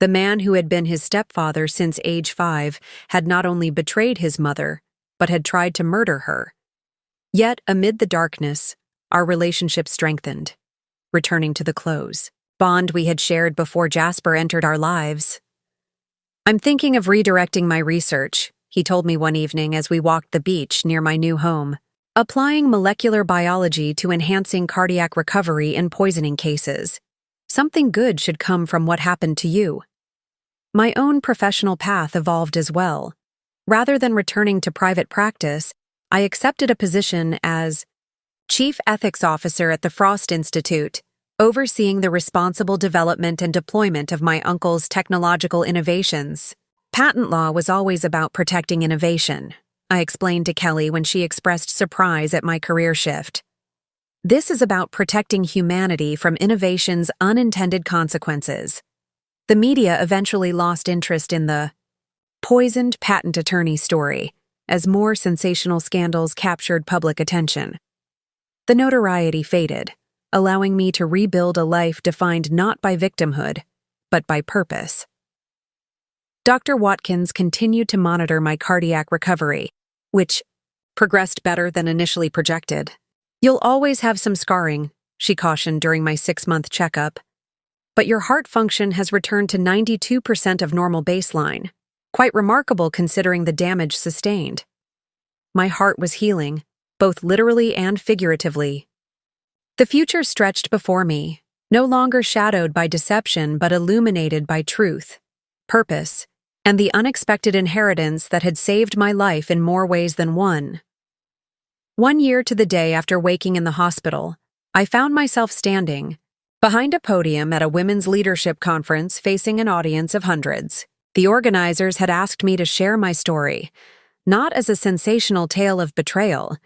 The man who had been his stepfather since age 5 had not only betrayed his mother, but had tried to murder her. Yet, amid the darkness, our relationship strengthened, returning to the close bond we had shared before Jasper entered our lives. I'm thinking of redirecting my research, he told me one evening as we walked the beach near my new home, applying molecular biology to enhancing cardiac recovery in poisoning cases. Something good should come from what happened to you. My own professional path evolved as well. Rather than returning to private practice, I accepted a position as Chief Ethics Officer at the Frost Institute, overseeing the responsible development and deployment of my uncle's technological innovations. Patent law was always about protecting innovation, I explained to Kelly when she expressed surprise at my career shift. This is about protecting humanity from innovation's unintended consequences. The media eventually lost interest in the poisoned patent attorney story as more sensational scandals captured public attention. The notoriety faded, allowing me to rebuild a life defined not by victimhood, but by purpose. Dr. Watkins continued to monitor my cardiac recovery, which progressed better than initially projected. You'll always have some scarring, she cautioned during my 6-month checkup. But your heart function has returned to 92% of normal baseline, quite remarkable considering the damage sustained. My heart was healing, both literally and figuratively. The future stretched before me, no longer shadowed by deception but illuminated by truth, purpose, and the unexpected inheritance that had saved my life in more ways than one. 1 year to the day after waking in the hospital, I found myself standing behind a podium at a women's leadership conference facing an audience of hundreds. The organizers had asked me to share my story, not as a sensational tale of betrayal,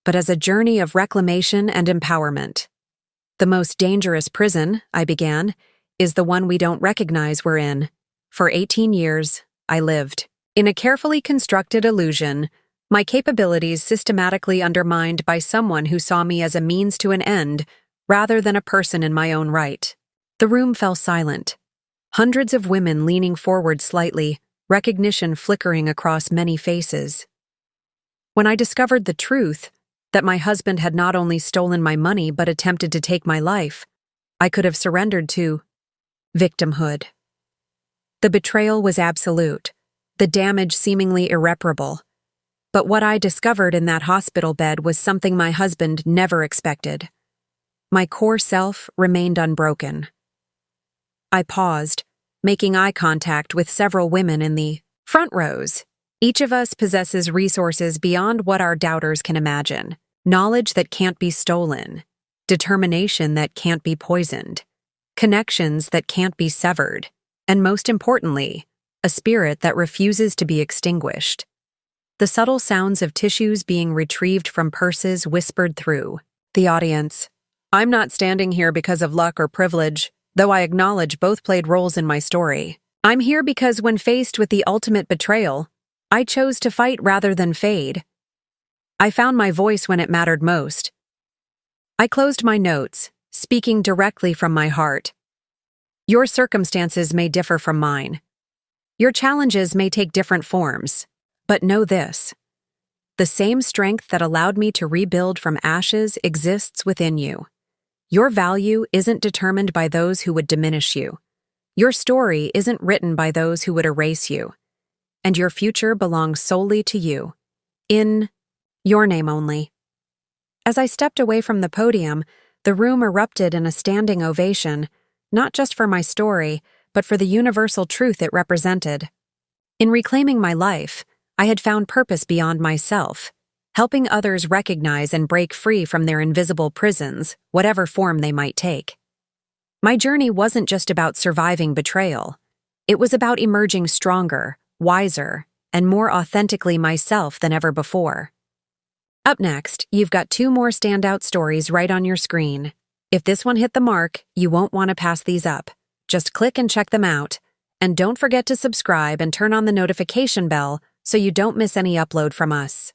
but as a journey of reclamation and empowerment. The most dangerous prison, I began, is the one we don't recognize we're in. For 18 years, I lived in a carefully constructed illusion, my capabilities systematically undermined by someone who saw me as a means to an end rather than a person in my own right. The room fell silent. Hundreds of women leaning forward slightly, recognition flickering across many faces. When I discovered the truth, that my husband had not only stolen my money but attempted to take my life, I could have surrendered to victimhood. The betrayal was absolute, the damage seemingly irreparable. But what I discovered in that hospital bed was something my husband never expected. My core self remained unbroken. I paused, making eye contact with several women in the front rows. Each of us possesses resources beyond what our doubters can imagine. Knowledge that can't be stolen, determination that can't be poisoned, connections that can't be severed, and most importantly, a spirit that refuses to be extinguished. The subtle sounds of tissues being retrieved from purses whispered through the audience. I'm not standing here because of luck or privilege, though I acknowledge both played roles in my story. I'm here because when faced with the ultimate betrayal, I chose to fight rather than fade. I found my voice when it mattered most. I closed my notes, speaking directly from my heart. Your circumstances may differ from mine. Your challenges may take different forms, but know this. The same strength that allowed me to rebuild from ashes exists within you. Your value isn't determined by those who would diminish you. Your story isn't written by those who would erase you. And your future belongs solely to you. In your name only. As I stepped away from the podium, the room erupted in a standing ovation, not just for my story, but for the universal truth it represented. In reclaiming my life, I had found purpose beyond myself, helping others recognize and break free from their invisible prisons, whatever form they might take. My journey wasn't just about surviving betrayal. It was about emerging stronger, wiser, and more authentically myself than ever before. Up next, you've got 2 more standout stories right on your screen. If this one hit the mark, you won't want to pass these up. Just click and check them out. And don't forget to subscribe and turn on the notification bell so you don't miss any upload from us.